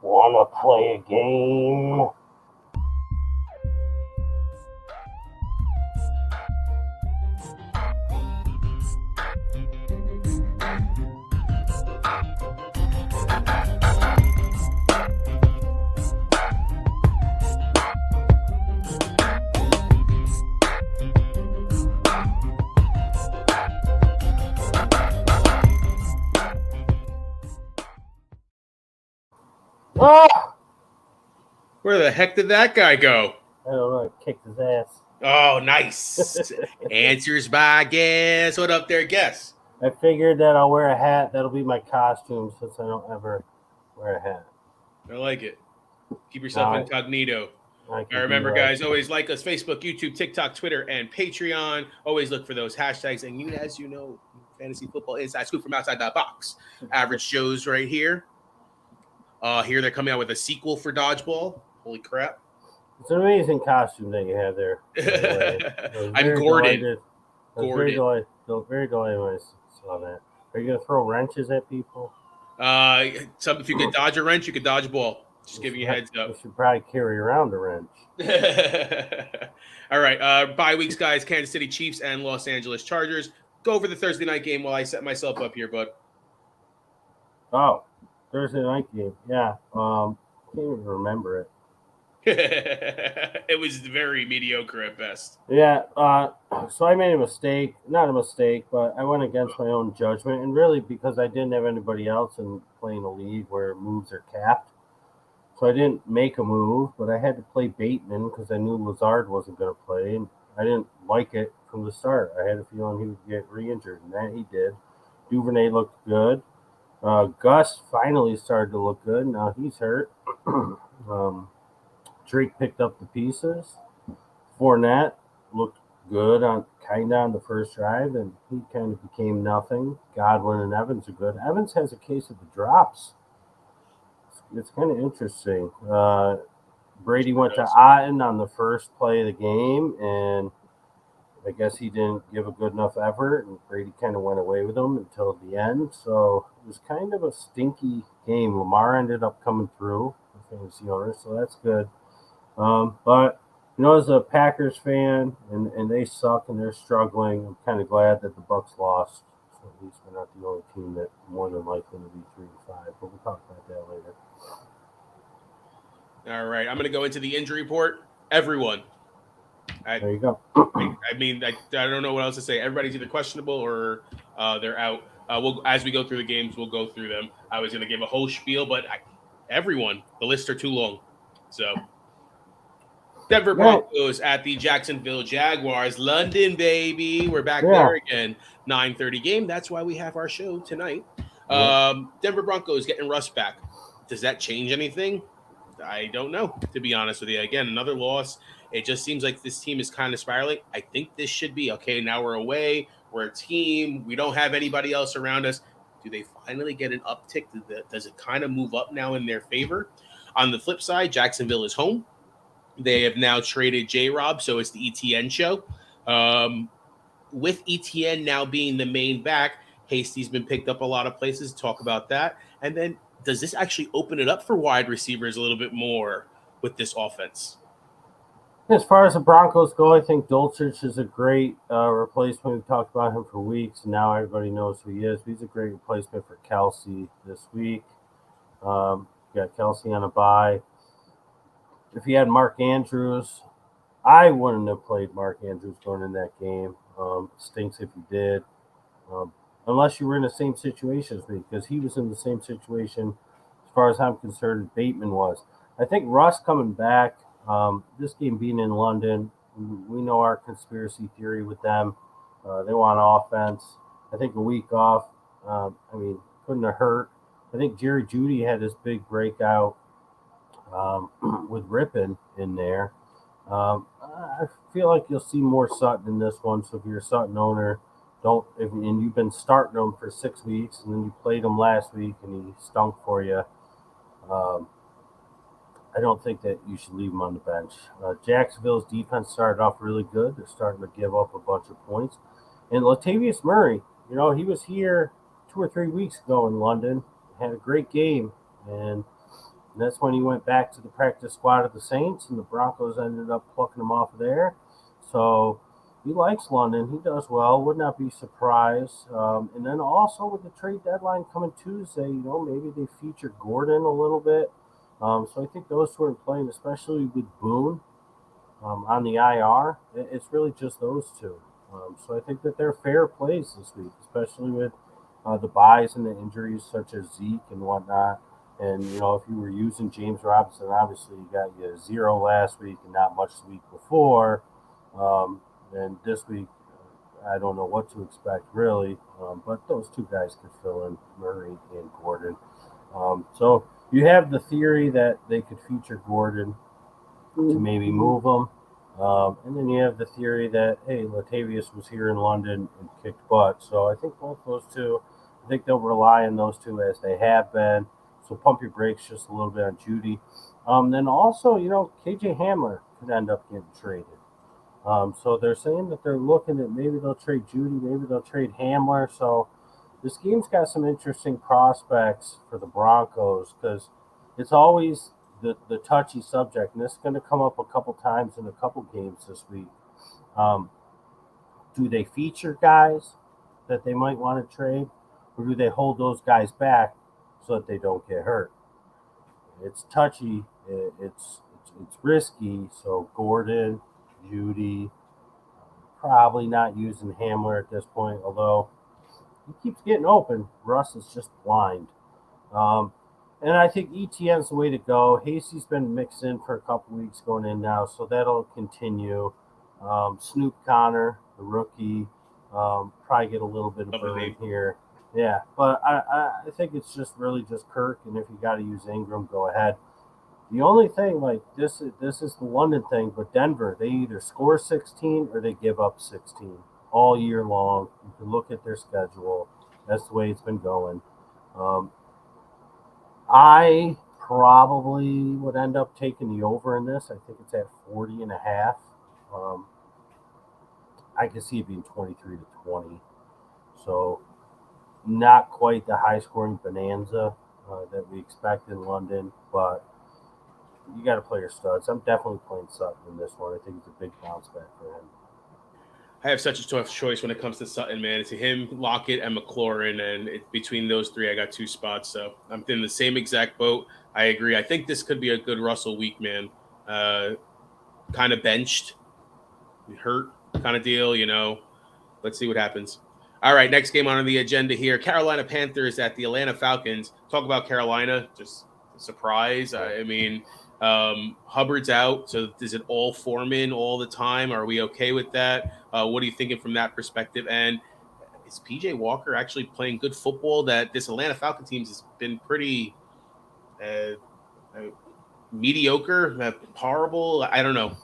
Wanna play a game? Ah! Where the heck did that guy go? I don't know. I kicked his ass. Oh, nice. Answers by guess. What up there, guess? I figured that I'll wear a hat. That'll be my costume since I don't ever wear a hat. I like it. Keep yourself incognito. I Now remember, guys, always like us: Facebook, YouTube, TikTok, Twitter, and Patreon. Always look for those hashtags. And as you know, fantasy football inside scoop from outside the box. Average Joe's right here. Here they're coming out with a sequel for Dodgeball. Holy crap! It's an amazing costume that you have there. I'm Gordon. Very delighted when I saw that. Are you gonna throw wrenches at people? If you could dodge a wrench, you could dodge a ball. Just giving you a heads up. You should probably carry around a wrench. All right. Bye weeks, guys. Kansas City Chiefs and Los Angeles Chargers. Go over the Thursday night game while I set myself up here, bud. Oh, Thursday night game. Yeah. Can't even remember it. It was very mediocre at best. Yeah. So I made a mistake. Not a mistake, but I went against my own judgment, and really because I didn't have anybody else in playing a league where moves are capped. So I didn't make a move, but I had to play Bateman because I knew Lazard wasn't going to play, and I didn't like it from the start. I had a feeling he would get re-injured, and that he did. Duvernay looked good. Gus finally started to look good. Now he's hurt. Drake picked up the pieces. Fournette looked good on the first drive, and he kind of became nothing. Godwin and Evans are good. Evans has a case of the drops. It's kind of interesting. Brady went to Otten on the first play of the game, and I guess he didn't give a good enough effort, and Brady kind of went away with him until the end. So it was kind of a stinky game. Lamar ended up coming through for fantasy owners, so that's good. But, as a Packers fan, and they suck and they're struggling, I'm kind of glad that the Bucs lost. So at least we're not the only team that more than likely to be 3-5. But we'll talk about that later. All right, I'm going to go into the injury report. Everyone. There you go. I mean, I don't know what else to say. Everybody's either questionable or they're out. As we go through the games, we'll go through them. I was going to give a whole spiel, but everyone, the lists are too long. So, Denver Broncos at the Jacksonville Jaguars. London, baby. We're back there again. 9:30 game. That's why we have our show tonight. Denver Broncos getting Russ back. Does that change anything? I don't know, to be honest with you. Again, another loss. It just seems like this team is kind of spiraling. I think this should be, okay, now we're away. We're a team. We don't have anybody else around us. Do they finally get an uptick? Does it kind of move up now in their favor? On the flip side, Jacksonville is home. They have now traded J-Rob, so it's the ETN show. With ETN now being the main back, Hasty's been picked up a lot of places. Talk about that. And then does this actually open it up for wide receivers a little bit more with this offense? As far as the Broncos go, I think Dulcich is a great replacement. We've talked about him for weeks, and now everybody knows who he is. He's a great replacement for Kelsey this week. Got Kelsey on a bye. If he had Mark Andrews, I wouldn't have played Mark Andrews going in that game. Stinks if you did. Unless you were in the same situation as me, because he was in the same situation, as far as I'm concerned, Bateman was. I think Russ coming back, this game being in London, we know our conspiracy theory with them. They want offense. I think a week off, couldn't have hurt. I think Jerry Jeudy had his big breakout with Rippon in there. I feel like you'll see more Sutton in this one, so if you're a Sutton owner, and you've been starting him for 6 weeks, and then you played him last week and he stunk for you. I don't think that you should leave him on the bench. Jacksonville's defense started off really good. They're starting to give up a bunch of points. And Latavius Murray, he was here 2 or 3 weeks ago in London, had a great game, and And that's when he went back to the practice squad of the Saints, and the Broncos ended up plucking him off of there. So he likes London. He does well. Would not be surprised. And then also with the trade deadline coming Tuesday, maybe they feature Gordon a little bit. So I think those two are playing, especially with Boone on the IR. It's really just those two. So I think that they're fair plays this week, especially with the buys and the injuries such as Zeke and whatnot. And if you were using James Robinson, obviously you got you 0 last week and not much the week before. And this week, I don't know what to expect really. But those two guys could fill in, Murray and Gordon. So you have the theory that they could feature Gordon to maybe move him. And then you have the theory that, hey, Latavius was here in London and kicked butt. So I think both those two, I think they'll rely on those two as they have been. So pump your brakes just a little bit on Judy. Then also, KJ Hamler could end up getting traded. So they're saying that they're looking at maybe they'll trade Judy, maybe they'll trade Hamler. So this game's got some interesting prospects for the Broncos because it's always the touchy subject, and this is going to come up a couple times in a couple games this week. Do they feature guys that they might want to trade, or do they hold those guys back so that they don't get hurt? It's touchy. It's risky. So Gordon, Judy, probably not using Hamler at this point, although he keeps getting open. Russ is just blind. And I think ETN's the way to go. Hasty's been mixed in for a couple weeks going in now, so that'll continue. Snoop Connor, the rookie, probably get a little bit of burn here. Yeah, but I think it's just really just Kirk, and if you got to use Ingram, go ahead. The only thing, like this is the London thing, but Denver, they either score 16 or they give up 16 all year long. You can look at their schedule. That's the way it's been going. I probably would end up taking the over in this. I think it's at 40.5. I can see it being 23-20. So not quite the high scoring bonanza that we expect in London, but you got to play your studs. I'm definitely playing Sutton in this one. I think it's a big bounce back for him. I have such a tough choice when it comes to Sutton, man. It's him, Lockett, and McLaurin, and between those three, I got two spots. So I'm in the same exact boat. I agree. I think this could be a good Russell week, man. Kind of benched, hurt kind of deal, Let's see what happens. All right, next game on the agenda here. Carolina Panthers at the Atlanta Falcons. Talk about Carolina, just a surprise. I mean, Hubbard's out, so is it all Foreman all the time? Are we okay with that? What are you thinking from that perspective? And is PJ Walker actually playing good football? That this Atlanta Falcons team has been pretty mediocre, horrible. I don't know.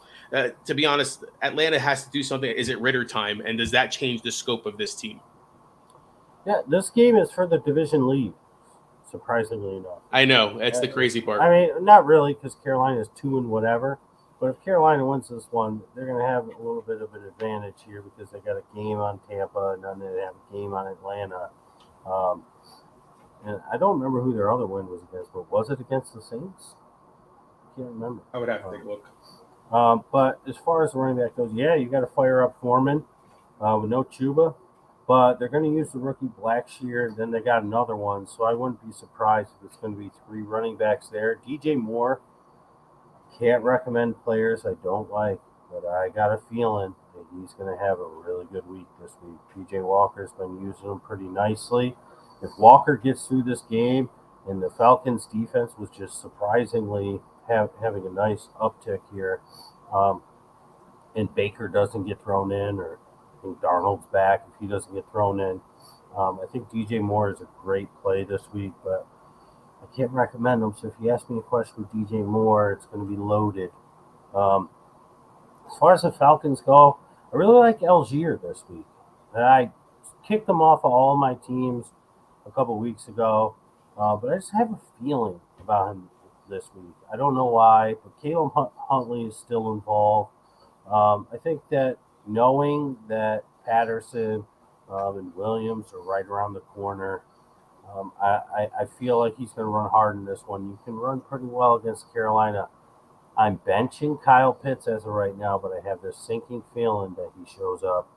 To be honest, Atlanta has to do something. Is it Ritter time? And does that change the scope of this team? Yeah, this game is for the division lead, surprisingly enough. I know. That's the crazy part. I mean, not really, because Carolina is 2 and whatever. But if Carolina wins this one, they're going to have a little bit of an advantage here because they got a game on Tampa and then they have a game on Atlanta. And I don't remember who their other win was against, but was it against the Saints? I can't remember. I would have to take a look. But as far as the running back goes, yeah, you got to fire up Foreman with no Chuba. But they're going to use the rookie Blackshear. Then they got another one. So I wouldn't be surprised if it's going to be 3 running backs there. DJ Moore, can't recommend players I don't like. But I got a feeling that he's going to have a really good week this week. PJ Walker's been using him pretty nicely. If Walker gets through this game and the Falcons defense was just surprisingly having a nice uptick here, and Baker doesn't get thrown in, or I think Darnold's back if he doesn't get thrown in. I think DJ Moore is a great play this week, but I can't recommend him. So if you ask me a question with DJ Moore, it's going to be loaded. As far as the Falcons go, I really like Algier this week. I kicked them off of all of my teams a couple weeks ago, but I just have a feeling about him this week. I don't know why, but Caleb Huntley is still involved. I think that knowing that Patterson and Williams are right around the corner, I feel like he's going to run hard in this one. You can run pretty well against Carolina. I'm benching Kyle Pitts as of right now, but I have this sinking feeling that he shows up.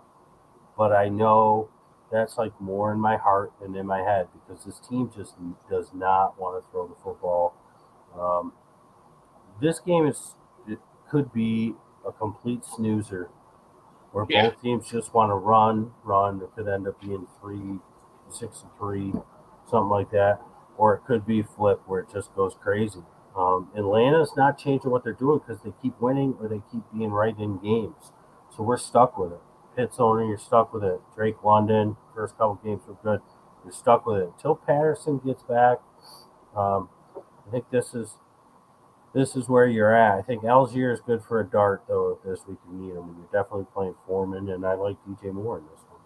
But I know that's like more in my heart than in my head because this team just does not want to throw the football. Um, this game it could be a complete snoozer where Yeah. both teams just want to run. It could end up being 6-3, something like that, or it could be flip where it just goes crazy. Atlanta's not changing what they're doing because they keep winning or they keep being right in games, so we're stuck with it. Pitts owner, you're stuck with it. Drake London, first couple games were good. You're stuck with it until Patterson gets back. Um, I think this is where you're at. I think Algier is good for a dart though this week you need him. You're definitely playing Foreman, and I like DJ Moore in this one.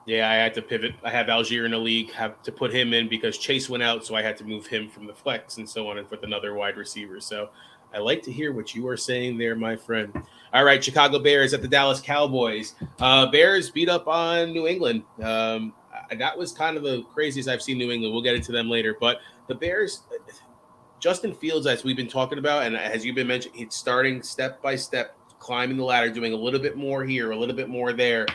Yeah, I had to pivot. I have Algier in the league, have to put him in because Chase went out, so I had to move him from the flex and so on and with another wide receiver. So I like to hear what you are saying there, my friend. All right, Chicago Bears at the Dallas Cowboys. Bears beat up on New England. That was kind of the craziest I've seen New England. We'll get into them later. But the Bears, Justin Fields, as we've been talking about, and as you've been mentioning, he's starting step by step, climbing the ladder, doing a little bit more here, a little bit more there,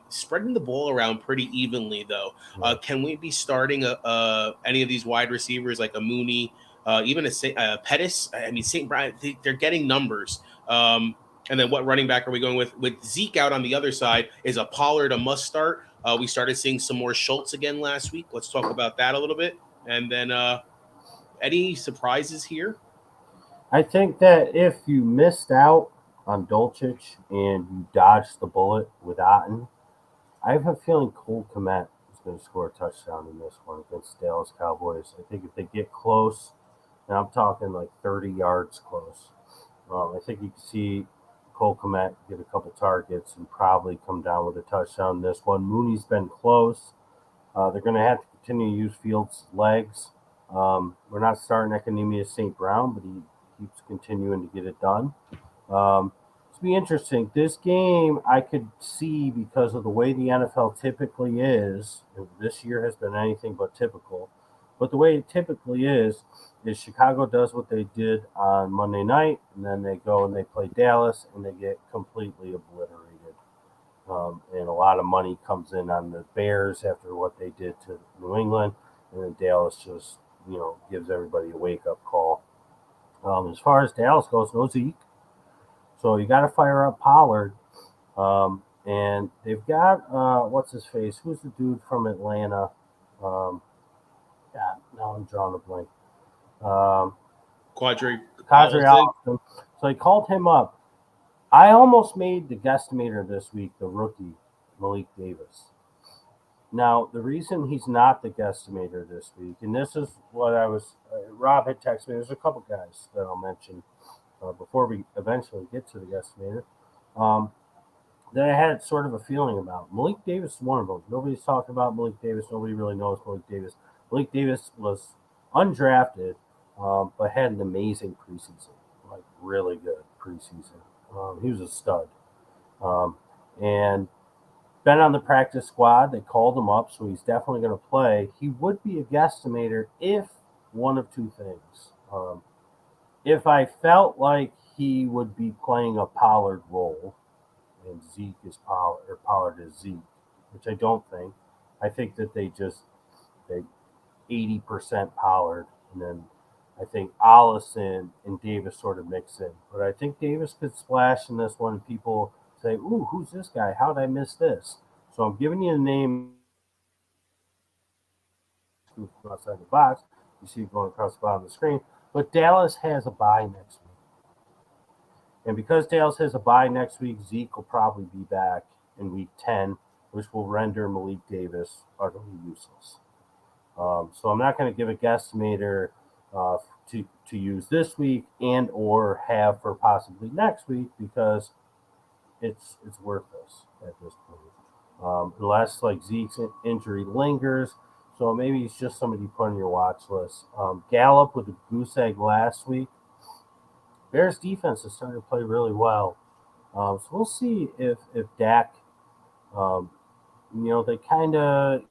spreading the ball around pretty evenly, though. Can we be starting any of these wide receivers like a Mooney, even a Pettis? I mean, St. Brian, they're getting numbers. And then what running back are we going with? With Zeke out on the other side, is a Pollard a must start? We started seeing some more Schultz again last week. Let's talk about that a little bit. And then any surprises here? I think that if you missed out on Dolchich and you dodged the bullet with Otten, I have a feeling Cole Kmet is going to score a touchdown in this one against the Dallas Cowboys. I think if they get close, and I'm talking like 30 yards close, I think you can see Cole Kmet get a couple targets and probably come down with a touchdown in this one. Mooney's been close. They're going to have to continue to use Fields' legs. We're not starting Economia St. Brown, but he keeps continuing to get it done. It's be interesting. This game I could see because of the way the NFL typically is. And this year has been anything but typical. But the way it typically is Chicago does what they did on Monday night, and then they go and they play Dallas, and they get completely obliterated. And a lot of money comes in on the Bears after what they did to New England, and then Dallas just gives everybody a wake up call. As far as Dallas goes, no Zeke, so you got to fire up Pollard, and they've got what's his face? Who's the dude from Atlanta? Um, yeah, now I'm drawing a blank. Um, Quadri Kadri Allison. Allison. So they called him up. I almost made the guesstimator this week, the rookie Malik Davis. Now, the reason he's not the guesstimator this week, and this is what Rob had texted me. There's a couple guys that I'll mention before we eventually get to the guesstimator um, that I had sort of a feeling about. Malik Davis is one of them. Nobody's talking about Malik Davis. Nobody really knows Malik Davis. Malik Davis was undrafted, but had an amazing preseason, like really good preseason. He was a stud. Um, and been on the practice squad. They called him up, so he's definitely going to play. He would be a guesstimator if one of two things. If I felt like he would be playing a Pollard role, and Zeke is Pollard, or Pollard is Zeke, which I don't think. I think that they 80% Pollard, and then I think Allison and Davis sort of mix in. But I think Davis could splash in this one, and people say, "Ooh, who's this guy? How did I miss this?" So I'm giving you the name outside the box. You see it going across the bottom of the screen. But Dallas has a bye next week. And because Dallas has a bye next week, Zeke will probably be back in week 10, which will render Malik Davis utterly useless. So I'm not going to give a guesstimator to use this week and or have for possibly next week because it's worthless at this point. Unless like Zeke's injury lingers, so maybe it's just somebody you put on your watch list. Gallup with a goose egg last week. Bears defense is starting to play really well. So we'll see if Dak, they kind of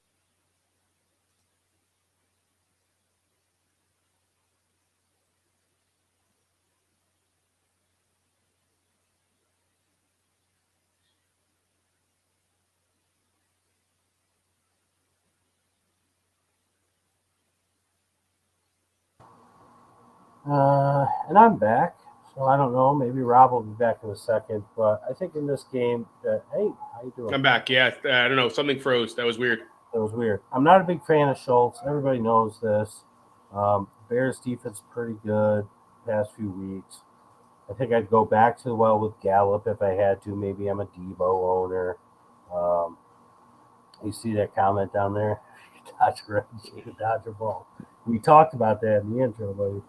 And I'm back. So I don't know. Maybe Rob will be back in a second. But I think in this game, hey, how you doing? I'm back. Yeah, I don't know. Something froze. That was weird. That was weird. I'm not a big fan of Schultz. Everybody knows this. Bears defense pretty good past few weeks. I think I'd go back to the well with Gallup if I had to. Maybe I'm a Debo owner. Um, you see that comment down there? Dodger ball. We talked about that in the intro, buddy.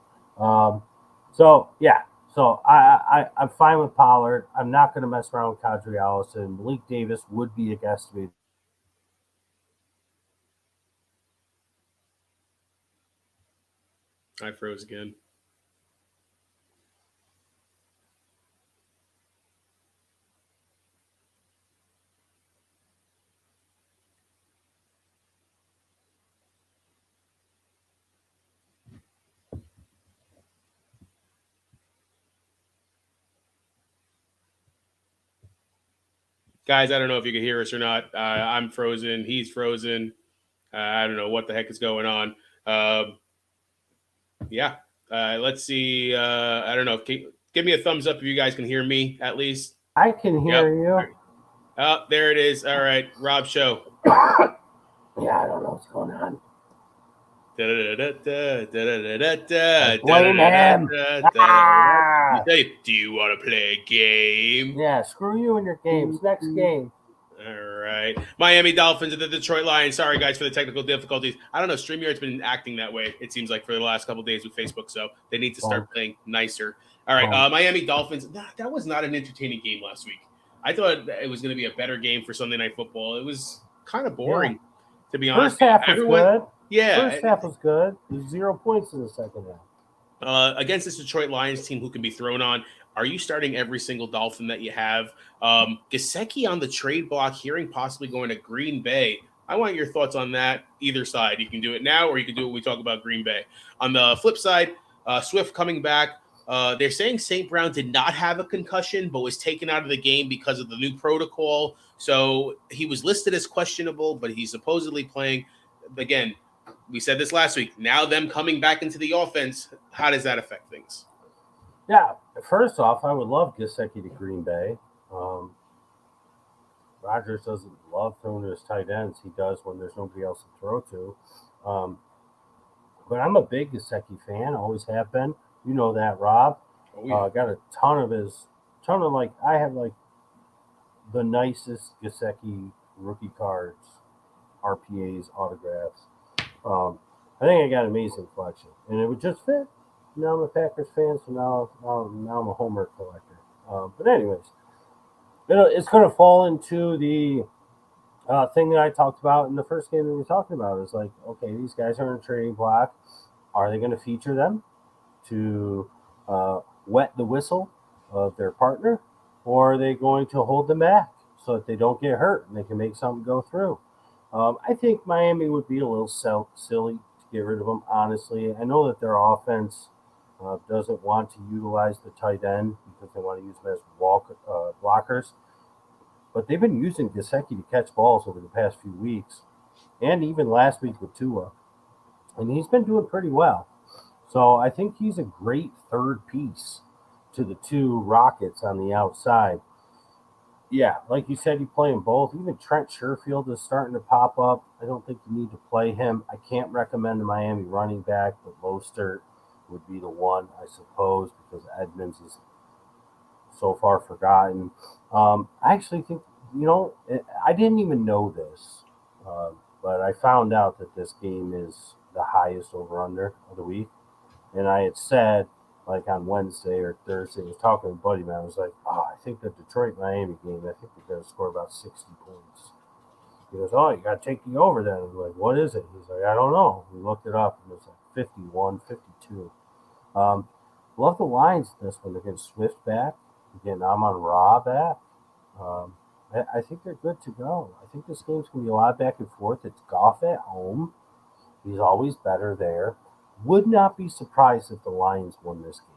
So yeah, so I'm fine with Pollard. I'm not going to mess around with Kadri Allison. Malik Davis would be a guesstimate. I froze again. Guys, I don't know if you can hear us or not. I'm frozen. He's frozen. I don't know what the heck is going on. Yeah. Let's see. I don't know. Give me a thumbs up if you guys can hear me at least. I can hear you. Oh, there it is. All right. Rob Show. Yeah, I don't know what's going on. Blame him. Do you want to play a game? Yeah, screw you and your games. Next game. All right. Miami Dolphins and the Detroit Lions. Sorry, guys, for the technical difficulties. I don't know. StreamYard's been acting that way, it seems like, for the last couple of days with Facebook, so they need to start playing nicer. All right. Miami Dolphins. That was not an entertaining game last week. I thought it was going to be a better game for Sunday Night Football. It was kind of boring, to be honest. First half was good. Yeah. First half was good. There's 0 points in the second half. Against this Detroit Lions team who can be thrown on, are you starting every single Dolphin that you have? Gesicki on the trade block, hearing possibly going to Green Bay. I want your thoughts on that, either side. You can do it now or you can do it when we talk about Green Bay. On the flip side, Swift coming back. They're saying St. Brown did not have a concussion but was taken out of the game because of the new protocol. So he was listed as questionable, but he's supposedly playing. Again, we said this last week. Now them coming back into the offense, how does that affect things? Yeah, first off, I would love Gesicki to Green Bay. Rodgers doesn't love throwing to his tight ends. He does when there's nobody else to throw to. But I'm a big Gesicki fan. Always have been. You know that, Rob. Oh, yeah. Got a ton of I have like the nicest Gesicki rookie cards, RPAs, autographs. I think I got an amazing collection, and it would just fit. Now I'm a Packers fan, so now I'm a Homer collector. But anyways, it's going to fall into the thing that I talked about in the first game that we were talking about. Is like, okay, these guys are in a trading block. Are they going to feature them to wet the whistle of their partner, or are they going to hold them back so that they don't get hurt and they can make something go through? I think Miami would be a little silly to get rid of them, honestly. I know that their offense doesn't want to utilize the tight end because they want to use them as blockers. But they've been using Gesicki to catch balls over the past few weeks, and even last week with Tua. And he's been doing pretty well. So I think he's a great third piece to the two Rockets on the outside. Yeah, like you said, you play them both. Even Trent Sherfield is starting to pop up. I don't think you need to play him. I can't recommend a Miami running back, but Mostert would be the one, I suppose, because Edmonds is so far forgotten. I actually think, I didn't even know this, but I found out that this game is the highest over-under of the week. And I had said, like on Wednesday or Thursday, I was talking to a buddy, man. I was like, I think the Detroit-Miami game, I think they're going to score about 60 points. He goes, you got to take the over then. I'm like, what is it? He's like, I don't know. We looked it up, and it's like 51, 52. Love the lines in this one. They're getting Swift back. They're getting Amon-Ra back. I think they're good to go. I think this game's going to be a lot back and forth. It's Goff at home. He's always better there. Would not be surprised if the Lions won this game.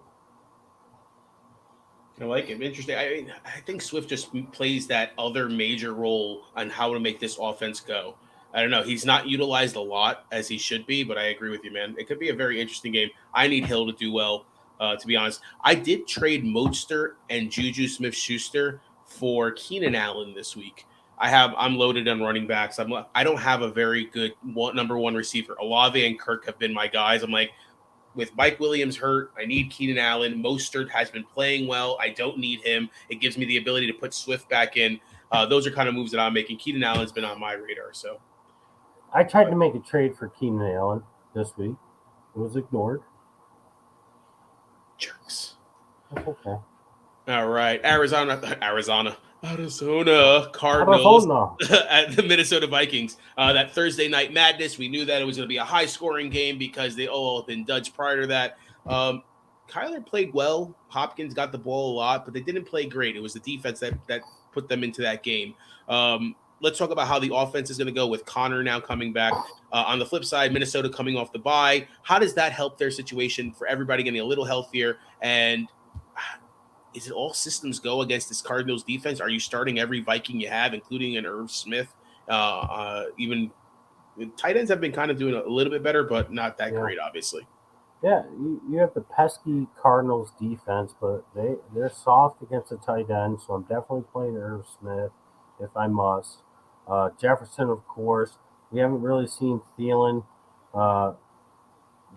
I like it. Interesting. I think Swift just plays that other major role on how to make this offense go. I don't know. He's not utilized a lot as he should be, but I agree with you, man. It could be a very interesting game. I need Hill to do well. To be honest, I did trade Mostert and Juju Smith-Schuster for Keenan Allen this week. I'm loaded on running backs. I don't have a very good number one receiver. Olave and Kirk have been my guys. I'm like, with Mike Williams hurt, I need Keenan Allen. Mostert has been playing well. I don't need him. It gives me the ability to put Swift back in. Those are kind of moves that I'm making. Keenan Allen's been on my radar. So I tried to make a trade for Keenan Allen this week. It was ignored. jerks. That's okay. All right, Arizona Cardinals Arizona. at the Minnesota Vikings. That Thursday night madness. We knew that it was going to be a high-scoring game because they all have been duds prior to that. Kyler played well. Hopkins got the ball a lot, but they didn't play great. It was the defense that put them into that game. Let's talk about how the offense is going to go with Connor now coming back. On the flip side, Minnesota coming off the bye. How does that help their situation for everybody getting a little healthier? And is it all systems go against this Cardinals defense? Are you starting every Viking you have, including an Irv Smith? Even tight ends have been kind of doing a little bit better, but not that great, obviously. Yeah, you have the pesky Cardinals defense, but they're soft against the tight end, so I'm definitely playing Irv Smith if I must. Jefferson, of course. We haven't really seen Thielen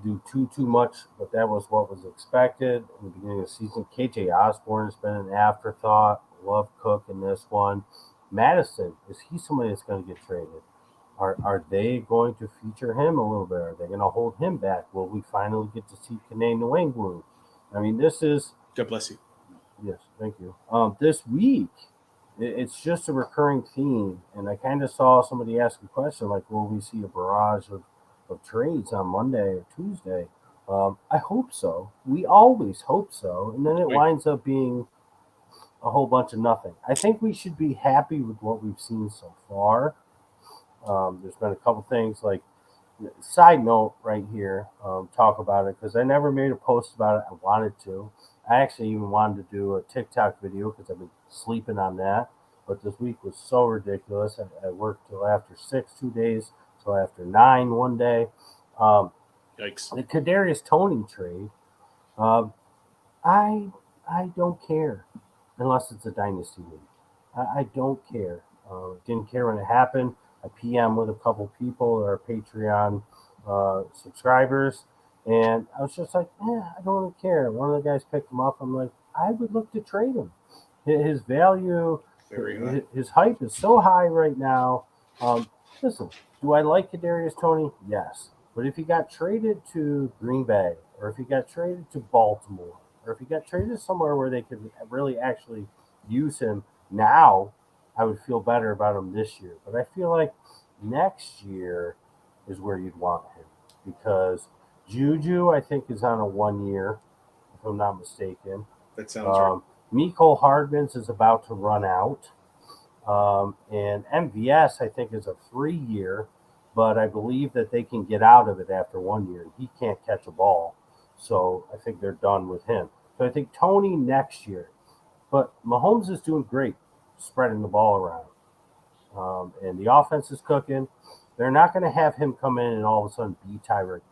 do too much, but that was what was expected in the beginning of the season. KJ Osborne has been an afterthought. Love Cook in this one. Madison, is he somebody that's going to get traded? Are they going to feature him a little bit? Are they going to hold him back? Will we finally get to see Kane Nwangwu? I mean, this is... God bless you. Yes, thank you. This week, it's just a recurring theme, and I kind of saw somebody ask a question like, will we see a barrage of trades on Monday or Tuesday? I hope so. We always hope so, and then it winds up being a whole bunch of nothing. I think we should be happy with what we've seen so far. There's been a couple things like, side note right here, talk about it, because I never made a post about it. I wanted to. I actually even wanted to do a TikTok video because I've been sleeping on that. But this week was so ridiculous. I worked till after 6 2 days, till after 9 one day. Yikes. The Kadarius Toney trade, I don't care unless it's a dynasty league. I don't care. Didn't care when it happened. I PM with a couple people that are Patreon subscribers, and I was just like, I don't really care. One of the guys picked him up. I'm like, I would look to trade him. His value, his hype is so high right now. Listen, do I like Kadarius Toney? Yes. But if he got traded to Green Bay, or if he got traded to Baltimore, or if he got traded somewhere where they could really actually use him now, I would feel better about him this year. But I feel like next year is where you'd want him, because Juju, I think, is on a 1 year, if I'm not mistaken. That sounds right. Mecole Hardman's is about to run out. And MVS, I think, is a 3 year, but I believe that they can get out of it after 1 year. He can't catch a ball. So I think they're done with him. So I think Toney next year. But Mahomes is doing great, spreading the ball around. And the offense is cooking. They're not going to have him come in and all of a sudden be Tyreek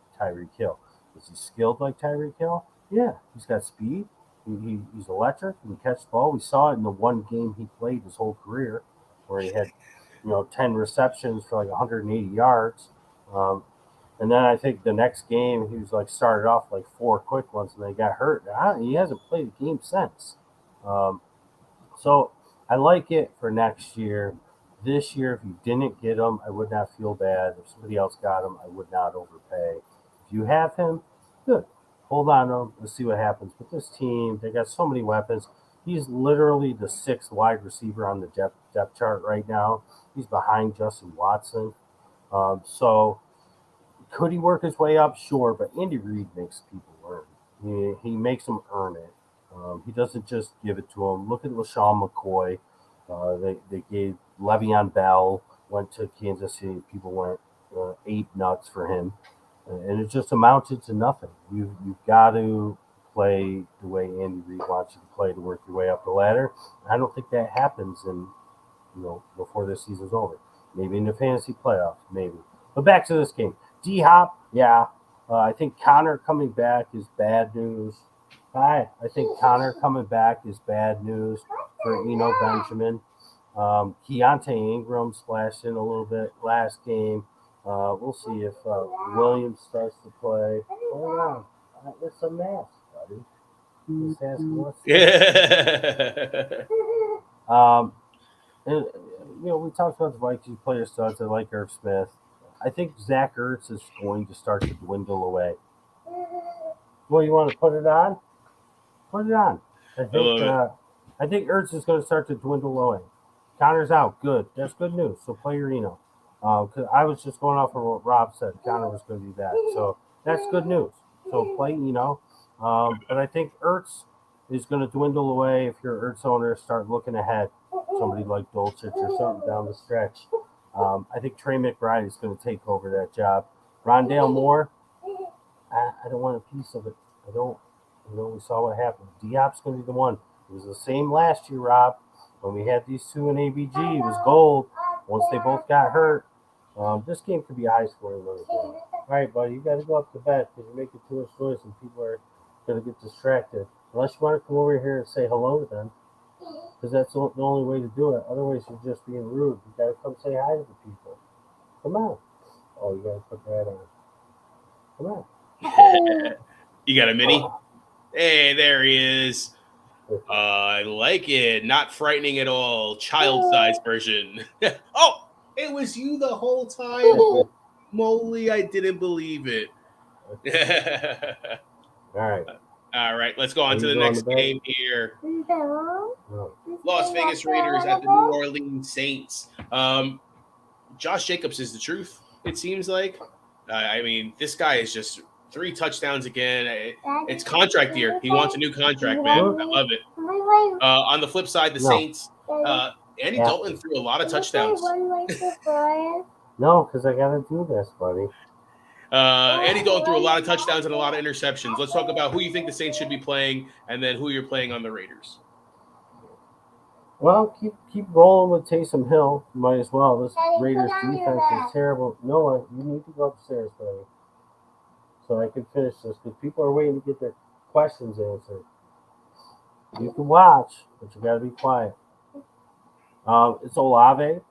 Hill. Is he skilled like Tyreek Hill? Yeah, he's got speed. He's electric. He can catch the ball. We saw it in the one game he played his whole career, where he had, 10 receptions for like 180 yards. And then I think the next game he was started off like 4 quick ones, and they got hurt. He hasn't played a game since. So I like it for next year. This year, if you didn't get him, I would not feel bad. If somebody else got him, I would not overpay. If you have him, good. Hold on to him. Let's see what happens. But this team, they got so many weapons. He's literally the 6th wide receiver on the depth chart right now. He's behind Justin Watson. So could he work his way up? Sure, but Andy Reid makes people earn. He makes them earn it. He doesn't just give it to them. Look at LaShawn McCoy. They gave Le'Veon Bell, went to Kansas City. People went ape nuts for him. And it just amounted to nothing. You've got to play the way Andy Reid wants you to play to work your way up the ladder. I don't think that happens before this season's over. Maybe in the fantasy playoffs, maybe. But back to this game. D-Hop, yeah. I think Connor coming back is bad news. I think Connor coming back is bad news for Benjamin. Keontae Ingram splashed in a little bit last game. We'll see if Williams starts to play. Hold on. It's a mess, buddy. Just ask what's Yeah. and, we talked about the Vikings player studs. I like Irv Smith. I think Zach Ertz is going to start to dwindle away. Well, you want to put it on? Put it on. I think Ertz is going to start to dwindle away. Connor's out. Good. That's good news. So play your Eno. Because I was just going off of what Rob said. Connor was going to be back. So that's good news. So play Eno. But I think Ertz is going to dwindle away if you're an Ertz owner. Start looking ahead. Somebody like Dulcich or something down the stretch. I think Trey McBride is going to take over that job. Rondale Moore, I don't want a piece of it. I don't. We saw what happened. Diop's going to be the one. It was the same last year, Rob. When we had these two in ABG, it was gold. Once they both got hurt, this game could be a high-scoring game. All right, buddy, you got to go up to bed because you're making too much noise and people are going to get distracted. Unless you want to come over here and say hello to them, because that's the only way to do it. Otherwise, you're just being rude. You got to come say hi to the people. Come on. Oh, you got to put that on. Come on. You got a mini? Hey, there he is. I like it. Not frightening at all. Child-sized version. Oh, it was you the whole time. Moly, I didn't believe it. All right. Let's go on to the next game here. Las Vegas Raiders at the New Orleans Saints. Josh Jacobs is the truth, it seems like. I mean, this guy is just 3 touchdowns again. It's contract year. He wants a new contract, man. I love it. On the flip side, the Saints, Andy Dalton threw a lot of touchdowns. No, because I got to do this, buddy. Andy Dalton threw a lot of touchdowns and a lot of interceptions. Let's talk about who you think the Saints should be playing and then who you're playing on the Raiders. Well, keep rolling with Taysom Hill. Might as well. This Raiders defense is terrible. Noah, you need to go upstairs, buddy, so I can finish this because people are waiting to get their questions answered. You can watch, but you got to be quiet. It's Olave.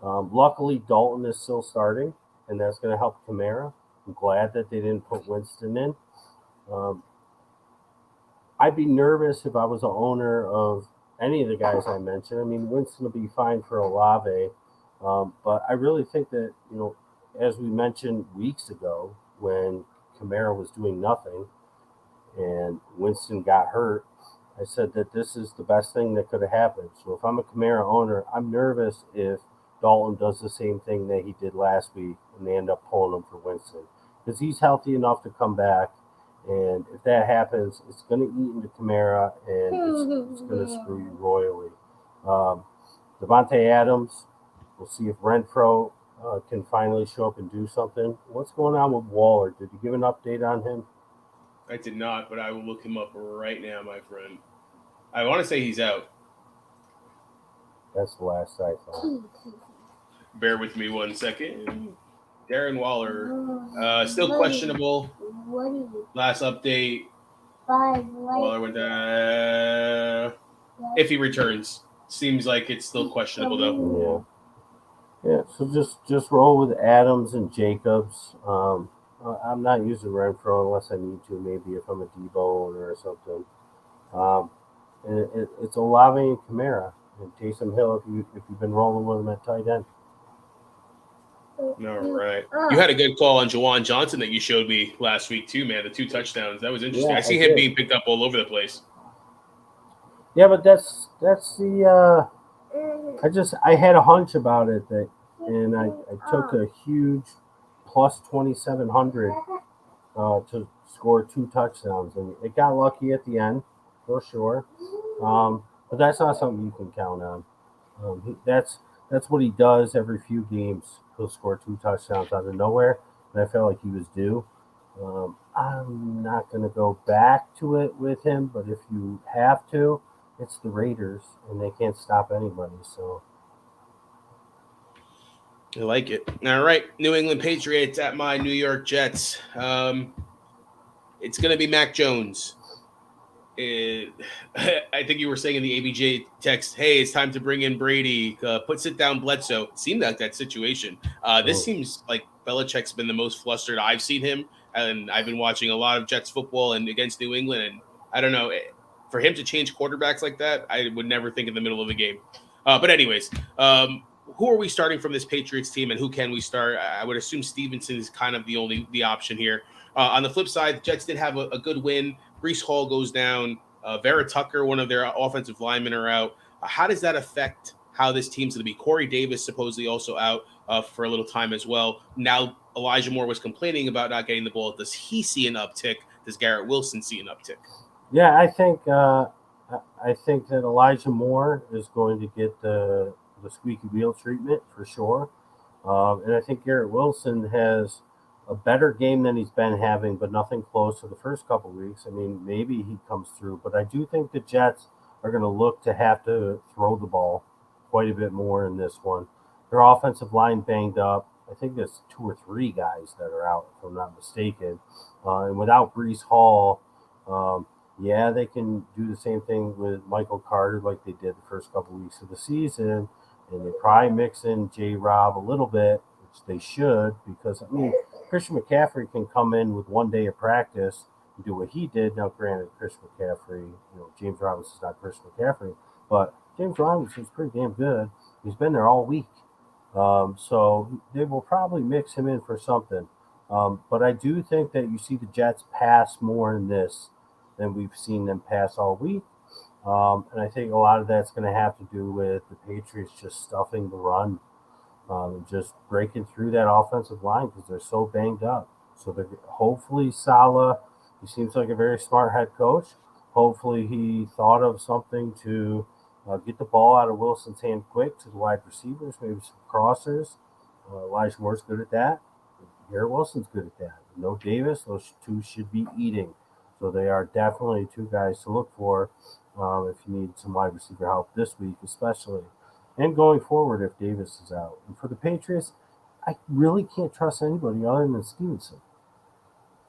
Luckily, Dalton is still starting, and that's going to help Kamara. I'm glad that they didn't put Winston in. I'd be nervous if I was an owner of any of the guys I mentioned. I mean, Winston will be fine for Olave, but I really think that, as we mentioned weeks ago when Kamara was doing nothing and Winston got hurt, I said that this is the best thing that could have happened. So if I'm a Kamara owner, I'm nervous if Dalton does the same thing that he did last week and they end up pulling him for Winston. Because he's healthy enough to come back. And if that happens, it's going to eat into Kamara and it's going to screw you royally. Devontae Adams, we'll see if Renfro can finally show up and do something. What's going on with Waller? Did you give an update on him? I did not, but I will look him up right now, my friend. I want to say he's out. That's the last I thought. Bear with me 1 second. Darren Waller, still questionable. Last update. Waller went down. If he returns, seems like it's still questionable though. Yeah. So just roll with Adams and Jacobs. I'm not using Renfro unless I need to. Maybe if I'm a Debo owner or something. And it's Olave and Kamara and Taysom Hill if you've been rolling with them at tight end. All right. You had a good call on Jawan Johnson that you showed me last week too, man. The 2 touchdowns. That was interesting. Yeah, I see him being picked up all over the place. Yeah, but that's the I had a hunch about it and I took a huge plus 2,700 to score 2 touchdowns, and it got lucky at the end for sure. But that's not something you can count on. That's what he does every few games. He'll score 2 touchdowns out of nowhere, and I felt like he was due. I'm not going to go back to it with him, but if you have to, it's the Raiders, and they can't stop anybody. So I like it. All right, New England Patriots at my New York Jets. It's going to be Mac Jones. I think you were saying in the ABJ text, "Hey, it's time to bring in Brady. Sit down Bledsoe." It seemed like that situation. This Oh, seems like Belichick's been the most flustered I've seen him, and I've been watching a lot of Jets football and against New England, and I don't know. For him to change quarterbacks like that, I would never think in the middle of a game. But anyways, who are we starting from this Patriots team, and who can we start? I would assume Stevenson is kind of the option here. On the flip side, the Jets did have a good win. Brees Hall goes down. Vera Tucker, one of their offensive linemen, are out. How does that affect how this team's going to be? Corey Davis supposedly also out for a little time as well. Now Elijah Moore was complaining about not getting the ball. Does he see an uptick? Does Garrett Wilson see an uptick? yeah, I think that Elijah Moore is going to get the squeaky wheel treatment for sure. And I think Garrett Wilson has a better game than he's been having, but nothing close to the first couple weeks. I mean, maybe he comes through, but I do think the Jets are going to look to have to throw the ball quite a bit more in this one. Their offensive line banged up. I think there's two or three guys that are out, if I'm not mistaken. And without Brees Hall, yeah, they can do the same thing with Michael Carter like they did the first couple weeks of the season, and they probably mix in J. Rob a little bit, which they should, because I mean Christian McCaffrey can come in with 1 day of practice and do what he did. Now, granted, Christian McCaffrey, James Robinson's not Christian McCaffrey, but James Robinson's pretty damn good. He's been there all week, so they will probably mix him in for something. But I do think that you see the Jets pass more in this than we've seen them pass all week. And I think a lot of that's going to have to do with the Patriots just stuffing the run, and just breaking through that offensive line because they're so banged up. So they're hopefully Salah. He seems like a very smart head coach. Hopefully he thought of something to get the ball out of Wilson's hand quick to the wide receivers, maybe some crossers. Elijah Moore's good at that. Garrett Wilson's good at that. No Davis, those two should be eating. So they are definitely two guys to look for if you need some wide receiver help this week, especially. And going forward if Davis is out. And for the Patriots, I really can't trust anybody other than Stevenson.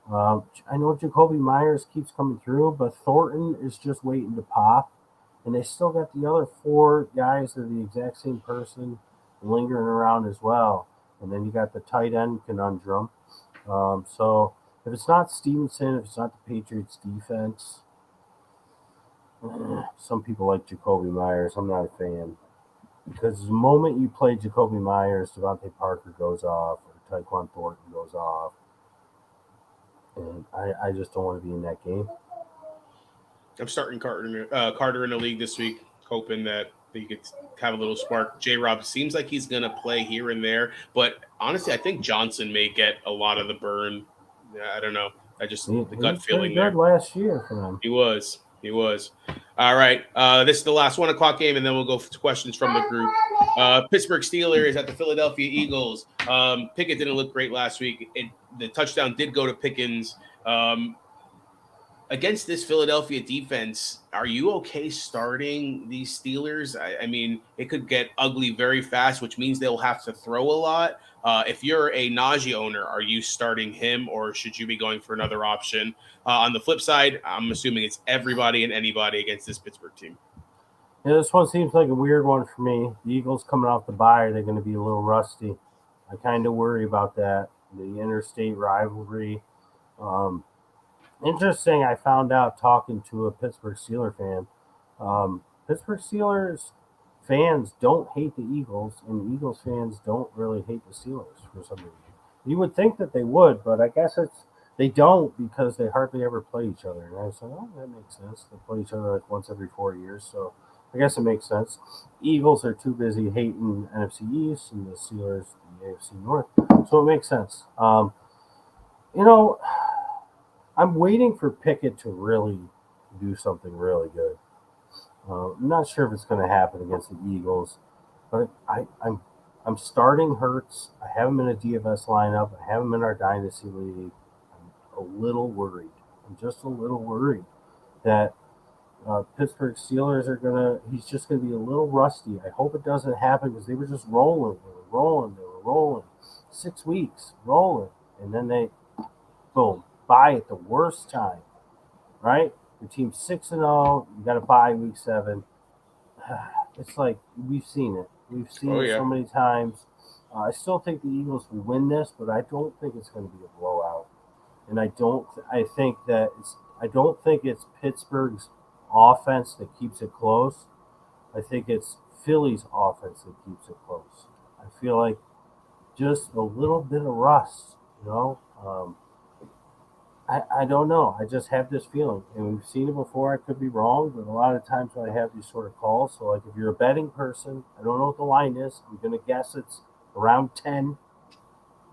I know Jacoby Myers keeps coming through, but Thornton is just waiting to pop. And they still got the other four guys that are the exact same person lingering around as well. And then you got the tight end conundrum. So if it's not Stevenson, if it's not the Patriots defense, some people like Jacoby Myers. I'm not a fan. Because the moment you play Jacoby Myers, Devontae Parker goes off, or Tyquan Thornton goes off. And I just don't want to be in that game. I'm starting Carter in the league this week, hoping that he could have a little spark. J. Rob seems like he's going to play here and there, but honestly, I think Johnson may get a lot of the burn. I don't know. The He gut was pretty feeling good there. last year for them. He was. All right. This is the last 1 o'clock game, and then we'll go to questions from the group. Pittsburgh Steelers at the Philadelphia Eagles. Pickett didn't look great last week. The touchdown did go to Pickens. Against this Philadelphia defense, are you okay starting these Steelers? I mean, it could get ugly very fast, which means they'll have to throw a lot. If you're a Najee owner, are you starting him, or should you be going for another option? On the flip side, I'm assuming it's everybody and anybody against this Pittsburgh team. Yeah, this one seems like a weird one for me. The Eagles coming off the bye, they're going to be a little rusty. I kind of worry about that. The interstate rivalry. Um, Interesting, I found out talking to a Pittsburgh Steeler fan. Pittsburgh Steelers fans don't hate the Eagles, and Eagles fans don't really hate the Steelers for some reason. You would think that they would, but I guess they don't because they hardly ever play each other. And I said, oh, that makes sense. They play each other like once every 4 years, so I guess it makes sense. Eagles are too busy hating NFC East and the Steelers the AFC North, so it makes sense. You know, I'm waiting for Pickett to really do something really good. I'm not sure if it's going to happen against the Eagles, but I'm starting Hurts. I have him in a DFS lineup. I have him in our dynasty league. I'm a little worried. I'm just a little worried that Pittsburgh Steelers are gonna. He's just gonna be a little rusty. I hope it doesn't happen because they were just rolling. They were rolling. They were rolling. 6 weeks rolling, and then they boom, buy at the worst time, right? Your team's 6-0. You got to bye week 7. It's like we've seen it. We've seen Oh it yeah. so many times. I still think the Eagles will win this, but I don't think it's going to be a blowout. And I don't. I think that it's. I don't think it's Pittsburgh's offense that keeps it close. I think it's Philly's offense that keeps it close. I feel like just a little bit of rust. I don't know. I just have this feeling, and we've seen it before. I could be wrong, but a lot of times when I have these sort of calls, so like if you're a betting person, I don't know what the line is. I'm gonna guess it's around 10.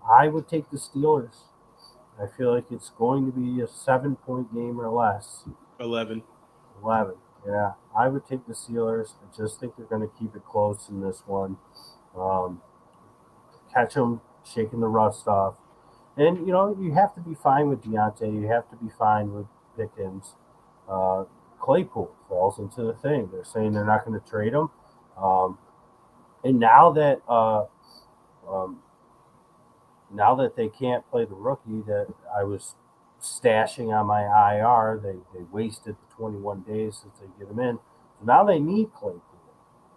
I would take the Steelers. I feel like it's going to be a 7-point game or less. 11. 11. Yeah, I would take the Steelers. I just think they're going to keep it close in this one. Um, Catch them shaking the rust off. And, you have to be fine with Deontay. You have to be fine with Pickens. Uh, Claypool falls into the thing. They're saying they're not going to trade him. Um, and um, now that they can't play the rookie that I was stashing on my IR, they wasted the 21 days since they get him in. So now they need Claypool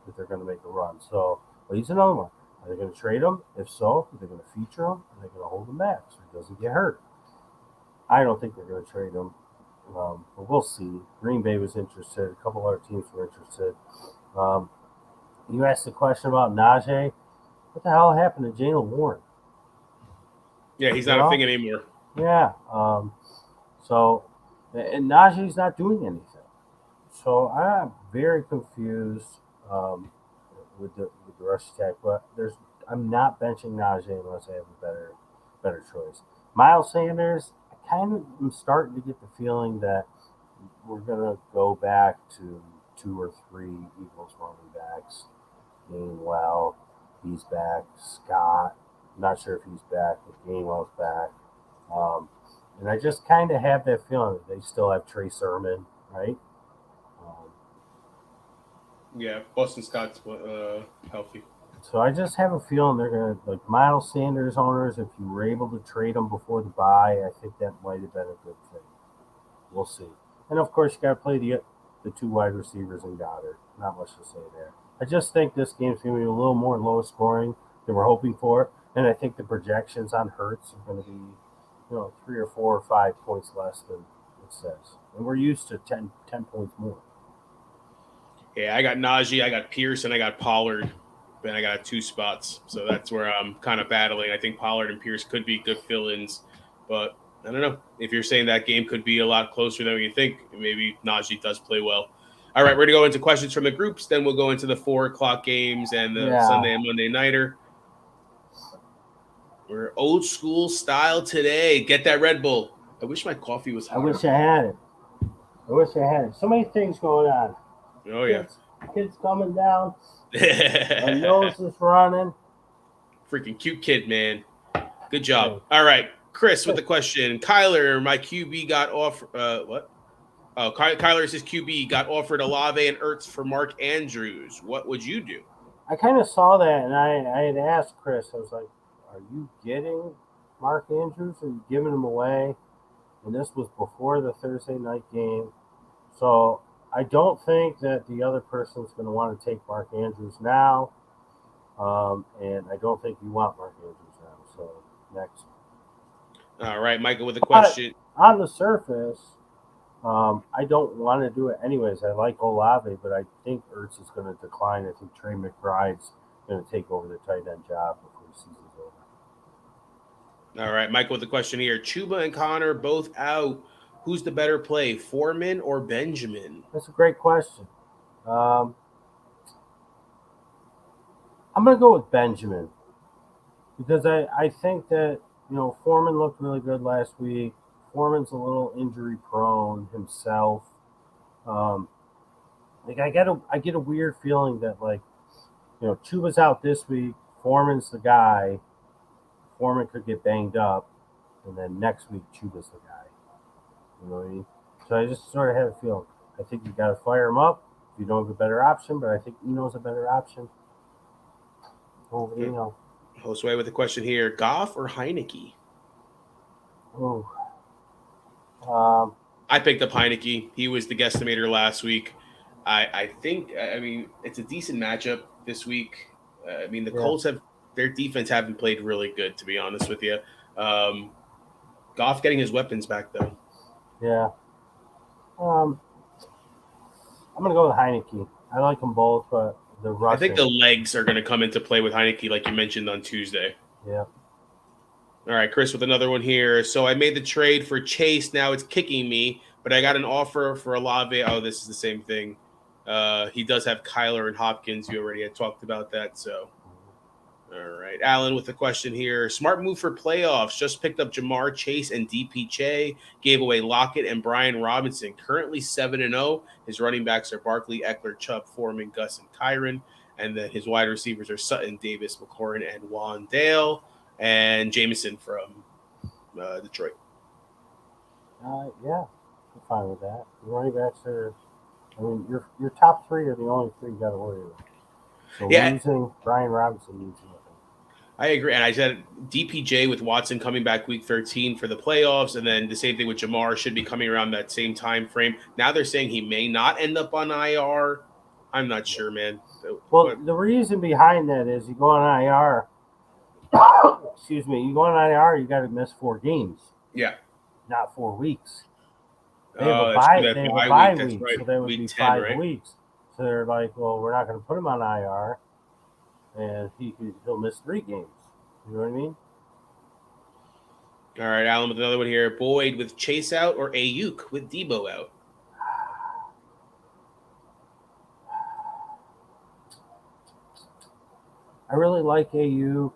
if they're going to make a run. So, but he's another one. Are they going to trade him? If so, are they going to feature him? Are they going to hold him back so he doesn't get hurt? I don't think they're going to trade him, but we'll see. Green Bay was interested. A couple other teams were interested. Um, you asked the question about Najee. What the hell happened to Jalen Warren? Yeah, he's You not a thing know? anymore. Yeah. So, and Najee's not doing anything. So I'm very confused with the rush attack. But I'm not benching Najee unless I have a better choice. Miles Sanders, I kind of am starting to get the feeling that we're gonna go back to 2 or 3 Eagles running backs. Gainwell, he's back. Scott, not sure if he's back, but Gainwell's back. Um, and I just kind of have that feeling that they still have Trey Sermon, right? Um, Yeah, Boston Scott's healthy. so I just have a feeling they're going to, like Miles Sanders owners, if you were able to trade them before the bye, I think that might have been a good thing. We'll see. And of course, you got to play the 2 wide receivers in Goddard. Not much to say there. I just think this game's going to be a little more low scoring than we're hoping for. And I think the projections on Hurts are going to be 3 or 4 or 5 points less than it says. And we're used to 10 points more. Yeah, I got Najee, I got Pierce, and I got Pollard. And I got 2 spots. So that's where I'm kind of battling. I think Pollard and Pierce could be good fill-ins. But I don't know. If you're saying that game could be a lot closer than you think, maybe Najee does play well. All right, we're going to go into questions from the groups. Then we'll go into the 4 o'clock games and the Sunday and Monday nighter. We're old school style today. Get that Red Bull. I wish my coffee was hot. I wish I had it. So many things going on. Oh, yeah. Kids coming down. My nose is running. Freaking cute kid, man. Good job. All right. Chris with the question. Kyler, my QB got offered. What? Oh, Kyler says QB got offered Olave and Ertz for Mark Andrews. What would you do? I kind of saw that, and I had asked Chris. I was like, "Are you getting Mark Andrews? Or are you giving him away?" And this was before the Thursday night game, so I don't think that the other person's going to want to take Mark Andrews now, and I don't think you want Mark Andrews now. So next. All right, Michael with the question. But on the surface, I don't want to do it anyways. I like Olave, but I think Ertz is going to decline. I think Trey McBride's going to take over the tight end job before the season's over. All right, Michael with the question here. Chuba and Connor both out. Who's the better play, Foreman or Benjamin? That's a great question. I'm going to go with Benjamin because I think that, Foreman looked really good last week. Foreman's a little injury prone himself. I get a weird feeling that Chuba's out this week. Foreman's the guy. Foreman could get banged up, and then next week Chuba's the guy. You know what I mean? So I just sort of have a feeling. I think you got to fire him up if you don't have a better option, but I think Eno's a better option. Oh, Eno. Josue with the question here. Goff or Heineke? Oh. I picked up Heineke. He was the guesstimator last week. I think, I mean, it's a decent matchup this week. I mean, the Yeah. Colts their defense haven't played really good, to be honest with you. Goff getting his weapons back, though. Yeah. I'm going to go with Heineke. I like them both, but the I think rushing. the legs are going to come into play with Heineke, like you mentioned on Tuesday. Yeah. All right, Chris, with another one here. So I made the trade for Chase. Now it's kicking me, but I got an offer for Olave. Oh, this is the same thing. He does have Kyler and Hopkins. You already had talked about that. So, all right. Alan with the question here. Smart move for playoffs. Just picked up Jamar Chase and DPJ. Gave away Lockett and Brian Robinson. Currently 7-0. His running backs are Barkley, Eckler, Chubb, Foreman, Gus, and Kyron. And then his wide receivers are Sutton, Davis, McLaurin, and Wandale. And Jameson from Detroit. Yeah. I'm fine with that. The running backs are, I mean, your top three are the only three you got to worry about. So Yeah. losing Brian Robinson means nothing. I agree. And I said DPJ with Watson coming back week 13 for the playoffs. And then the same thing with Jamar should be coming around that same time frame. Now they're saying he may not end up on IR. I'm not sure, man. Well, the reason behind that is you go on IR. Excuse me. You go on IR, you got to miss 4 games. Yeah. Not 4 weeks. They have a bye. They have a bye week, right. So that would week be 10, 5 right? weeks. So they're like, well, we're not going to put him on IR, and he'll miss 3 games. You know what I mean? All right, Alan with another one here. Boyd with Chase out or Ayuk with Debo out? I really like Ayuk,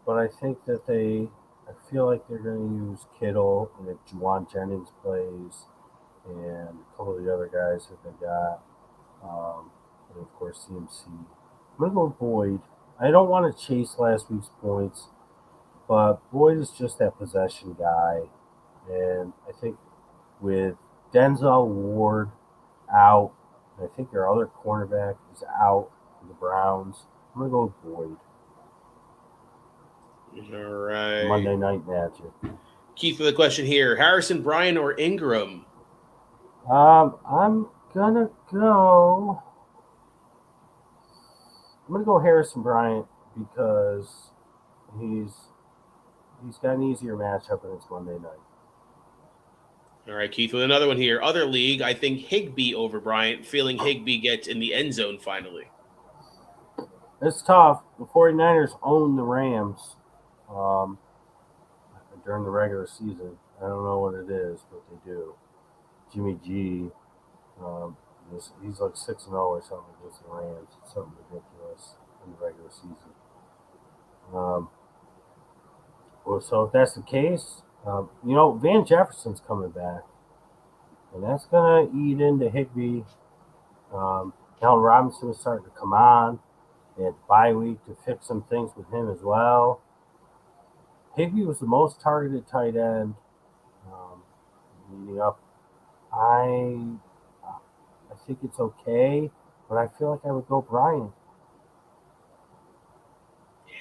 but I think that I feel like they're going to use Kittle, and if Juwan Jennings plays, and a couple of the other guys that they got, and of course CMC. I'm going to go with Boyd. I don't want to chase last week's points, but Boyd is just that possession guy, and I think with Denzel Ward out, and I think their other cornerback is out for the Browns, I'm going to go with Boyd. All right. Monday Night Magic. Keith with a question here. Harrison Bryant or Ingram? I'm gonna go Harrison Bryant because he's got an easier matchup and it's Monday night. All right, Keith with another one here. Other league, I think Higbee over Bryant. Feeling Higbee gets in the end zone finally. It's tough. The 49ers own the Rams during the regular season. I don't know what it is, but they do. Jimmy G, he's like 6-0 or something against the Rams. It's something ridiculous in the regular season. Well, so if that's the case, Van Jefferson's coming back, and that's gonna eat into Higbee. Allen Robinson is starting to come on. They had bye week to fix some things with him as well. Higbee was the most targeted tight end leading up. I think it's okay, but I feel like I would go Bryant.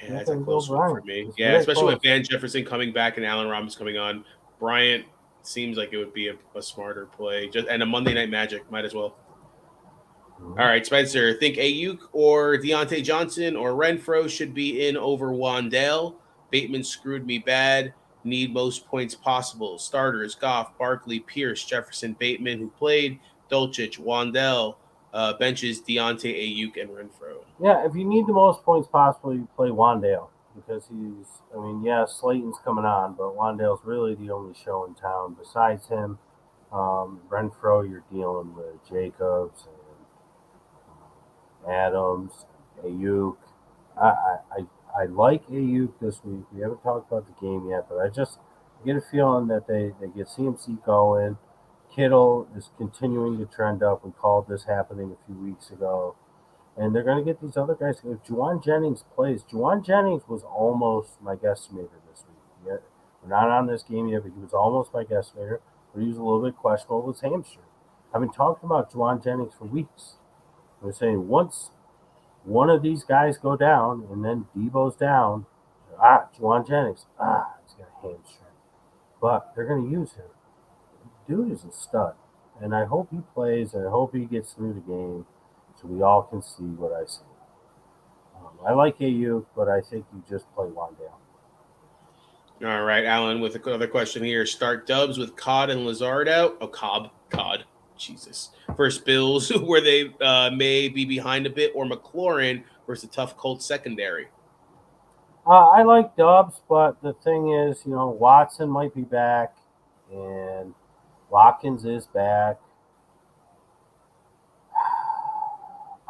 Yeah, that's a close one for me. Yeah, especially with Van Jefferson coming back and Allen Robinson coming on. Bryant seems like it would be a smarter play. And a Monday Night Magic might as well. All right, Spencer. Think Ayuk or Deontay Johnson or Renfro should be in over Wandale. Bateman screwed me bad. Need most points possible. Starters: Goff, Barkley, Pierce, Jefferson, Bateman, who played, Dulcich, Wandale. Benches Deontay, Ayuk, and Renfro. Yeah, if you need the most points possible, you play Wandale because Slayton's coming on, but Wandale's really the only show in town besides him. Renfro, you're dealing with Jacobs and Adams, Ayuk. I like Ayuk this week. We haven't talked about the game yet, but I get a feeling that they get CMC going. Kittle is continuing to trend up. We called this happening a few weeks ago. And they're going to get these other guys. If Juwan Jennings plays, Juwan Jennings was almost my guesstimator this week. We're not on this game yet, but he was almost my guesstimator. But he was a little bit questionable with his hamstring. I've been talking about Juwan Jennings for weeks. I'm saying once one of these guys go down and then Debo's down, Juwan Jennings, he's got a hamstring. but they're going to use him. Dude is a stud, and I hope he plays, and I hope he gets through the game so we all can see what I see. I like AU, but I think you just play Wandale. All right, Alan, with another question here. Start Dubs with Cod and Lazard out. Oh, Cod. Jesus. First Bills, where they may be behind a bit, or McLaurin versus a tough Colts secondary. I like Dubs, but the thing is, Watson might be back, and Watkins is back.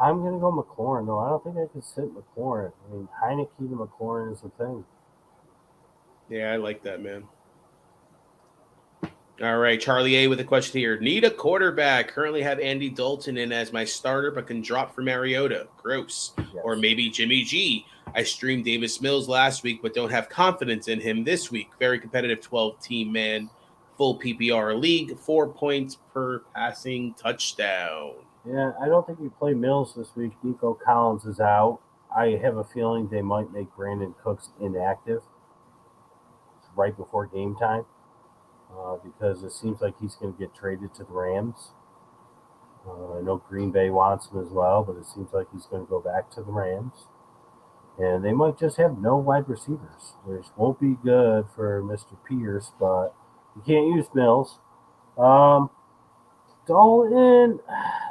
I'm going to go McLaurin, though. I don't think I can sit McLaurin. I mean, Heineke to McLaurin is the thing. Yeah, I like that, man. All right, Charlie A with a question here. Need a quarterback. Currently have Andy Dalton in as my starter, but can drop for Mariota. Gross. Yes. Or maybe Jimmy G. I streamed Davis Mills last week, but don't have confidence in him this week. Very competitive 12-team man. Full PPR league. 4 points per passing touchdown. Yeah, I don't think we play Mills this week. Nico Collins is out. I have a feeling they might make Brandon Cooks inactive right before game time because it seems like he's going to get traded to the Rams. I know Green Bay wants him as well, but it seems like he's going to go back to the Rams. And they might just have no wide receivers, which won't be good for Mr. Pierce, but you can't use Mills. Dalton,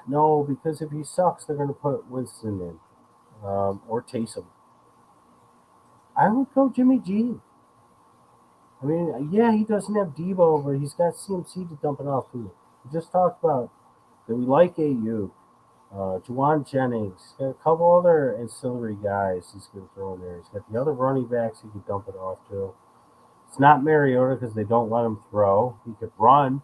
no, because if he sucks, they're going to put Winston in or Taysom. I would go Jimmy G. I mean, yeah, he doesn't have Debo, but he's got CMC to dump it off to. We just talked about that we like AU. Juwan Jennings. He's got a couple other ancillary guys he's going to throw in there. He's got the other running backs he could dump it off to. It's not Mariota because they don't let him throw. He could run.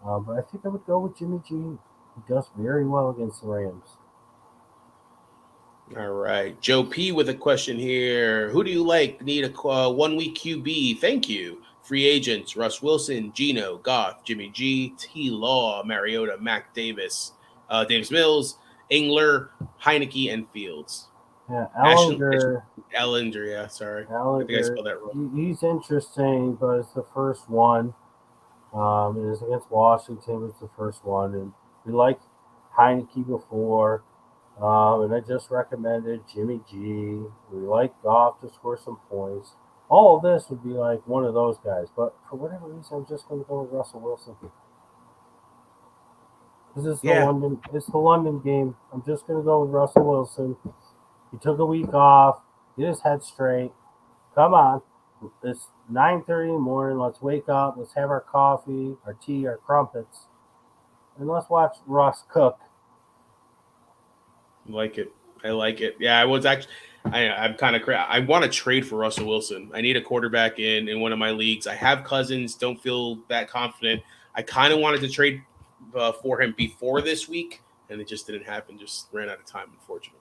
But I think I would go with Jimmy G. He does very well against the Rams. All right. Joe P with a question here. Who do you like? Need a 1 week QB? Thank you. Free agents: Russ Wilson, Geno, Goff, Jimmy G, T. Law, Mariota, Mac Davis, Davis Mills, Engler, Heineke, and Fields. Yeah, Ellinger. Yeah, sorry. Ellinger, I think I spelled that wrong. He's interesting, but it's the first one. It is against Washington. It's the first one. And we liked Heineke before. And I just recommended Jimmy G. We like Goff to score some points. All of this would be like one of those guys. But for whatever reason, I'm just going to go with Russell Wilson. This is it's the London game. I'm just going to go with Russell Wilson. He took a week off. Get his head straight. Come on. It's 9:30 in the morning. Let's wake up. Let's have our coffee, our tea, our crumpets. And let's watch Russ cook. I like it. Yeah, I was actually. I'm kind of. I want to trade for Russell Wilson. I need a quarterback in one of my leagues. I have Cousins. Don't feel that confident. I kind of wanted to trade for him before this week, and it just didn't happen. Just ran out of time, unfortunately.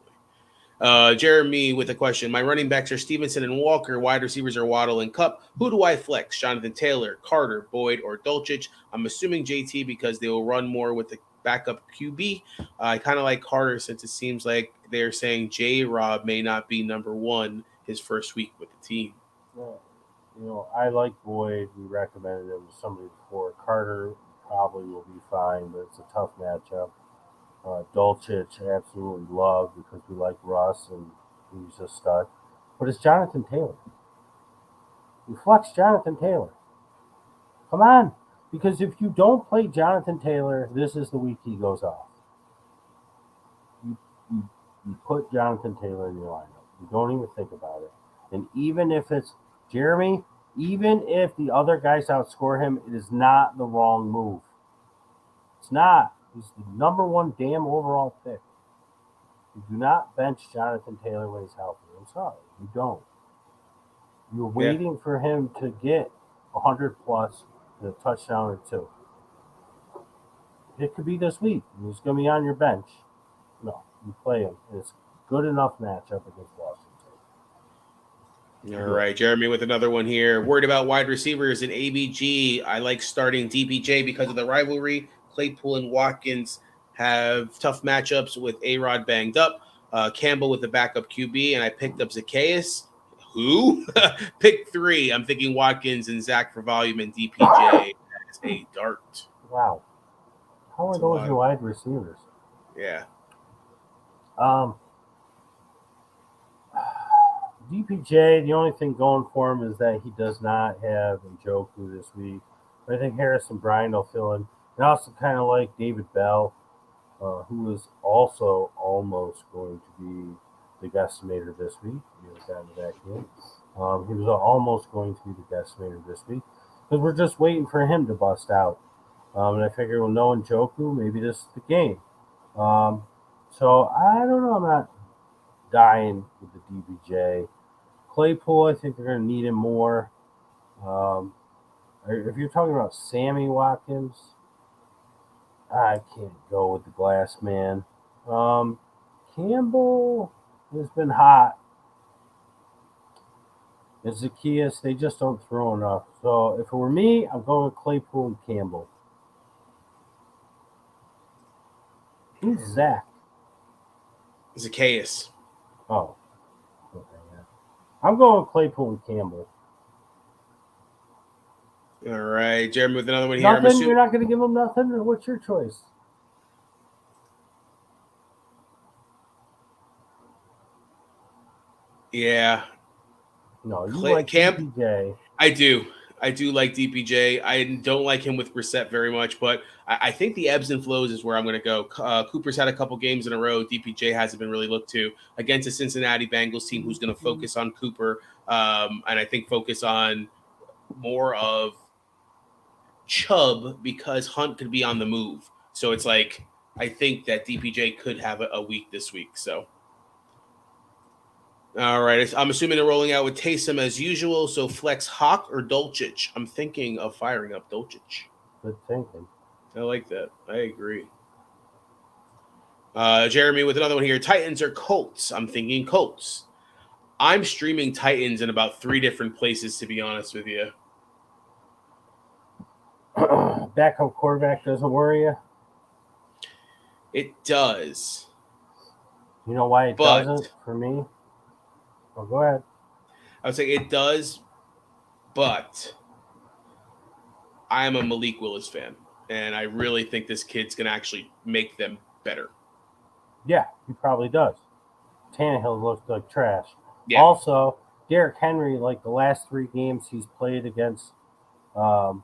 Jeremy with a question. My running backs are Stevenson and Walker. Wide receivers are Waddle and Kupp. Who do I flex? Jonathan Taylor, Carter, Boyd, or Dulcich? I'm assuming JT because they will run more with the backup QB. I kind of like Carter since it seems like they're saying J-Rob may not be number one his first week with the team. Well, I like Boyd. We recommended him to somebody before. Carter probably will be fine, but it's a tough matchup. Dulcich absolutely love because we like Russ and he's a stud. But it's Jonathan Taylor. We flex Jonathan Taylor. Come on. Because if you don't play Jonathan Taylor, this is the week he goes off. You put Jonathan Taylor in your lineup. You don't even think about it. And even if it's Jeremy, even if the other guys outscore him, it is not the wrong move. It's not. He's the number one damn overall pick. You do not bench Jonathan Taylor when he's healthy. I'm sorry. You don't. You're waiting for him to get 100 plus and a touchdown or two. It could be this week. He's going to be on your bench. No, you play him. And it's a good enough matchup against Washington. All right, Jeremy with another one here. Worried about wide receivers in ABG. I like starting DPJ because of the rivalry. Claypool and Watkins have tough matchups with A-Rod banged up. Campbell with the backup QB, and I picked up Zacchaeus. Who? Pick 3. I'm thinking Watkins and Zach for volume and DPJ as a dart. Wow. How are those your wide receivers? Yeah. DPJ, the only thing going for him is that he does not have Njoku this week. But I think Harrison Bryant will fill in. And I also kind of like David Bell, who is also almost going to be the guesstimator this week. He was down to that game. He was almost going to be the guesstimator this week because we're just waiting for him to bust out. And I figure, well, no Njoku, maybe this is the game. So I don't know. I'm not dying with the DBJ. Claypool, I think they're going to need him more. If you're talking about Sammy Watkins, I can't go with the glass man. Campbell has been hot. And Zacchaeus, they just don't throw enough. So if it were me, I'm going with Claypool and Campbell. Who's Zach? Zacchaeus. Oh. Okay, yeah. I'm going with Claypool and Campbell. All right. Jeremy with another one here. Nothing? You're not going to give him nothing? Or what's your choice? Yeah. No, you like DPJ. I do. I do like DPJ. I don't like him with Brissett very much, but I think the ebbs and flows is where I'm going to go. Cooper's had a couple games in a row. DPJ hasn't been really looked to against a Cincinnati Bengals team who's going to focus on Cooper, and I think focus on more of Chubb because Hunt could be on the move. So it's like I think that DPJ could have a week this week. So. All right. I'm assuming they're rolling out with Taysom as usual. So flex Hawk or Dolchich. I'm thinking of firing up Dolchich. Good thinking. I like that. I agree. Jeremy with another one here. Titans or Colts? I'm thinking Colts. I'm streaming Titans in about 3 different places, to be honest with you. Backup quarterback doesn't worry you? It does. You know why it doesn't for me? Oh, go ahead. I would say it does, but I am a Malik Willis fan, and I really think this kid's going to actually make them better. Yeah, he probably does. Tannehill looks like trash. Yeah. Also, Derrick Henry, like the last 3 games he's played against the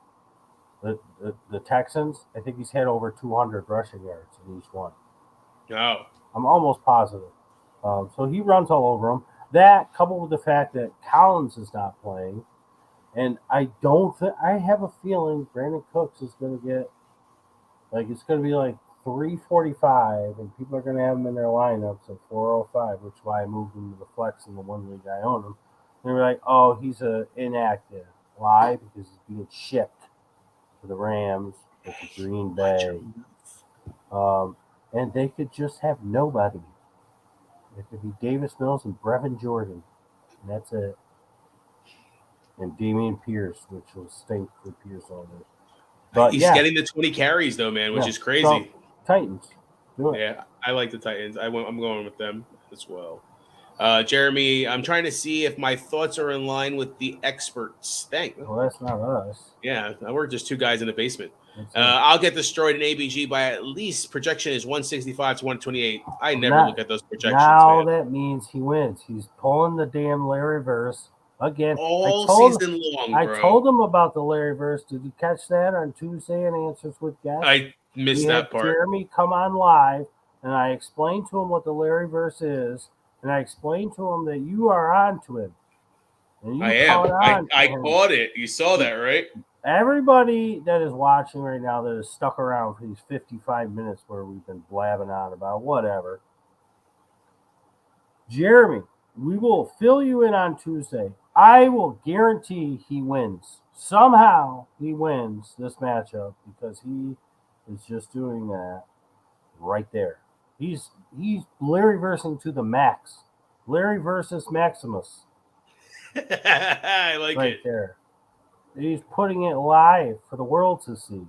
Texans, I think he's had over 200 rushing yards in each one. Oh. I'm almost positive. So he runs all over them. That, coupled with the fact that Collins is not playing, and I have a feeling Brandon Cooks is going to get, it's going to be like 345, and people are going to have him in their lineups at 405, which is why I moved him to the flex in the 1 league I own him. And they're like, oh, he's inactive. Why? Because he's being shipped to the Rams with the Green Bay. And they could just have nobody. It could be Davis Mills and Brevin Jordan. And that's it. And Damian Pierce, which will stink for Pierce all day. But he's getting the 20 carries, though, man, which is crazy. So, Titans. Do it. Yeah, I like the Titans. I'm going with them as well. Jeremy, I'm trying to see if my thoughts are in line with the experts. Well, that's not us. Yeah, we're just 2 guys in the basement. I'll get destroyed in ABG by at least projection is 165 to 128. I never look at those projections. Now that means he wins. He's pulling the damn Larry verse again. All season long, bro. I told him about the Larry verse. Did you catch that on Tuesday in Answers with Guests? I missed that part. Jeremy come on live, and I explained to him what the Larry verse is, and I explained to him that you are on to him. And I am. I caught it. You saw that, right? Everybody that is watching right now that is stuck around for these 55 minutes where we've been blabbing on about whatever. Jeremy, we will fill you in on Tuesday. I will guarantee he wins. Somehow he wins this matchup because he is just doing that right there. He's Larry versing to the max. Larry versus Maximus. I like right it. There. He's putting it live for the world to see.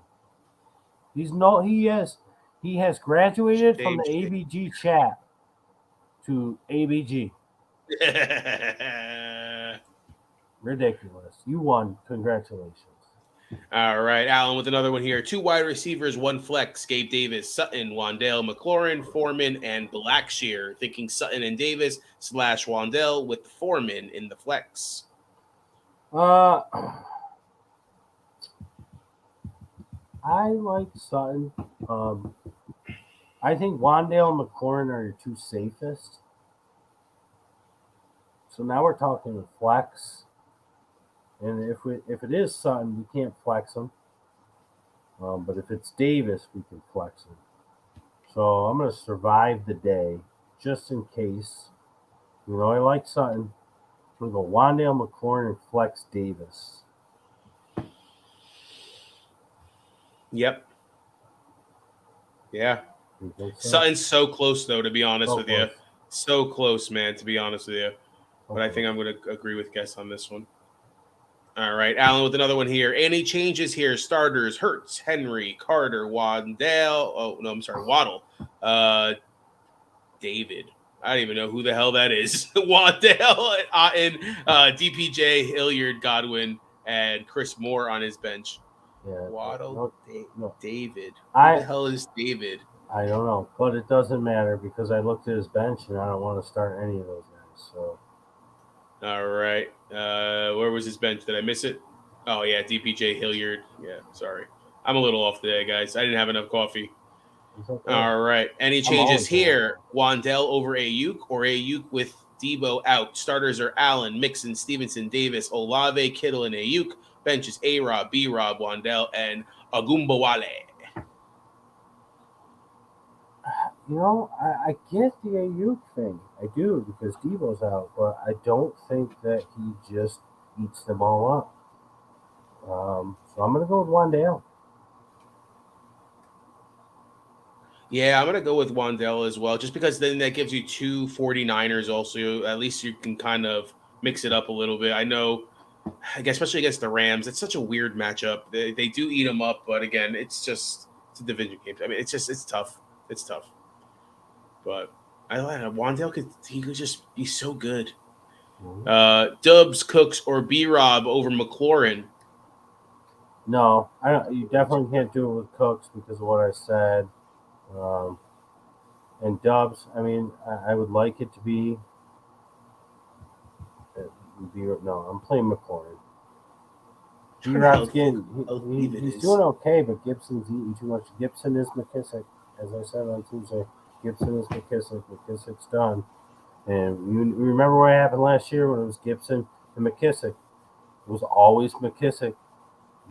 He has graduated from the ABG chat to ABG. Ridiculous. You won. Congratulations. All right, Alan with another one here. 2 wide receivers, 1 flex. Gabe Davis, Sutton, Wandale, McLaurin, Foreman, and Blackshear. Thinking Sutton and Davis / Wandale with Foreman in the flex. I like Sutton. I think Wandale and McLaurin are your 2 safest. So now we're talking flex. And if it is Sutton, we can't flex him. But if it's Davis, we can flex him. So I'm going to survive the day just in case. I like Sutton. I'm going to go Wandale, McLaurin, and flex Davis. Yep. Yeah. So? Sutton's so close, though, to be honest with close. you. So close, man, to be honest with you. But Okay. I think I'm going to agree with Guess on this one. All right, Alan with another one here. Any changes here? Starters: Hurts, Henry, Carter, Wandale. Oh no, I'm sorry, Waddle. David. I don't even know who the hell that is. Wandale and DPJ, Hilliard, Godwin, and Chris Moore on his bench. Yeah, Waddle, no. David. Who the hell is David? I don't know, but it doesn't matter because I looked at his bench and I don't want to start any of those guys. So. All right. Where was his bench? Did I miss it? Oh, yeah, DPJ, Hilliard. Yeah, sorry. I'm a little off today, guys. I didn't have enough coffee. Okay. All right. Any changes here? Wandale over Ayuk or Ayuk with Debo out? Starters are Allen, Mixon, Stevenson, Davis, Olave, Kittle, and Ayuk. Benches A-Rob, B-Rob, Wandale, and Agumbawale. I get the Ayuk thing. I do because Debo's out, but I don't think that he just eats them all up. So I'm going to go with Wandale. Yeah, I'm going to go with Wandale as well, just because then that gives you 2 49ers also. At least you can kind of mix it up a little bit. I know, especially against the Rams, it's such a weird matchup. They do eat them up, but again, it's a division game. I mean, it's tough. It's tough. But I don't know. Wandale could just be so good. Dubs, Cooks, or B-Rob over McLaurin. No, I don't. You definitely can't do it with Cooks because of what I said. And Dubs, I mean, I would like it to be. No, I'm playing McLaurin. B-Rob's he's doing okay, but Gibson's eating too much. Gibson is McKissick, as I said on Tuesday. Gibson is McKissick. McKissick's done. And you remember what happened last year when it was Gibson and McKissick? It was always McKissick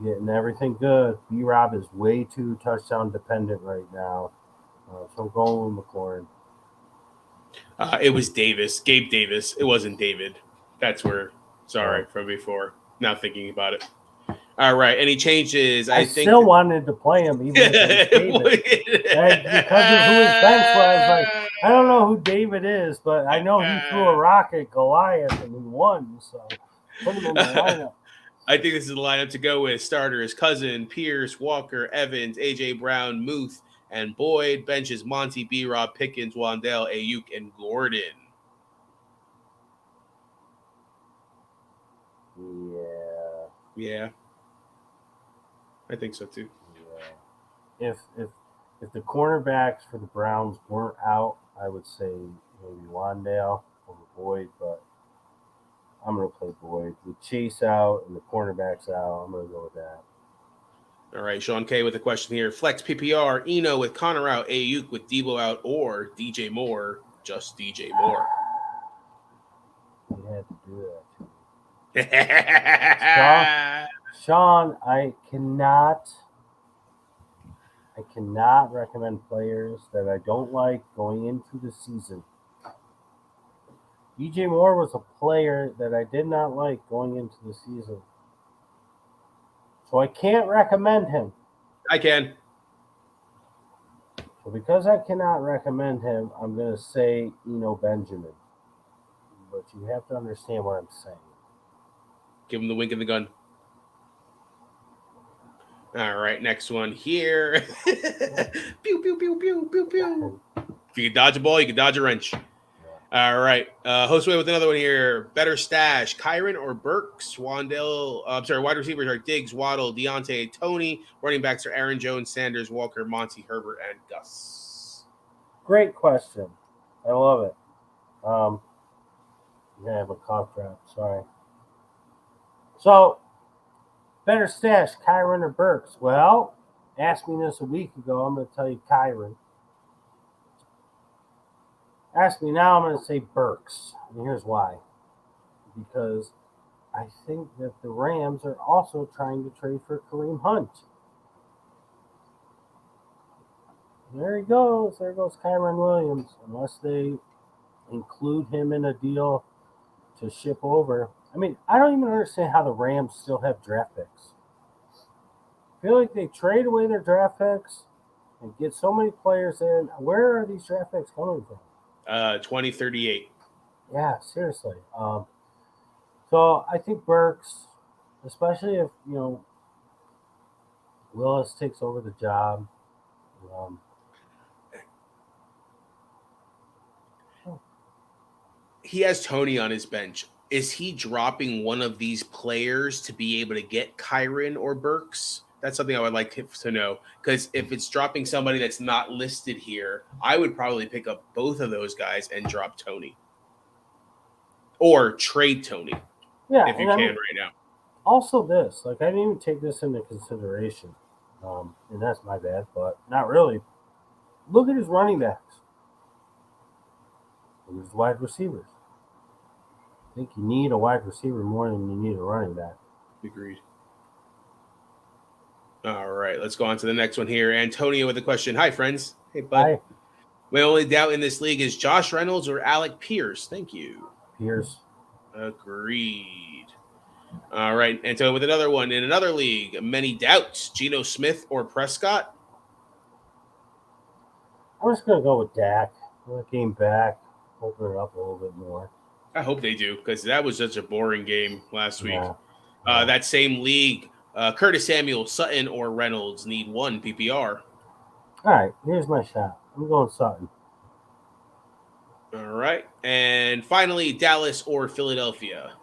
getting everything good. B-Rob is way too touchdown dependent right now. So I'm going with McLaurin. It was Davis, Gabe Davis. It wasn't David. That's where, sorry, from before. Now thinking about it. All right. Any changes? I think still wanted to play him, even if it was David. Because of who his bench was. Like, I don't know who David is, but I know he threw a rock at Goliath and he won. So put him in the lineup. I think this is the lineup to go with. Starters: Cousin, Pierce, Walker, Evans, AJ Brown, Muth, and Boyd. Benches: Monty, B-Rob, Pickens, Wandale, Ayuk, and Gordon. Yeah. I think so too. Yeah. If the cornerbacks for the Browns weren't out, I would say maybe Wandale over Boyd, but I'm going to play Boyd. With Chase out and the cornerbacks out, I'm going to go with that. All right, Sean K with a question here. Flex PPR, Eno with Connor out, Ayuk with Debo out, or DJ Moore, just DJ Moore. You had to do that. Sean, I cannot recommend players that I don't like going into the season. DJ Moore was a player that I did not like going into the season. So I can't recommend him. I can. So because I cannot recommend him, I'm going to say Benjamin. But you have to understand what I'm saying. Give him the wink and the gun. All right, next one here. Pew, pew, pew, pew, pew, pew. If you can dodge a ball, you can dodge a wrench. All right. Josue with another one here. Better stash, Kyron or Burks? Wide receivers are Diggs, Waddle, Deontay, Tony. Running backs are Aaron Jones, Sanders, Walker, Monty, Herbert, and Gus. Great question. I love it. I have a cough drop. Sorry. So, better stash, Kyron or Burks? Well, asked me this a week ago. I'm going to tell you Kyron. Ask me now, I'm going to say Burks. And here's why. Because I think that the Rams are also trying to trade for Kareem Hunt. There he goes. There goes Kyron Williams. Unless they include him in a deal to ship over. I mean, I don't even understand how the Rams still have draft picks. I feel like they trade away their draft picks and get so many players in. Where are these draft picks coming from? 2038. Yeah, seriously. So I think Burks, especially if Willis takes over the job. He has Tony on his bench. Is he dropping one of these players to be able to get Kyron or Burks? That's something I would like to know. Because if it's dropping somebody that's not listed here, I would probably pick up both of those guys and drop Tony. Or trade Tony. Yeah, if you can right now. Also, I didn't even take this into consideration, and that's my bad, but not really. Look at his running backs. Look at his wide receivers. I think you need a wide receiver more than you need a running back. Agreed. All right, let's go on to the next one here. Antonio with a question. Hi, friends. Hey, bud. Hi. My only doubt in this league is Josh Reynolds or Alec Pierce. Thank you. Pierce. Agreed. All right, Antonio with another one. In another league, many doubts. Geno Smith or Prescott? I'm just going to go with Dak. That game back, open it up a little bit more. I hope they do, because that was such a boring game last week. Yeah. That same league, Curtis Samuel, Sutton, or Reynolds need one PPR. All right, here's my shot. I'm going Sutton. All right. And finally, Dallas or Philadelphia?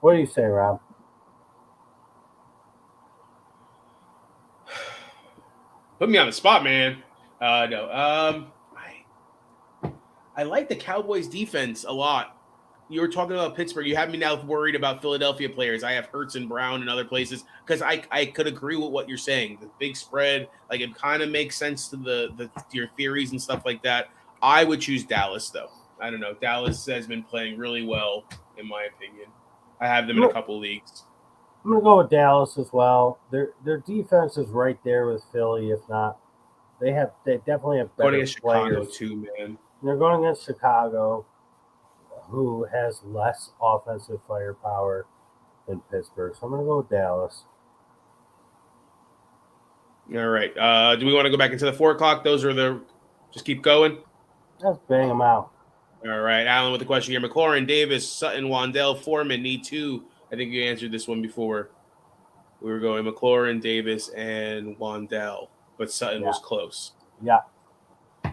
What do you say, Rob? Put me on the spot, man. No. I like the Cowboys defense a lot. You were talking about Pittsburgh. You have me now worried about Philadelphia players. I have Hurts and Brown and other places because I could agree with what you're saying. The big spread, like it kind of makes sense to your theories and stuff like that. I would choose Dallas though. I don't know. Dallas has been playing really well, in my opinion. I have them in a couple leagues. I'm gonna go with Dallas as well. Their defense is right there with Philly, if not. They definitely have better players. Chicago too, man. They're going against Chicago, who has less offensive firepower than Pittsburgh. So I'm gonna go with Dallas. All right. Do we want to go back into the 4 o'clock? Those are just keep going. Let's bang them out. All right. Alan with the question here. McLaurin, Davis, Sutton, Wandell, Foreman need 2. I think you answered this one before. We were going McLaurin, Davis, and Wandell, but Sutton was close. Yeah.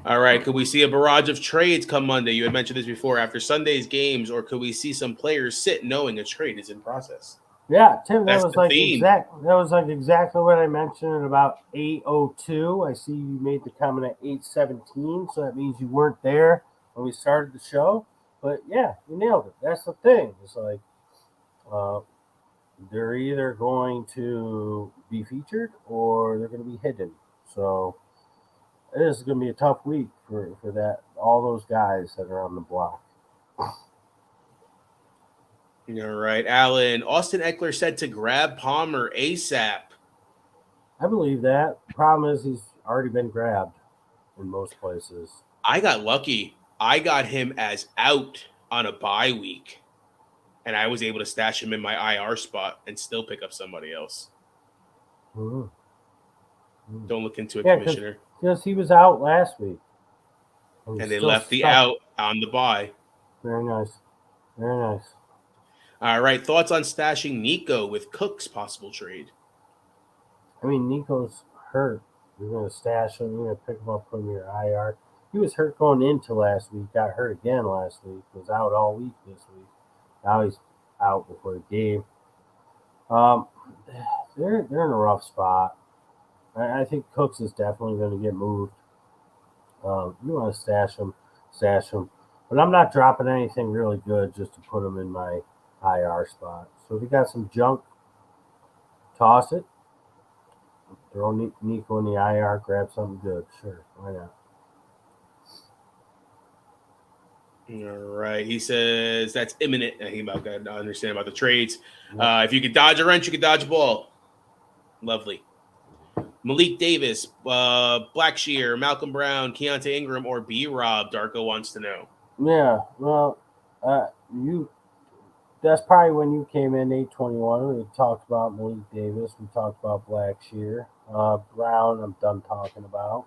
All right. Could we see a barrage of trades come Monday? You had mentioned this before after Sunday's games, or could we see some players sit knowing a trade is in process? Yeah, Tim, that was like exactly what I mentioned at about 8:02. I see you made the comment at 8:17, so that means you weren't there when we started the show. But yeah, you nailed it. That's the thing. It's like they're either going to be featured or they're going to be hidden. So this is going to be a tough week for all those guys that are on the block. All right, Alan. Austin Eckler said to grab Palmer ASAP. I believe that. Problem is he's already been grabbed in most places. I got lucky. I got him as out on a bye week, and I was able to stash him in my IR spot and still pick up somebody else. Mm-hmm. Don't look into it, Commissioner. Because he was out last week. And they left the out on the bye. Very nice. Very nice. All right, thoughts on stashing Nico with Cook's possible trade? I mean, Nico's hurt. You're going to stash him. You're going to pick him up, put him in your IR. He was hurt going into last week. Got hurt again last week. Was out all week this week. Now he's out before the game. Um, they're in a rough spot. I think Cooks is definitely going to get moved. You want to stash him, stash him. But I'm not dropping anything really good just to put him in my IR spot. So if you got some junk, toss it. Throw Nico in the IR, grab something good. Sure, why not? All right. He says that's imminent. I think about that. I understand about the trades. If you could dodge a wrench, you could dodge a ball. Lovely. Malik Davis, Blackshear, Malcolm Brown, Keontae Ingram, or B Rob, Darko wants to know. Yeah, well, you. That's probably when you came in 821. We talked about Malik Davis. We talked about Blackshear. Brown, I'm done talking about.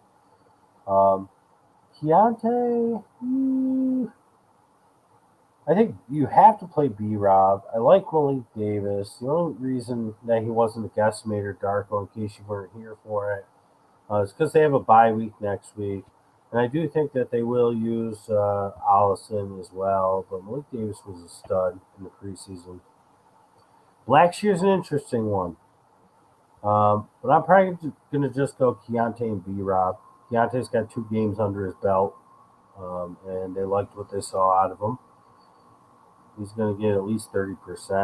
Keontae, I think you have to play B Rob. I like Malik Davis. The only reason that he wasn't a guesstimator, Darko, in case you weren't here for it, is because they have a bye week next week. And I do think that they will use Allison as well. But Malik Davis was a stud in the preseason. Blackshear's an interesting one. But I'm probably going to just go Keontae and B Rob. Keontae's got 2 games under his belt. And they liked what they saw out of him. He's going to get at least 30%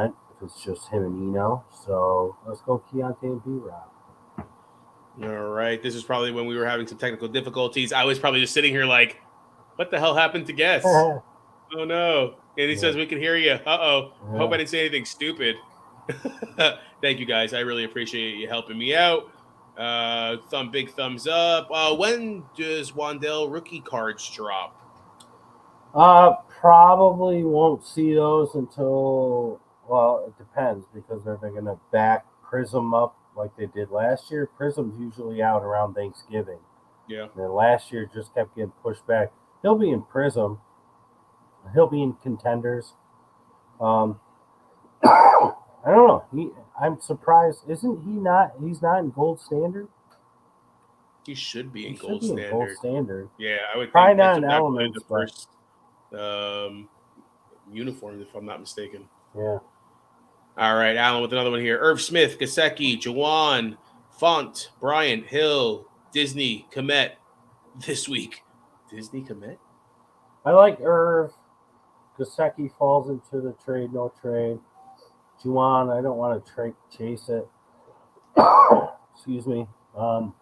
if it's just him and Eno. So let's go Keontae and B Rob. All right. This is probably when we were having some technical difficulties. I was probably just sitting here like, what the hell happened to Guess? Oh, no. And he says, we can hear you. Uh-oh. I hope I didn't say anything stupid. Thank you, guys. I really appreciate you helping me out. Big thumbs up. When does Wandell rookie cards drop? Probably won't see those until, well, it depends because they're going to back Prism up like they did last year. Prism's usually out around Thanksgiving. Yeah. And then last year just kept getting pushed back. He'll be in Prism. He'll be in Contenders. I don't know. I'm surprised. Isn't he not? He's not in Gold Standard. He should be in Gold Standard. Yeah, I would probably think not in Elements. The first uniform, if I'm not mistaken. Yeah. All right, Alan with another one here. Irv Smith, Gasecki, Jawan, Font, Bryant, Hill, Disney, Komet this week. Disney, Komet? I like Irv. Gasecki falls into the trade, no trade. Juwan, I don't want to chase it. Excuse me. Fant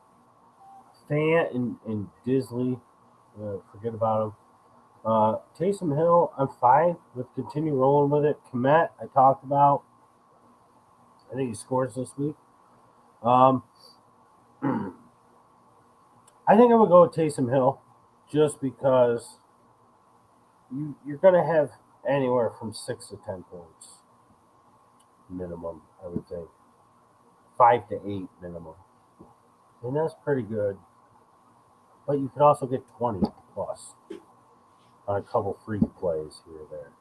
and Disley, forget about him. Taysom Hill, I'm fine with continue rolling with it. Komet, I talked about. I think he scores this week. I think I'm going to go with Taysom Hill just because you're going to have anywhere from 6 to 10 points minimum, I would think. 5 to 8 minimum. And that's pretty good. But you could also get 20 plus on a couple free plays here or there.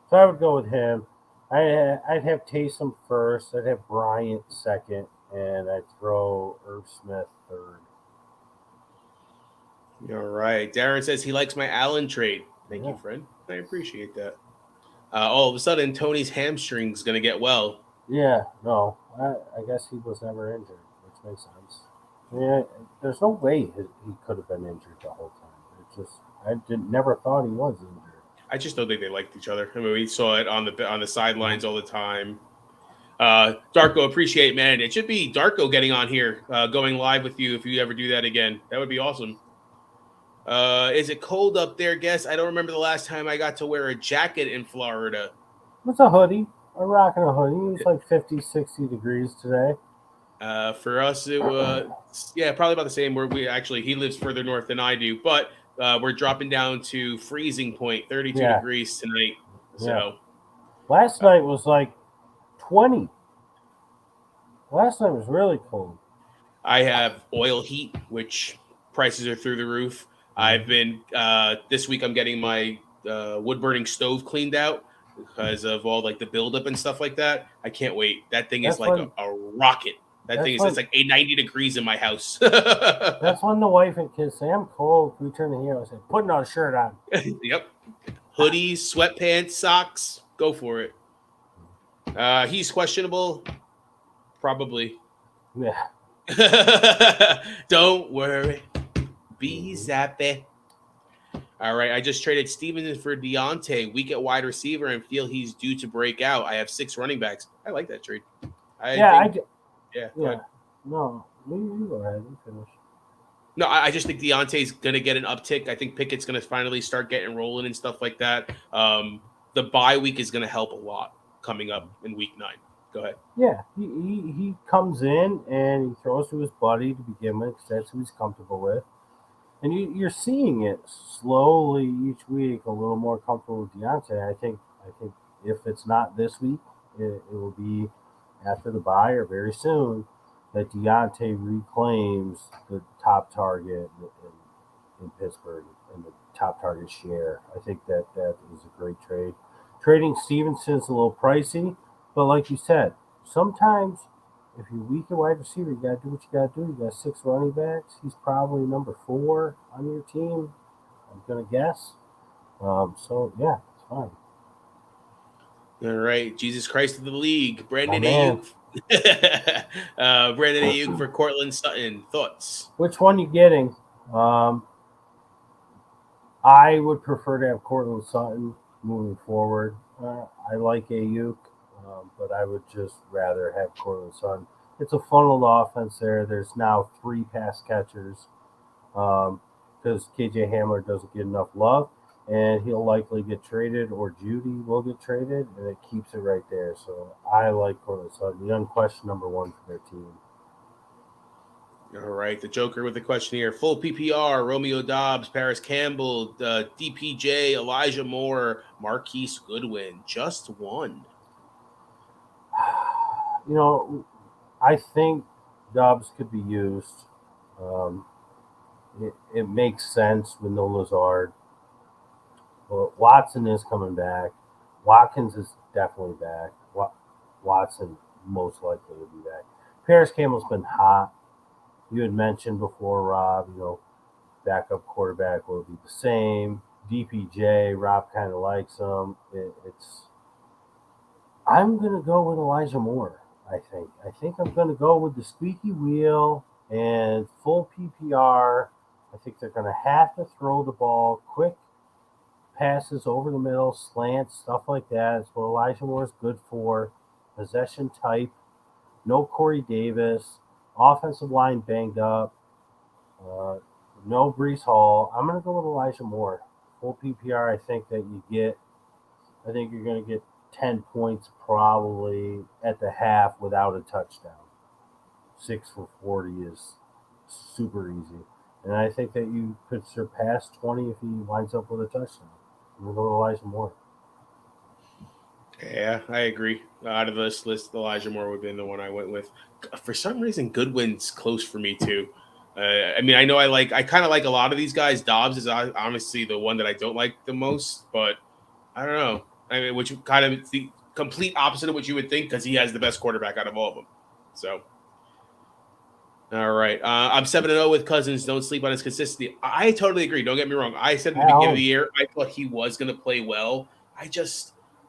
So I would go with him. I'd have Taysom first. I'd have Bryant second. And I'd throw Irv Smith third. All right. Darren says he likes my Allen trade. Thank you, friend. I appreciate that. All of a sudden, Tony's hamstring's going to get well. Yeah, no. I guess he was never injured, which makes sense. Yeah, there's no way he could have been injured the whole time. It just never thought he was injured. I just don't think they liked each other. I mean, we saw it on the sidelines all the time. Darko, appreciate, man. It should be Darko getting on here, going live with you if you ever do that again. That would be awesome. Is it cold up there, Guess? I don't remember the last time I got to wear a jacket in Florida. It's a hoodie. I'm rocking a hoodie. It's like 50, 60 degrees today. For us, it was, probably about the same. He lives further north than I do, but we're dropping down to freezing point, 32 degrees tonight. So last night was like 20. Last night was really cold. I have oil heat, which prices are through the roof. I've been this week I'm getting my wood burning stove cleaned out because of all like the buildup and stuff like that. I can't wait. That thing is like a rocket. That thing is it's like 90 degrees in my house. That's when the wife and kids say, "I'm cold. Can we turn the heat on?" I say, "Put another shirt on." Yep. Hoodies, sweatpants, socks. Go for it. He's questionable. Probably. Yeah. Don't worry. Be zappy. All right. I just traded Stevenson for Deontay, weak at wide receiver, and feel he's due to break out. I have 6 running backs. I like that trade. Yeah. Go No, you go ahead. You finish. No, I just think Deontay's going to get an uptick. I think Pickett's going to finally start getting rolling and stuff like that. The bye week is going to help a lot coming up in week 9. Go ahead. Yeah, he comes in and he throws to his buddy to begin with because that's who he's comfortable with. And you're seeing it slowly each week, a little more comfortable with Deontay. I think if it's not this week, it will be after the bye or very soon that Deontay reclaims the top target in Pittsburgh and the top target share. I think that is a great trade. Trading Stevenson's a little pricey, but like you said, sometimes if you're weak at wide receiver, you got to do what you got to do. You got 6 running backs. He's probably number 4 on your team, I'm going to guess. So, yeah, it's fine. All right. Jesus Christ of the league. Brandon Ayuk. Brandon Ayuk for Cortland Sutton. Thoughts? Which one you getting? I would prefer to have Cortland Sutton moving forward. I like Ayuk. But I would just rather have Cortland Sutton. It's a funneled offense there. There's now 3 pass catchers because KJ Hamler doesn't get enough love, and he'll likely get traded, or Judy will get traded, and it keeps it right there. So I like Cortland Sutton, the unquestioned number 1 for their team. All right, the Joker with the question here. Full PPR, Romeo Doubs, Paris Campbell, DPJ, Elijah Moore, Marquise Goodwin. Just one. I think Dobbs could be used. It makes sense with no Lazard. But Watson is coming back. Watkins is definitely back. Watson most likely will be back. Paris Campbell's been hot. You had mentioned before, Rob, backup quarterback will be the same. DPJ, Rob kind of likes him. I'm going to go with Elijah Moore, I think. I think I'm going to go with the squeaky wheel and full PPR. I think they're going to have to throw the ball, quick passes over the middle, slants, stuff like that. It's what Elijah Moore is good for. Possession type. No Corey Davis. Offensive line banged up. No Brees Hall. I'm going to go with Elijah Moore. Full PPR, I think you're going to get 10 points probably at the half without a touchdown. 6 for 40 is super easy. And I think that you could surpass 20 if he winds up with a touchdown. I'm going to go with Elijah Moore. Yeah, I agree. Out of this list, Elijah Moore would have been the one I went with. For some reason, Goodwin's close for me too. I kind of like a lot of these guys. Dobbs is honestly the one that I don't like the most, but I don't know. I mean, which kind of the complete opposite of what you would think because he has the best quarterback out of all of them. So, all right. I'm 7-0 with Cousins. Don't sleep on his consistency. I totally agree. Don't get me wrong. I said at the beginning of the year, I thought he was going to play well.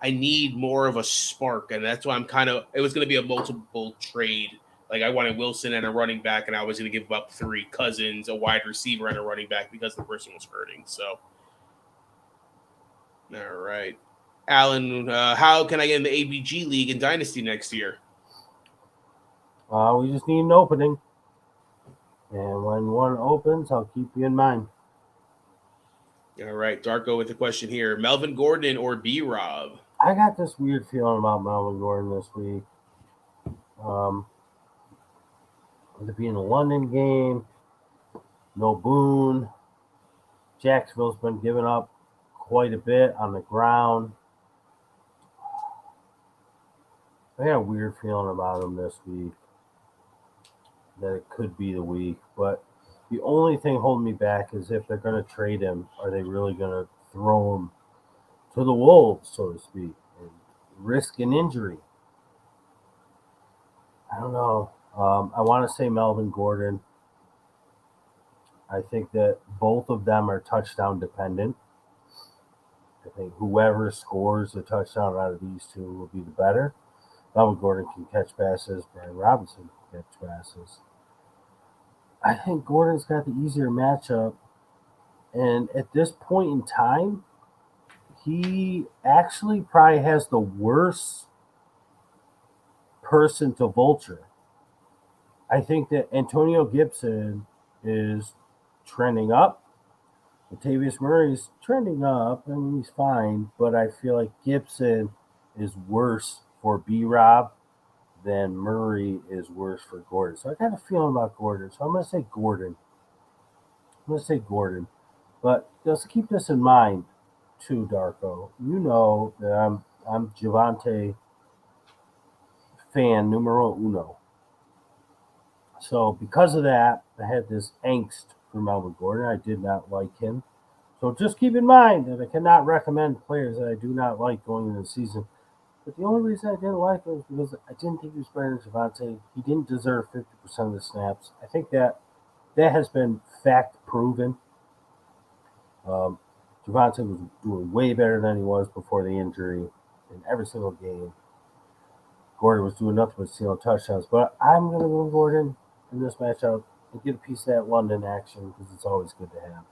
I need more of a spark, and that's why it was going to be a multiple trade. Like I wanted Wilson and a running back, and I was going to give up 3 Cousins, a wide receiver, and a running back because the person was hurting. So, all right. Alan, how can I get in the ABG League in Dynasty next year? We just need an opening. And when one opens, I'll keep you in mind. All right. Darko with the question here. Melvin Gordon or B-Rob? I got this weird feeling about Melvin Gordon this week. With it being a London game, no Boone. Jacksonville's been giving up quite a bit on the ground. I got a weird feeling about him this week. That it could be the week. But the only thing holding me back is if they're going to trade him, are they really going to throw him to the wolves, so to speak, and risk an injury? I don't know. I want to say Melvin Gordon. I think that both of them are touchdown dependent. I think whoever scores a touchdown out of these two will be the better. Melvin Gordon can catch passes. Brian Robinson can catch passes. I think Gordon's got the easier matchup. And at this point in time, he actually probably has the worst person to vulture. I think that Antonio Gibson is trending up. Latavius Murray's trending up. I mean, he's fine, but I feel like Gibson is worse for B Rob than Murray is worse for Gordon. So I got a feeling about Gordon. So I'm going to say Gordon. I'm going to say Gordon. But let's keep this in mind, too, Darko. You know that I'm Javante fan numero uno. So because of that, I had this angst for Melvin Gordon. I did not like him. So just keep in mind that I cannot recommend players that I do not like going into the season. But the only reason I didn't like him was because I didn't think he was better than Javante. He didn't deserve 50% of the snaps. I think that has been fact proven. Um, Javante was doing way better than he was before the injury in every single game. Gordon was doing nothing but stealing touchdowns. But I'm going to go Gordon in this matchup and get a piece of that London action because it's always good to have.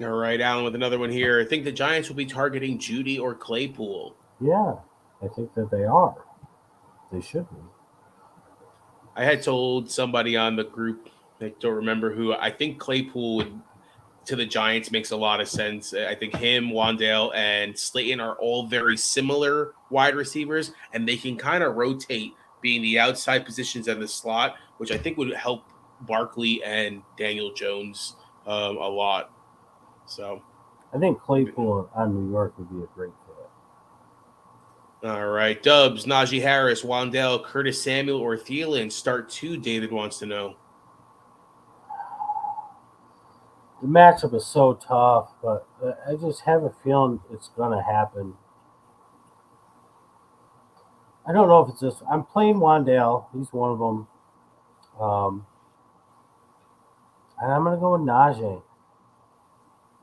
All right, Alan, with another one here. I think the Giants will be targeting Judy or Claypool. Yeah, I think that they are. They should be. I had told somebody on the group, I don't remember who, I think Claypool would, to the Giants makes a lot of sense. I think him, Wandale, and Slayton are all very similar wide receivers, and they can kind of rotate being the outside positions and the slot, which I think would help Barkley and Daniel Jones a lot. So I think Claypool on New York would be a great fit. All right. Dubs, Najee Harris, Wandale, Curtis Samuel, or Thielen. Start two, David wants to know. The matchup is so tough, but I just have a feeling it's going to happen. I don't know if it's this. I'm playing Wandale. He's one of them. And I'm going to go with Najee.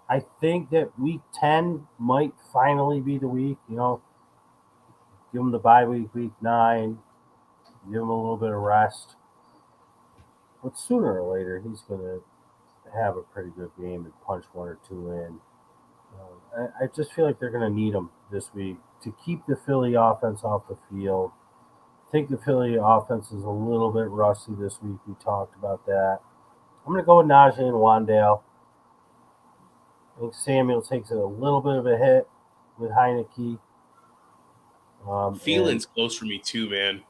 I think that week 10 might finally be the week. You know, give him the bye week 9, give him a little bit of rest. But sooner or later, he's going to have a pretty good game and punch one or two in. I just feel like they're going to need him this week to keep the Philly offense off the field. I think the Philly offense is a little bit rusty this week. We talked about that. I'm going to go with Najee and Wandale. I think Samuel takes a little bit of a hit with Heineke. Thielen's close for me too, man.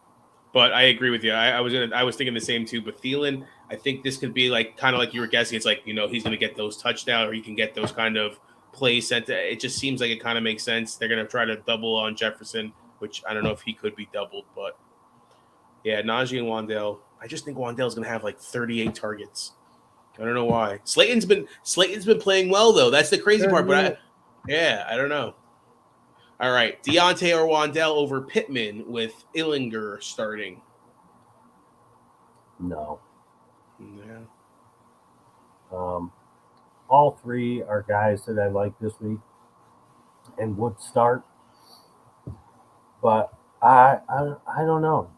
But I agree with you. I was thinking the same too. But Thielen, I think this could be like kind of like you were guessing. It's like, you know, he's going to get those touchdowns or he can get those kind of plays sent. It just seems like it kind of makes sense. They're going to try to double on Jefferson, which I don't know if he could be doubled. But yeah, Najee and Wandale. I just think Wandale's going to have like 38 targets. I don't know why. Slayton's been playing well though. That's the crazy part. But I don't know. All right, Deontay or Wandale over Pittman with Illinger starting. No. Yeah. All three are guys that I like this week and would start, but I don't know.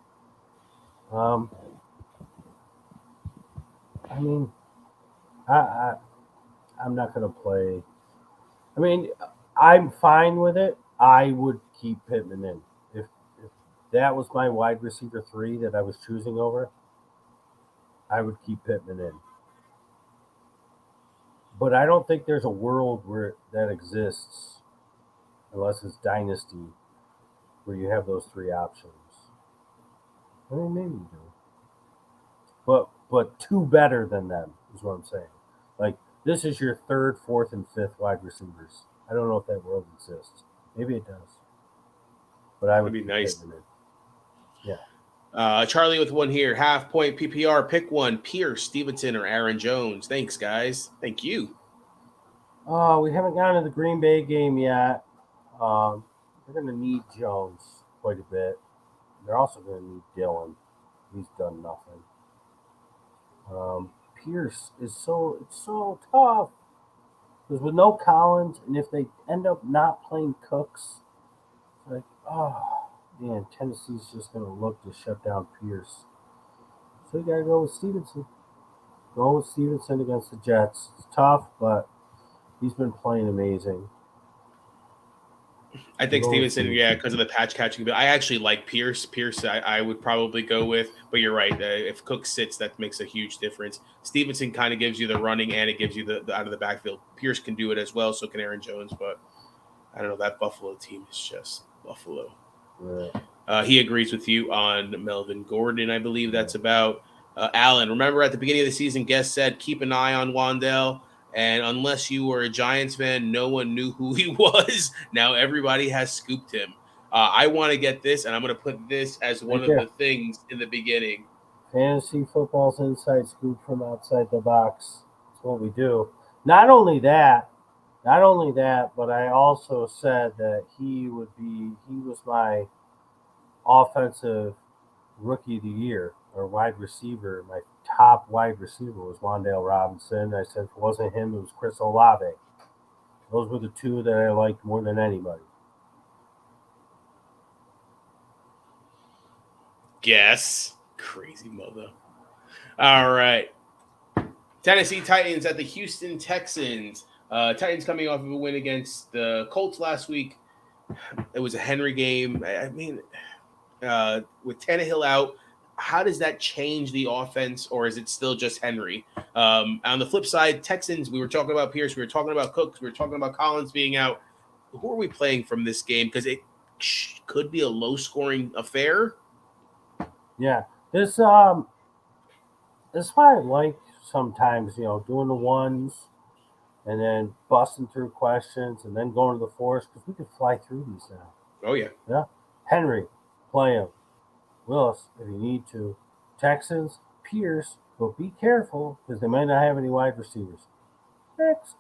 I mean, I'm not gonna play. I mean, I'm fine with it. I would keep Pittman in if that was my wide receiver 3 that I was choosing over. I would keep Pittman in. But I don't think there's a world where that exists, unless it's Dynasty, where you have those 3 options. I mean, maybe you do. But 2 better than them is what I'm saying. Like, this is your 3rd, 4th, and 5th wide receivers. I don't know if that world exists. Maybe it does. But I would be nice. Yeah. Charlie with one here. Half point PPR. Pick one. Pierce, Stevenson, or Aaron Jones. Thanks, guys. Thank you. We haven't gotten to the Green Bay game yet. They're going to need Jones quite a bit. They're also going to need Dillon. He's done nothing. Pierce is it's so tough because with no Collins, and if they end up not playing Cooks, like oh man, Tennessee's just gonna look to shut down Pierce. So you gotta go with Stevenson. Go with Stevenson against the Jets. It's tough, but he's been playing amazing. I think Stevenson, yeah, because of the patch catching. But I actually like Pierce. Pierce, I would probably go with. But you're right. If Cook sits, that makes a huge difference. Stevenson kind of gives you the running and it gives you the out of the backfield. Pierce can do it as well. So can Aaron Jones. But I don't know. That Buffalo team is just Buffalo. Yeah. He agrees with you on Melvin Gordon. I believe that's about Allen. Remember at the beginning of the season, guest said keep an eye on Wandale. And unless you were a Giants fan, no one knew who he was. Now everybody has scooped him. I want to get this, and I'm going to put this as one of the things in the beginning. Fantasy football's inside scoop from outside the box. That's what we do. Not only that, but I also said that he was my offensive rookie of the year or wide receiver. My top wide receiver was Wandale Robinson. I said if it wasn't him, it was Chris Olave. Those were the two that I liked more than anybody. Guess. Crazy mother. All right. Tennessee Titans at the Houston Texans. Titans coming off of a win against the Colts last week. It was a Henry game. I mean, with Tannehill out, how does that change the offense, or is it still just Henry? On the flip side, Texans, we were talking about Pierce, we were talking about Cooks, we were talking about Collins being out. Who are we playing from this game? Because it could be a low-scoring affair. Yeah, this is why I like sometimes, doing the ones and then busting through questions and then going to the fours because we could fly through these now. Oh, yeah. Yeah. Henry, play him. Willis, if you need to. Texans, Pierce, but be careful because they might not have any wide receivers. Next.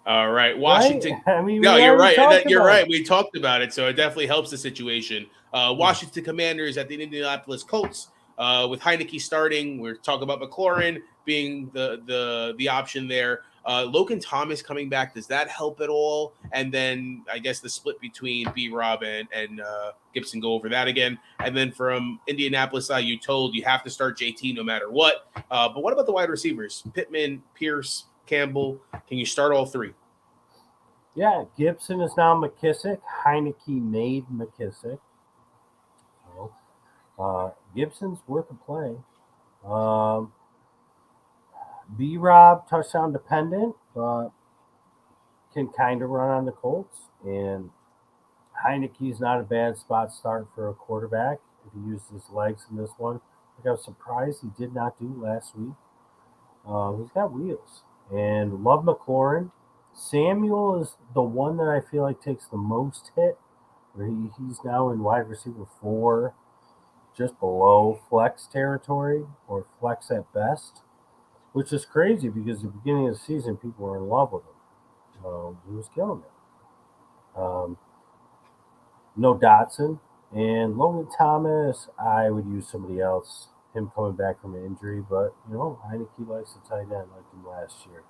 All right, Washington. Right? I mean, no, you're right. You're right. We talked about it, so it definitely helps the situation. Washington Commanders at the Indianapolis Colts with Heineke starting. We're talking about McLaurin being the option there. Logan Thomas coming back, does that help at all? And then I guess the split between B-Rob and Gibson, go over that again. And then from Indianapolis side, you have to start JT no matter what. But what about the wide receivers? Pittman, Pierce, Campbell. Can you start all three? Yeah, Gibson is now McKissick. Heineke made McKissick. So, Gibson's worth a play. B-Rob, touchdown dependent, but can kind of run on the Colts. And Heineke's not a bad spot start for a quarterback if he used his legs in this one. Like I was surprised he did not do last week. He's got wheels. And love McLaurin. Samuel is the one that I feel like takes the most hit. Where he's now in wide receiver 4, just below flex territory, or flex at best. Which is crazy because at the beginning of the season, people were in love with him. He was killing it. No Dotson. And Logan Thomas, I would use somebody else. Him coming back from an injury. But, Heineke likes the tight end like him last year.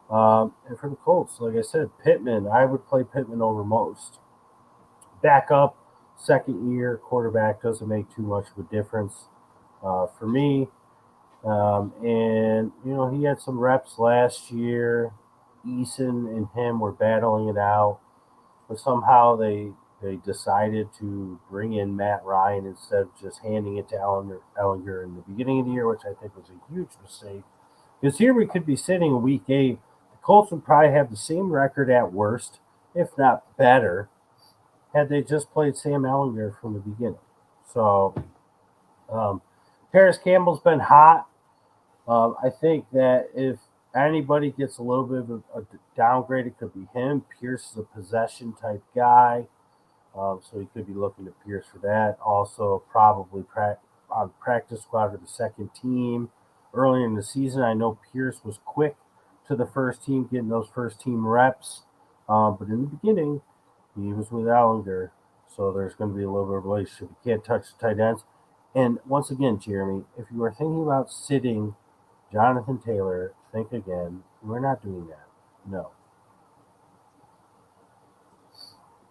And for the Colts, like I said, Pittman, I would play Pittman over most. Backup, second year quarterback doesn't make too much of a difference for me. And he had some reps last year. Eason and him were battling it out, but somehow they decided to bring in Matt Ryan instead of just handing it to Ellinger in the beginning of the year, which I think was a huge mistake. Because here we could be sitting in week 8. The Colts would probably have the same record at worst, if not better, had they just played Sam Ellinger from the beginning. So, Paris Campbell's been hot. I think that if anybody gets a little bit of a downgrade, it could be him. Pierce is a possession type guy, so he could be looking to Pierce for that. Also, probably on practice squad or the second team. Early in the season, I know Pierce was quick to the first team, getting those first team reps. But in the beginning, he was with Ellinger, so there's going to be a little bit of relationship. You can't touch the tight ends. And once again, Jeremy, if you are thinking about sitting Jonathan Taylor, think again. We're not doing that. No.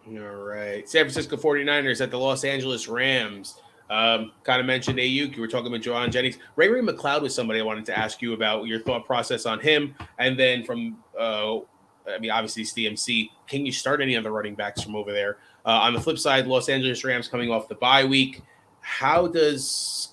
All right. San Francisco 49ers at the Los Angeles Rams. Kind of mentioned Ayuk. You were talking about Joanne Jennings. Ray McLeod was somebody I wanted to ask you about your thought process on him. And then from, obviously, CMC. Can you start any other running backs from over there? On the flip side, Los Angeles Rams coming off the bye week. How does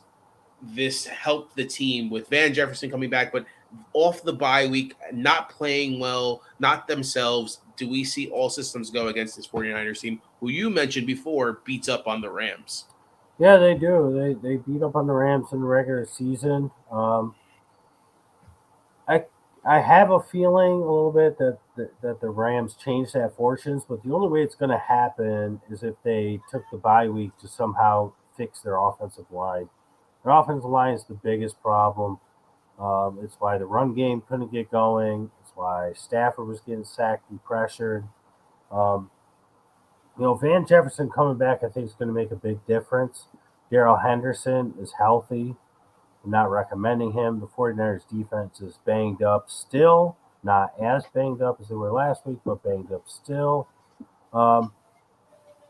this help the team with Van Jefferson coming back, but off the bye week, not playing well, not themselves? Do we see all systems go against this 49ers team, who you mentioned before beats up on the Rams? Yeah, they do. They beat up on the Rams in the regular season. I I have a feeling a little bit that the Rams changed that fortunes, but the only way it's going to happen is if they took the bye week to somehow fix their offensive line. Their offensive line is the biggest problem. It's why the run game couldn't get going. It's why Stafford was getting sacked and pressured. Um, Van Jefferson coming back, I think, is going to make a big difference. Daryl Henderson is healthy. I'm not recommending him. The 49ers defense is banged up still. Not as banged up as they were last week, but banged up still. Um,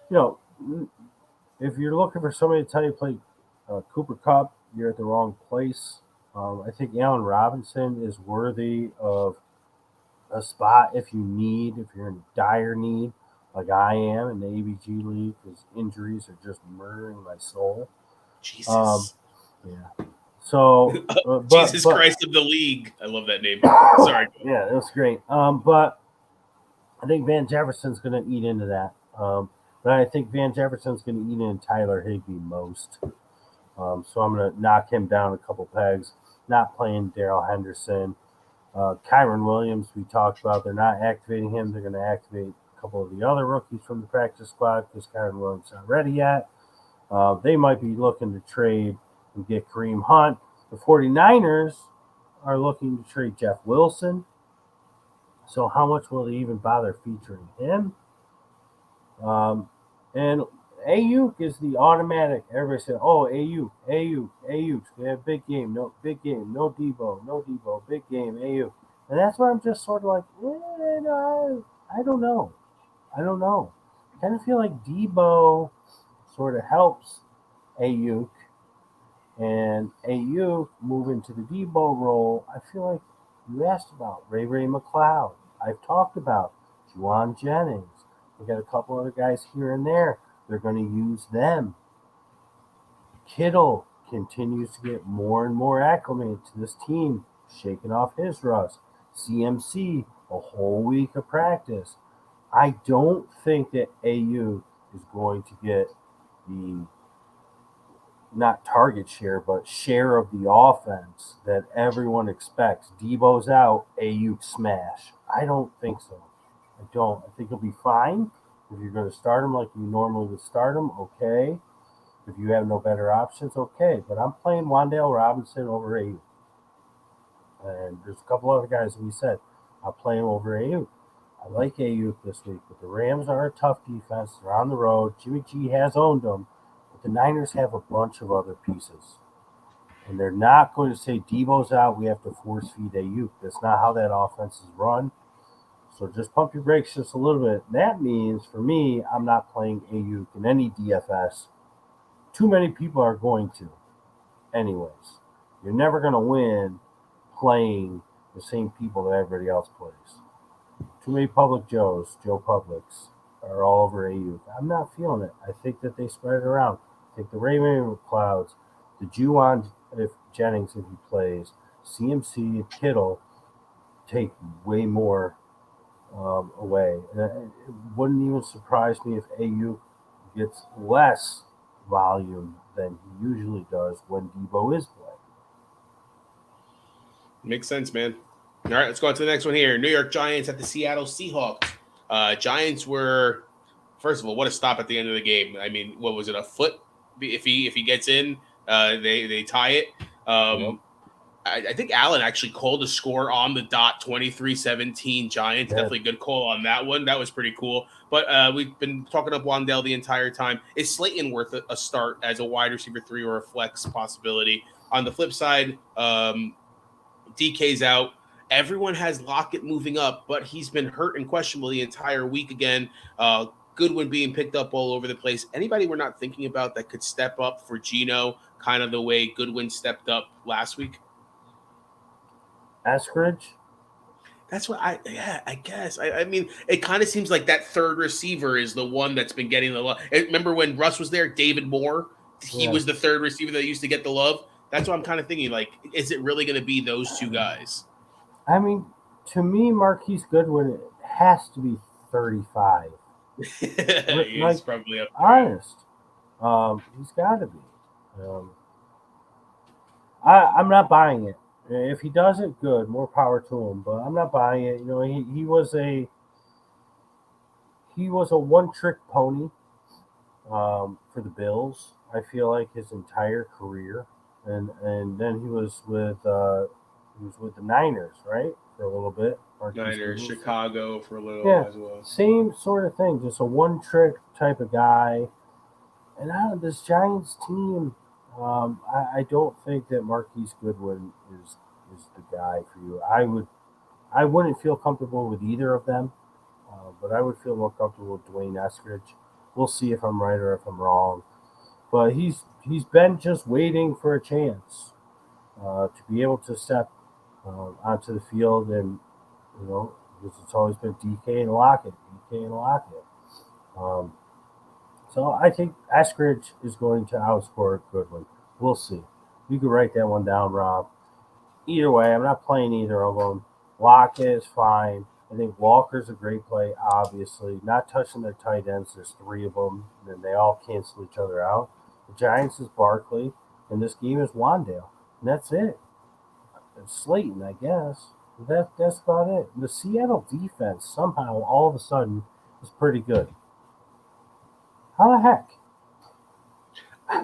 you know, if you're looking for somebody to tell you to play Cooper Cup, you're at the wrong place. I think Allen Robinson is worthy of a spot if you're in dire need, like I am in the ABG league, because injuries are just murdering my soul. Um, Jesus. yeah. So, Jesus Christ of the league. I love that name. Sorry. Yeah, that's great. But I think Van Jefferson's going to eat into that. But I think Van Jefferson's going to eat into Tyler Higbee most. So I'm going to knock him down a couple pegs. Not playing Daryl Henderson. Kyron Williams, we talked about. They're not activating him. They're going to activate a couple of the other rookies from the practice squad because Kyron Williams not ready yet. They might be looking to trade and get Kareem Hunt. The 49ers are looking to trade Jeff Wilson. So how much will they even bother featuring him? And Ayuk is the automatic. Everybody said, "Oh, Ayuk. They have big game, no Debo, big game, Ayuk." And that's why I'm just sort of like, I don't know. I kind of feel like Debo sort of helps Ayuk, and Ayuk move into the Debo role. I feel like you asked about Ray McLeod. I've talked about Juwan Jennings. We got a couple other guys here and there. They're going to use them. Kittle continues to get more and more acclimated to this team, shaking off his rust. CMC, a whole week of practice. I don't think that AU is going to get the not target share, but share of the offense that everyone expects. Debo's out, AU smash. I don't think so. I don't. I think he'll be fine. If you're going to start him like you normally would start him, okay. If you have no better options, okay. But I'm playing Wan'Dale Robinson over AU. And there's a couple other guys that we said I'll play him over AU. I like AU this week, but the Rams are a tough defense. They're on the road. Jimmy G has owned them. But the Niners have a bunch of other pieces. And they're not going to say Debo's out, we have to force feed AU. That's not how that offense is run. So just pump your brakes just a little bit. That means, for me, I'm not playing Ayuk in any DFS. Too many people are going to. Anyways, you're never going to win playing the same people that everybody else plays. Too many public Joes, Joe Publics, are all over Ayuk. I'm not feeling it. I think that they spread it around. I think the Raymond Clouds, the Juwan if Jennings if he plays, CMC and Kittle take way more away. And it wouldn't even surprise me if AU gets less volume than he usually does when Debo is playing. Makes sense, man. All right, let's go on to the next one here. New York Giants at the Seattle Seahawks. Giants were, first of all, what a stop at the end of the game. I mean, what was it, a foot? If he gets in, they tie it. I think Allen actually called a score on the dot, 23-17 Giants. Yeah. Definitely a good call on that one. That was pretty cool. But we've been talking up Wandell the entire time. Is Slayton worth a start as a wide receiver 3 or a flex possibility? On the flip side, DK's out. Everyone has Lockett moving up, but he's been hurt and questionable the entire week again. Goodwin being picked up all over the place. Anybody we're not thinking about that could step up for Geno, kind of the way Goodwin stepped up last week? Eskridge? That's what I guess. I mean, it kind of seems like that third receiver is the one that's been getting the love. Remember when Russ was there, David Moore? He was the third receiver that used to get the love. That's what I'm kind of thinking. Like, is it really going to be those two guys? I mean, to me, Marquise Goodwin has to be 35. He's probably up there. Honest. He's got to be. I'm not buying it. If he does it, good. More power to him. But I'm not buying it. You know, he was a one-trick pony for the Bills. I feel like his entire career, and then he was with the Niners, right, for a little bit. Niners, Chicago for a little as well. Same sort of thing. Just a one-trick type of guy. And this Giants team, I don't think that Marquise Goodwin is the guy for you. I wouldn't feel comfortable with either of them, but I would feel more comfortable with Dwayne Eskridge. We'll see if I'm right or if I'm wrong. But he's been just waiting for a chance to be able to step onto the field, and because it's always been DK and Lockett. So I think Eskridge is going to outscore Goodwin. We'll see. You can write that one down, Rob. Either way, I'm not playing either of them. Lockett is fine. I think Walker's a great play, obviously. Not touching their tight ends. There's 3 of them, and they all cancel each other out. The Giants is Barkley, and this game is Wandale. And that's it. It's Slayton, I guess. That's about it. The Seattle defense somehow, all of a sudden, is pretty good. How the heck?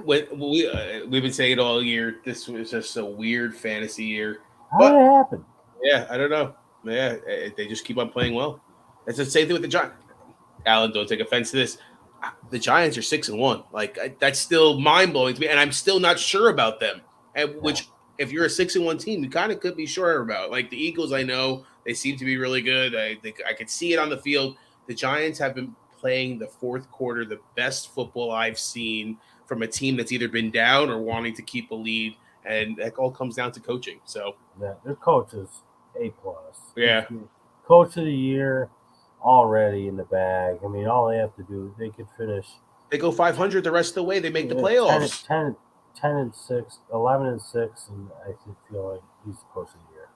We've been saying it all year. This was just a weird fantasy year. How did it happen? Yeah, I don't know. Yeah, they just keep on playing well. It's the same thing with the Giants. Alan, don't take offense to this. The Giants are 6-1. Like, that's still mind blowing to me, and I'm still not sure about them. Which, if you're a 6-1 team, you kind of could be sure about. Like the Eagles, I know they seem to be really good. I think I could see it on the field. The Giants have been playing the fourth quarter the best football I've seen from a team that's either been down or wanting to keep a lead, and that all comes down to coaching. So yeah, their coach is A+. Yeah, coach of the year already in the bag. I mean, all they have to do, they could finish. They go 500 the rest of the way. They make the playoffs. 10-6, 11-6, and I feel like he's the coach of the year.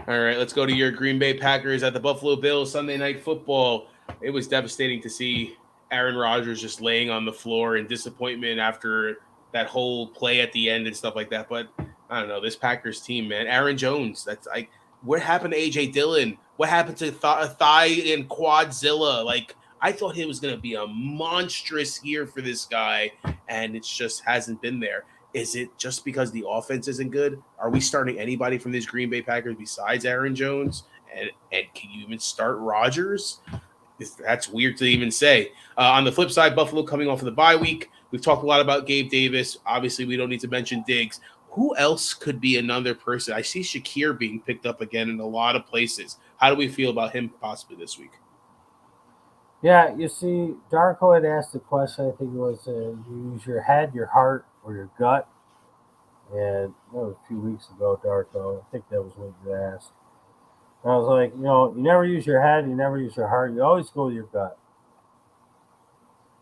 All right, let's go to your Green Bay Packers at the Buffalo Bills Sunday Night Football. It was devastating to see Aaron Rodgers just laying on the floor in disappointment after that whole play at the end and stuff like that. But I don't know, this Packers team, man. Aaron Jones, that's like, what happened to A.J. Dillon? What happened to Thigh and Quadzilla? Like, I thought it was going to be a monstrous year for this guy, and it just hasn't been there. Is it just because the offense isn't good? Are we starting anybody from these Green Bay Packers besides Aaron Jones? And can you even start Rodgers? That's weird to even say. On the flip side, Buffalo coming off of the bye week. We've talked a lot about Gabe Davis. Obviously, we don't need to mention Diggs. Who else could be another person? I see Shakir being picked up again in a lot of places. How do we feel about him possibly this week? Yeah, you see, Darko had asked the question, I think it was, you use your head, your heart, or your gut. And that was a few weeks ago, Darko. I think that was what you asked. And I was like, you never use your head, you never use your heart, you always go with your gut.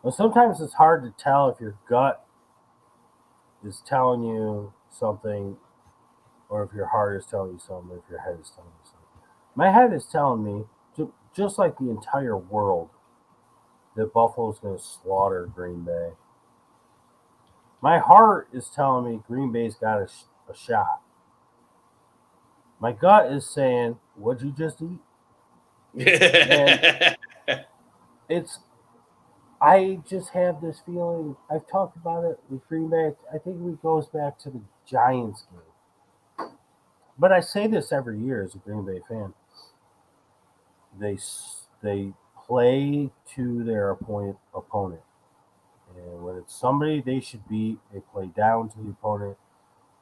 Well, sometimes it's hard to tell if your gut is telling you something or if your heart is telling you something, or if your head is telling you something. My head is telling me, just like the entire world, that Buffalo's going to slaughter Green Bay. My heart is telling me Green Bay's got a shot. My gut is saying, what'd you just eat? And I just have this feeling, I've talked about it with Green Bay. I think it goes back to the Giants game. But I say this every year as a Green Bay fan. They play to their opponent, and when it's somebody they should beat, they play down to the opponent,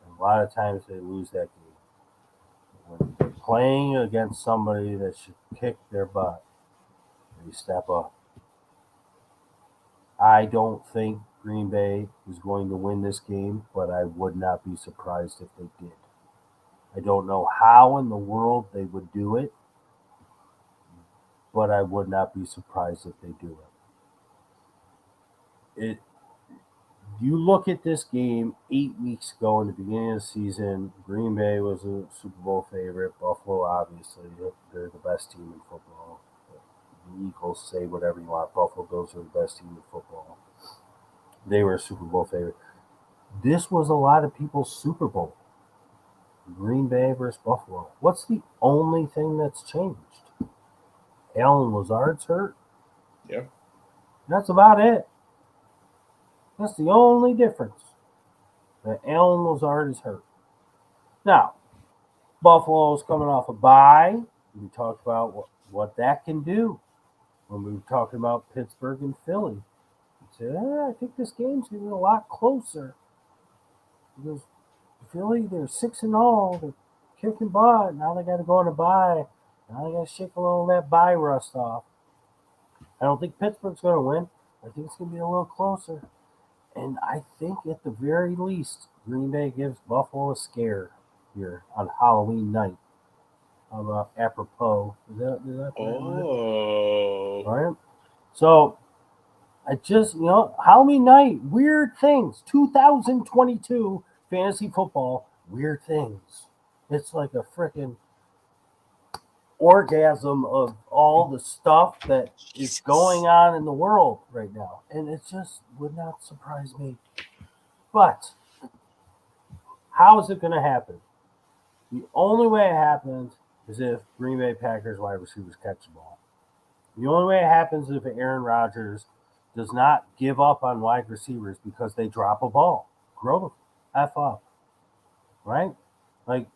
and a lot of times they lose that game. When they're playing against somebody that should kick their butt, they step up. I don't think Green Bay is going to win this game, but I would not be surprised if they did. I don't know how in the world they would do it, but I would not be surprised if they do it. You look at this game 8 weeks ago in the beginning of the season, Green Bay was a Super Bowl favorite. Buffalo, obviously, they're the best team in football. The Eagles, say whatever you want. Buffalo Bills are the best team in football. They were a Super Bowl favorite. This was a lot of people's Super Bowl. Green Bay versus Buffalo. What's the only thing that's changed? Allen Lazard's hurt. Yeah. That's about it. That's the only difference. That Allen Lazard is hurt. Now, Buffalo's coming off a bye. We talked about what that can do when we were talking about Pittsburgh and Philly. We said, I think this game's getting a lot closer. Because Philly, they're 6-0. They're kicking butt. Now they got to go on a bye. Now they got to shake a little of that bye rust off. I don't think Pittsburgh's going to win. I think it's going to be a little closer. And I think at the very least, Green Bay gives Buffalo a scare here on Halloween night. Apropos. Is that Oh. all right? So I just, Halloween night, weird things. 2022 fantasy football, weird things. It's like a freaking orgasm of all the stuff that is going on in the world right now. And it just would not surprise me. But how is it going to happen? The only way it happens is if Green Bay Packers wide receivers catch the ball. The only way it happens is if Aaron Rodgers does not give up on wide receivers because they drop a ball. Grow the F up. Right? Like,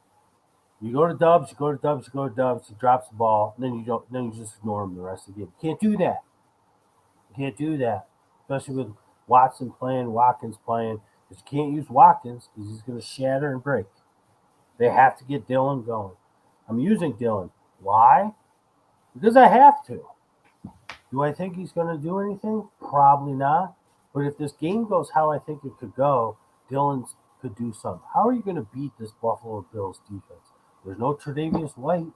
you go to Dubs, he drops the ball, and then you just ignore him the rest of the game. You can't do that. Especially with Watkins playing, because you can't use Watkins because he's going to shatter and break. They have to get Dylan going. I'm using Dylan. Why? Because I have to. Do I think he's going to do anything? Probably not. But if this game goes how I think it could go, Dylan could do something. How are you going to beat this Buffalo Bills defense? There's no Tre'Davious White.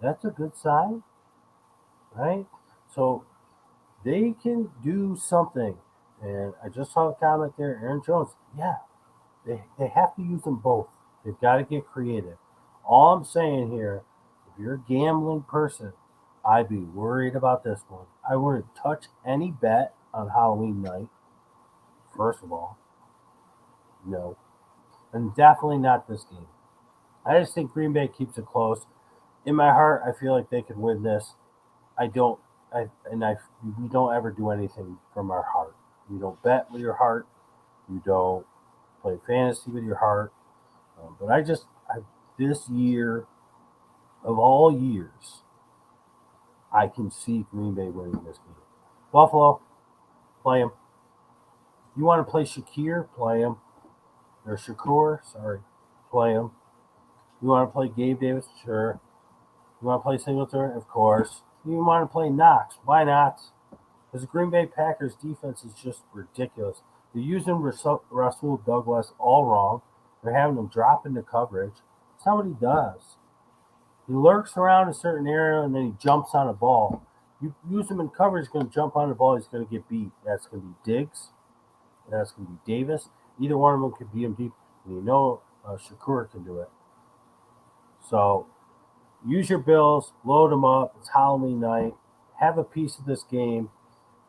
That's a good sign, right? So they can do something. And I just saw a comment there, Aaron Jones. Yeah, they have to use them both. They've got to get creative. All I'm saying here, if you're a gambling person, I'd be worried about this one. I wouldn't touch any bet on Halloween night, first of all. No. And definitely not this game. I just think Green Bay keeps it close. In my heart, I feel like they could win this. We don't ever do anything from our heart. You don't bet with your heart. You don't play fantasy with your heart. But this year, of all years, I can see Green Bay winning this game. Buffalo, play him. You want to play Shakir? Play him. Or Shakur? Sorry. Play him. You want to play Gabe Davis? Sure. You want to play Singletary? Of course. You want to play Knox? Why not? Because the Green Bay Packers defense is just ridiculous. They're using Rasul Douglas all wrong. They're having him drop into coverage. That's not what he does. He lurks around a certain area and then he jumps on a ball. You use him in coverage, he's going to jump on the ball, he's going to get beat. That's going to be Diggs. That's going to be Davis. Either one of them could beat him deep. And Shakur can do it. So use your Bills, load them up. It's Halloween night. Have a piece of this game.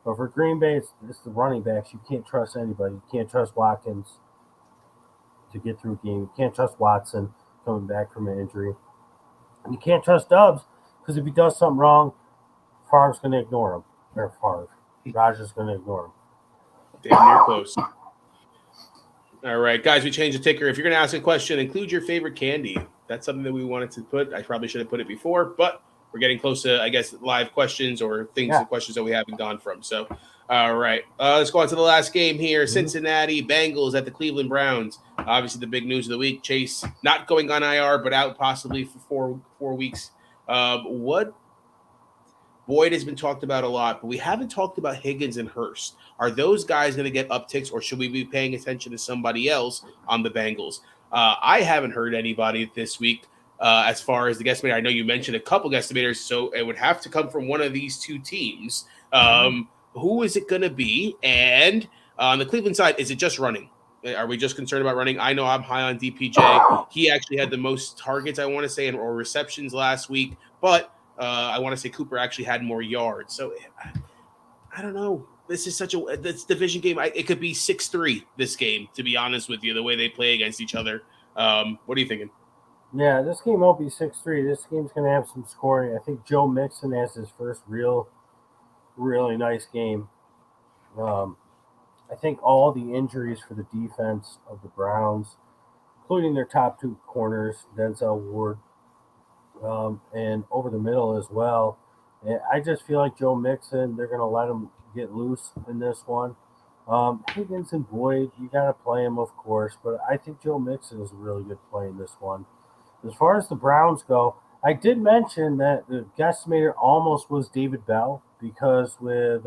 But for Green Bay, it's the running backs. You can't trust anybody. You can't trust Watkins to get through a game. You can't trust Watson coming back from an injury. And you can't trust Dobbs because if he does something wrong, Favre's going to ignore him. Or Rodgers going to ignore him. Damn near close. All right, guys, we changed the ticker. If you're going to ask a question, include your favorite candy. That's something that we wanted to put. I probably should have put it before, but we're getting close to, I guess, live questions or things, questions that we haven't gone from. So, all right, let's go on to the last game here. Mm-hmm. Cincinnati Bengals at the Cleveland Browns. Obviously, the big news of the week: Chase not going on IR, but out possibly for four weeks. What? Boyd has been talked about a lot, but we haven't talked about Higgins and Hurst. Are those guys going to get upticks, or should we be paying attention to somebody else on the Bengals? I haven't heard anybody this week as far as the guesstimator. I know you mentioned a couple guesstimators, so it would have to come from one of these two teams. Who is it going to be? And on the Cleveland side, is it just running? Are we just concerned about running? I know I'm high on DPJ. He actually had the most targets, I want to say, or receptions last week, but I want to say Cooper actually had more yards. So I don't know. This is such this division game. It could be 6-3 this game, to be honest with you, the way they play against each other. What are you thinking? Yeah, this game won't be 6-3. This game's going to have some scoring. I think Joe Mixon has his first really nice game. I think all the injuries for the defense of the Browns, including their top two corners, Denzel Ward, and over the middle as well. And I just feel like Joe Mixon, they're going to let him get loose in this one. Higgins and Boyd, you got to play him, of course, but I think Joe Mixon is a really good play in this one. As far as the Browns go, I did mention that the guesstimator almost was David Bell because with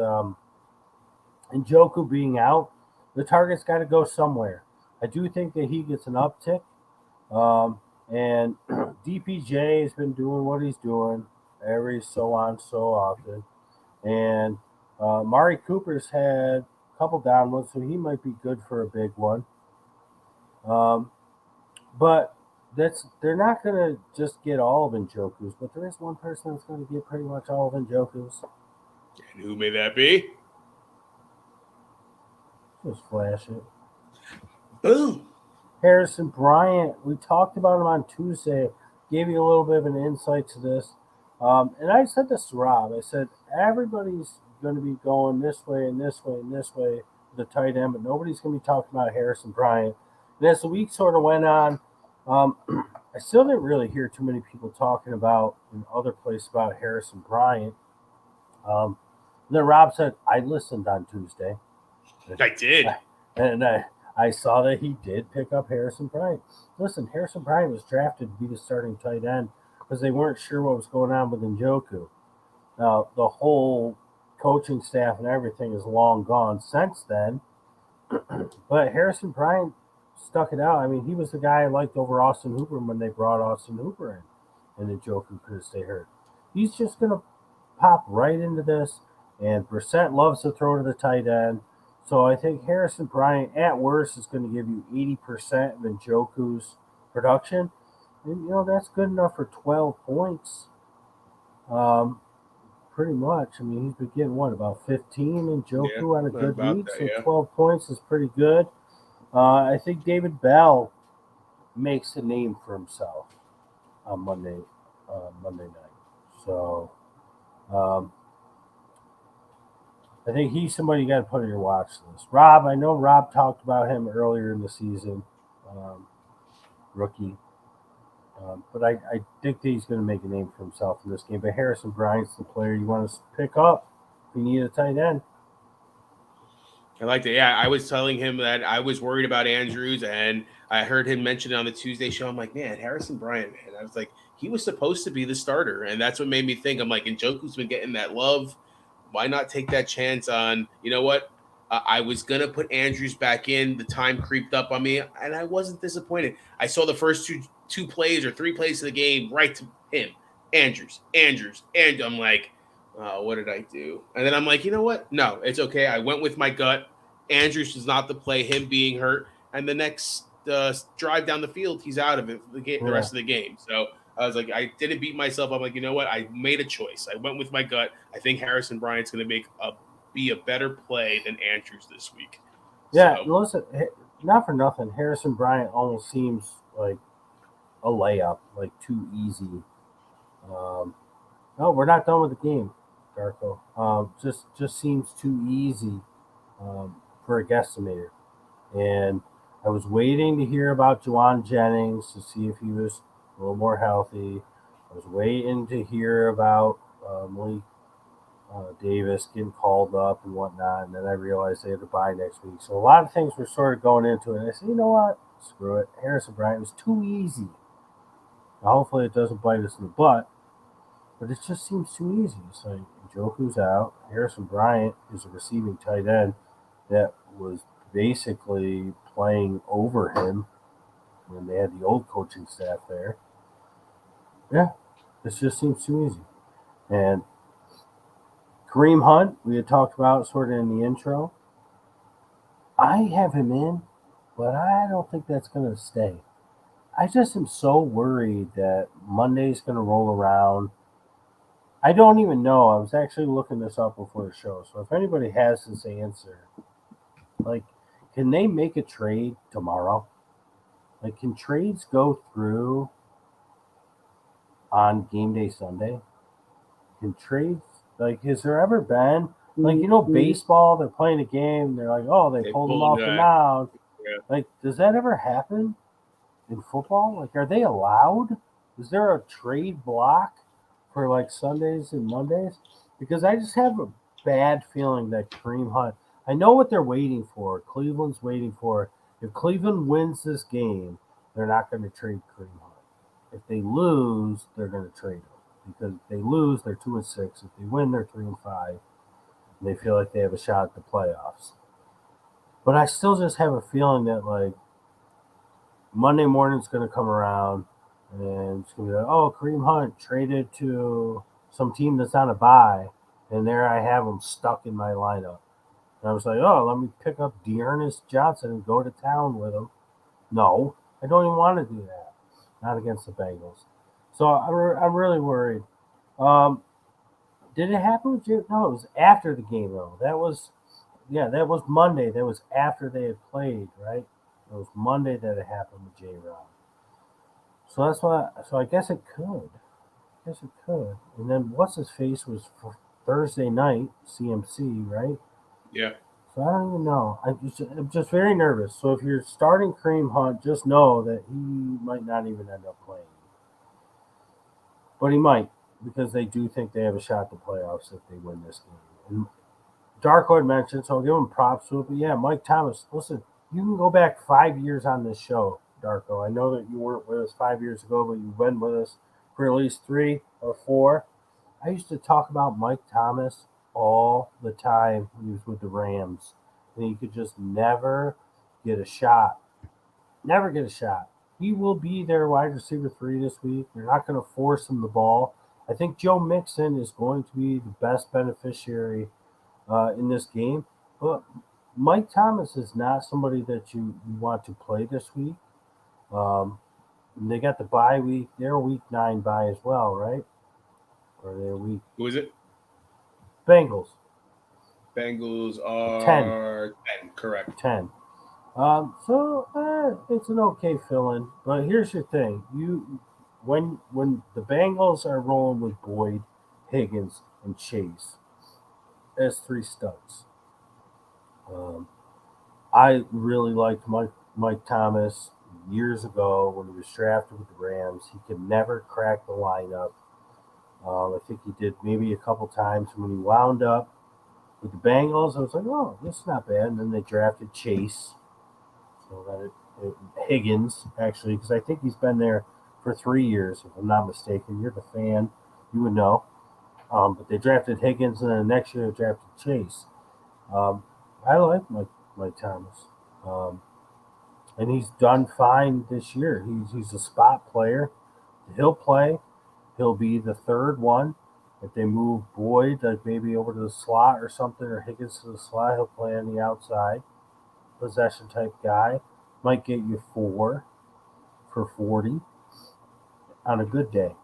Njoku being out, the target's got to go somewhere. I do think that he gets an uptick. And DPJ has been doing what he's doing every so often. And Mari Cooper's had a couple down ones, so he might be good for a big one. But they're not going to just get all of Njoku's, but there is one person that's going to get pretty much all of Njoku's. And who may that be? Just flash it. Boom. Harrison Bryant, we talked about him on Tuesday, gave you a little bit of an insight to this. And I said this to Rob. I said, everybody's going to be going this way and this way and this way with the tight end, but nobody's going to be talking about Harrison Bryant. And as the week sort of went on, I still didn't really hear too many people talking about in other places about Harrison Bryant. Then Rob said, I listened on Tuesday. I did. And I saw that he did pick up Harrison Bryant. Listen, Harrison Bryant was drafted to be the starting tight end because they weren't sure what was going on with Njoku. Now, the whole coaching staff and everything is long gone since then. But Harrison Bryant stuck it out. I mean, he was the guy I liked over Austin Hooper when they brought Austin Hooper in, and Njoku couldn't stay hurt. He's just going to pop right into this, and Brissett loves to throw to the tight end. So I think Harrison Bryant, at worst, is going to give you 80% of Njoku's production. And, that's good enough for 12 points. Pretty much. I mean, he's been getting, about 15 Njoku on a good week. So 12 points is pretty good. I think David Bell makes a name for himself on Monday night. So I think he's somebody you got to put on your watch list. Rob, I know Rob talked about him earlier in the season, rookie. But I think that he's going to make a name for himself in this game. But Harrison Bryant's the player you want to pick up if you need a tight end. I liked it. Yeah, I was telling him that I was worried about Andrews, and I heard him mention it on the Tuesday show. I'm like, man, Harrison Bryant, man. I was like, he was supposed to be the starter, and that's what made me think. I'm like, Njoku's been getting that love. Why not take that chance on, you know what? I was going to put Andrews back in. The time creeped up on me, and I wasn't disappointed. I saw the first two plays or three plays of the game right to him. Andrews. And I'm like, oh, what did I do? And then I'm like, you know what? No, it's okay. I went with my gut. Andrews was not the play, him being hurt. And the next drive down the field, he's out of it the rest of the game. So I was like, I didn't beat myself. I'm like, you know what? I made a choice. I went with my gut. I think Harrison Bryant's going to be a better play than Andrews this week. Yeah, so, listen, not for nothing. Harrison Bryant almost seems like a layup, like too easy. No, we're not done with the game, Darko. Just seems too easy for a guesstimator. And I was waiting to hear about Juwan Jennings to see if he was a little more healthy. I was waiting to hear about Malik Davis getting called up and whatnot, and then I realized they had to bye next week. So a lot of things were sort of going into it. And I said, you know what? Screw it. Harrison Bryant was too easy. Now, hopefully it doesn't bite us in the butt, but it just seems too easy. It's like Njoku's out. Harrison Bryant is a receiving tight end that was basically playing over him when they had the old coaching staff there. Yeah, this just seems too easy. And Kareem Hunt, we had talked about sort of in the intro. I have him in, but I don't think that's going to stay. I just am so worried that Monday's going to roll around. I don't even know. I was actually looking this up before the show. So if anybody has this answer, like, can they make a trade tomorrow? Like, can trades go through on game day Sunday? Can trades, like, has there ever been, like, baseball, they're playing a game, they're like, oh, they pulled them off the mound. Yeah. Like, does that ever happen in football? Like, are they allowed? Is there a trade block for, like, Sundays and Mondays? Because I just have a bad feeling that Kareem Hunt, I know what they're waiting for. Cleveland's waiting for. If Cleveland wins this game, they're not going to trade Kareem Hunt. If they lose, they're going to trade him. Because if they lose, they're 2-6. If they win, they're 3-5. And they feel like they have a shot at the playoffs. But I still just have a feeling that, like, Monday morning's going to come around and it's going to be like, oh, Kareem Hunt traded to some team that's on a bye, and there I have him stuck in my lineup. And I was like, oh, let me pick up Dearness Johnson and go to town with him. No, I don't even want to do that. Not against the Bengals. So I'm really worried. Did it happen with Jay? No, it was after the game, though. That was Monday. That was after they had played, right? It was Monday that it happened with J. Rob. So that's why. So I guess it could. I guess it could. And then what's his face was for Thursday night CMC, right? Yeah. So I don't even know. I'm just very nervous. So if you're starting Kareem Hunt, just know that he might not even end up playing. But he might, because they do think they have a shot at the playoffs if they win this game. And Darko had mentioned, so I'll give him props to it. But yeah, Mike Thomas, listen, you can go back 5 years on this show, Darko. I know that you weren't with us 5 years ago, but you've been with us for at least 3 or 4. I used to talk about Mike Thomas all the time when he was with the Rams. And he could just never get a shot. Never get a shot. He will be their wide receiver 3 this week. They're not going to force him the ball. I think Joe Mixon is going to be the best beneficiary in this game. But Mike Thomas is not somebody that you want to play this week. They got the bye week. They're a week 9 bye as well, right? Or they're week. Who is it? Bengals. Bengals are 10, correct. 10. So it's an okay fill-in. But here's your thing: when the Bengals are rolling with Boyd, Higgins, and Chase as 3 studs. I really liked Mike Thomas years ago when he was drafted with the Rams. He could never crack the lineup. I think he did maybe a couple times when he wound up with the Bengals. I was like, oh, this is not bad. And then they drafted Chase. So that Higgins, actually, because I think he's been there for 3 years, if I'm not mistaken. You're the fan. You would know. But they drafted Higgins, and then the next year they drafted Chase. I like Mike Thomas. And he's done fine this year. He's a spot player. He'll play. He'll be the third one. If they move Boyd, like maybe over to the slot or something, or Higgins to the slot, he'll play on the outside. Possession type guy. Might get you 4 for 40 on a good day.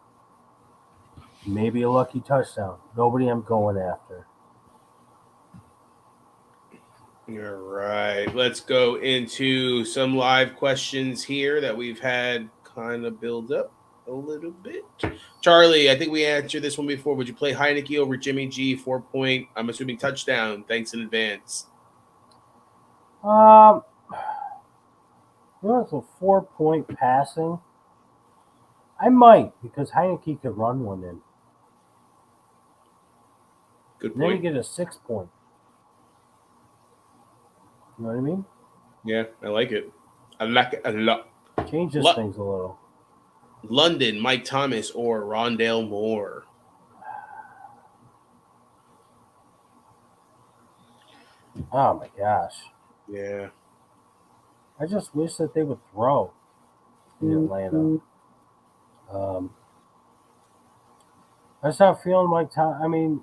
Maybe a lucky touchdown. Nobody I'm going after. All right. Let's go into some live questions here that we've had kind of build up a little bit. Charlie, I think we answered this one before. Would you play Heineke over Jimmy G, 4-point, I'm assuming touchdown? Thanks in advance. You know, it's a 4-point passing. I might, because Heineke could run one in. Good And then you point. get a 6-point. You know what I mean? Yeah, I like it. I like it a lot. Changes Lo- things a little. London, Mike Thomas or Rondale Moore? Oh my gosh. Yeah. I just wish that they would throw in Atlanta. I just not feeling Mike Thomas. I mean,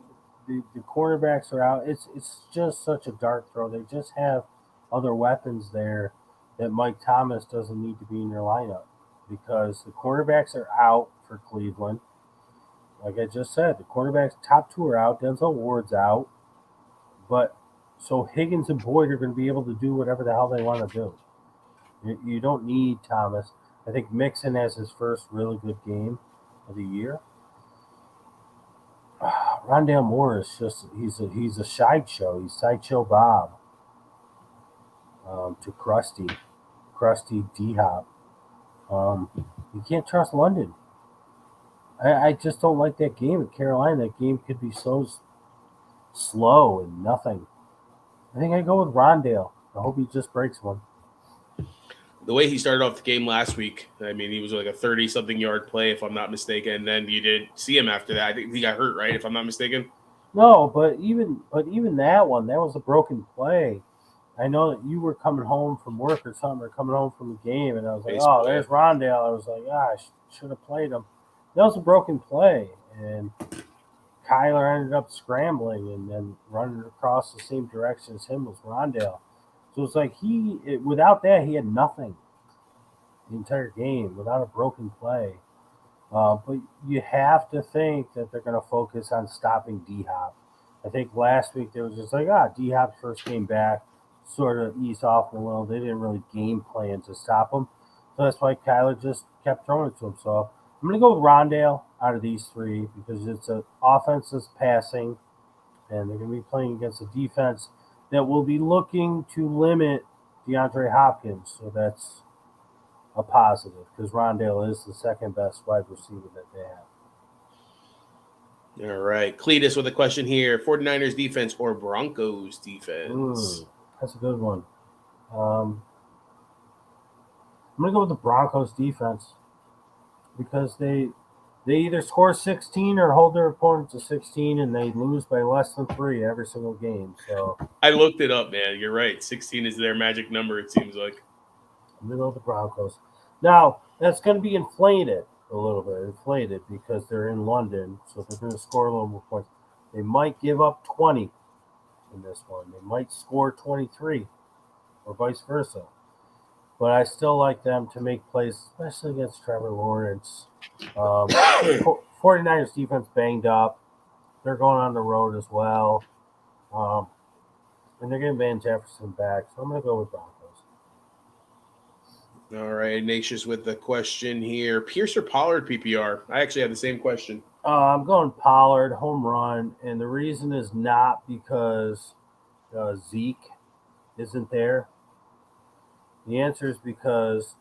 the cornerbacks are out. It's just such a dark throw. They just have other weapons there that Mike Thomas doesn't need to be in your lineup because the cornerbacks are out for Cleveland. Like I just said, the cornerbacks top two are out. Denzel Ward's out, but so Higgins and Boyd are going to be able to do whatever the hell they want to do. You don't need Thomas. I think Mixon has his first really good game of the year. Rondale Moore is just he's a sideshow. He's sideshow Bob to Krusty D Hop. You can't trust London. I just don't like that game at Carolina. That game could be so slow and nothing. I think I go with Rondale. I hope he just breaks one. The way he started off the game last week, I mean, he was like a 30-something yard play, if I'm not mistaken. And then you did see him after that. I think he got hurt, right? If I'm not mistaken. No, but even that one, that was a broken play. I know that you were coming home from work or something, or coming home from a game, and I was like, Baseball, "Oh, there's Rondale." I was like, "Ah, I should have played him." That was a broken play, and Kyler ended up scrambling and then running across the same direction as him was Rondale. So it's like without that, he had nothing the entire game without a broken play. But you have to think that they're going to focus on stopping D Hop. I think last week they was just like, D Hop's first game back, sort of eased off a little. They didn't really game plan to stop him. So that's why Kyler just kept throwing it to him. So I'm going to go with Rondale out of these three because it's an offensive passing, and they're going to be playing against a defense that will be looking to limit DeAndre Hopkins. So that's a positive because Rondale is the second best wide receiver that they have. All right. Cletus with a question here. 49ers defense or Broncos defense? That's a good one. I'm going to go with the Broncos defense because they either score 16 or hold their opponent to 16, and they lose by less than 3 every single game. So I looked it up, man. You're right. 16 is their magic number, it seems like. I'm going to go with the Broncos. Now, that's going to be inflated a little bit, because they're in London, so they're going to score a little more points. They might give up 20 in this one. They might score 23 or vice versa. But I still like them to make plays, especially against Trevor Lawrence. 49ers defense banged up. They're going on the road as well. And they're getting Van Jefferson back. So I'm going to go with Broncos. All right. Ignatius with the question here. Pierce or Pollard PPR? I actually have the same question. I'm going Pollard, home run. And the reason is not because Zeke isn't there. The answer is because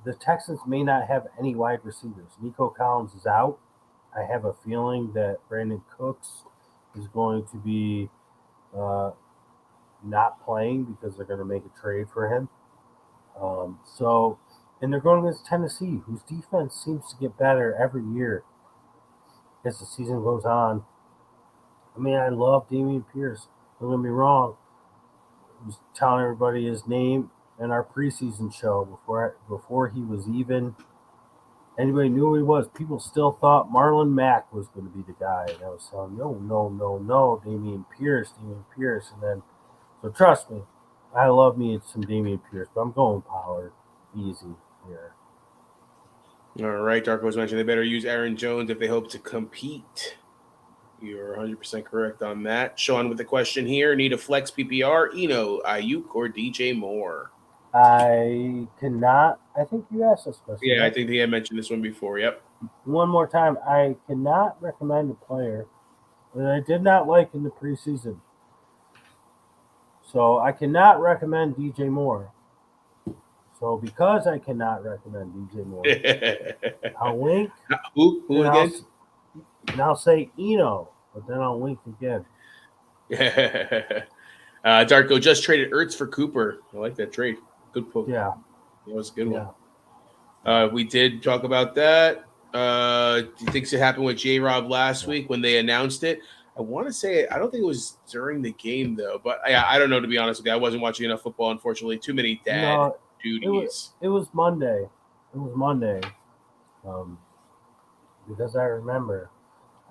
the Texans may not have any wide receivers. Nico Collins is out. I have a feeling that Brandon Cooks is going to be not playing because they're going to make a trade for him. And they're going against Tennessee, whose defense seems to get better every year as the season goes on. I mean, I love Dameon Pierce. Don't get me wrong. I was telling everybody his name in our preseason show before he was even anybody knew who he was. People still thought Marlon Mack was going to be the guy. And I was telling no, Dameon Pierce. And then, so trust me, I love me some Dameon Pierce, but I'm going Pollard easy here. All right. Darko was mentioned they better use Aaron Jones if they hope to compete. You're 100% correct on that. Sean with the question here. Need a flex PPR, Eno, Ayuk, or DJ Moore? I cannot. I think you asked this question. Yeah, I think he had mentioned this one before. Yep. One more time. I cannot recommend a player that I did not like in the preseason. So I cannot recommend DJ Moore. So because I cannot recommend DJ Moore, I'll wink. Who and again? I'll say Eno, but then I'll wink again. Darko just traded Ertz for Cooper. I like that trade. Good poke. Yeah. That was a good one. We did talk about that. Do you think it happened with J-Rob last week when they announced it? I want to say I don't think it was during the game though, but I don't know, to be honest with you. I wasn't watching enough football, unfortunately. Too many dad duties. It was Monday. It was Monday. Because I remember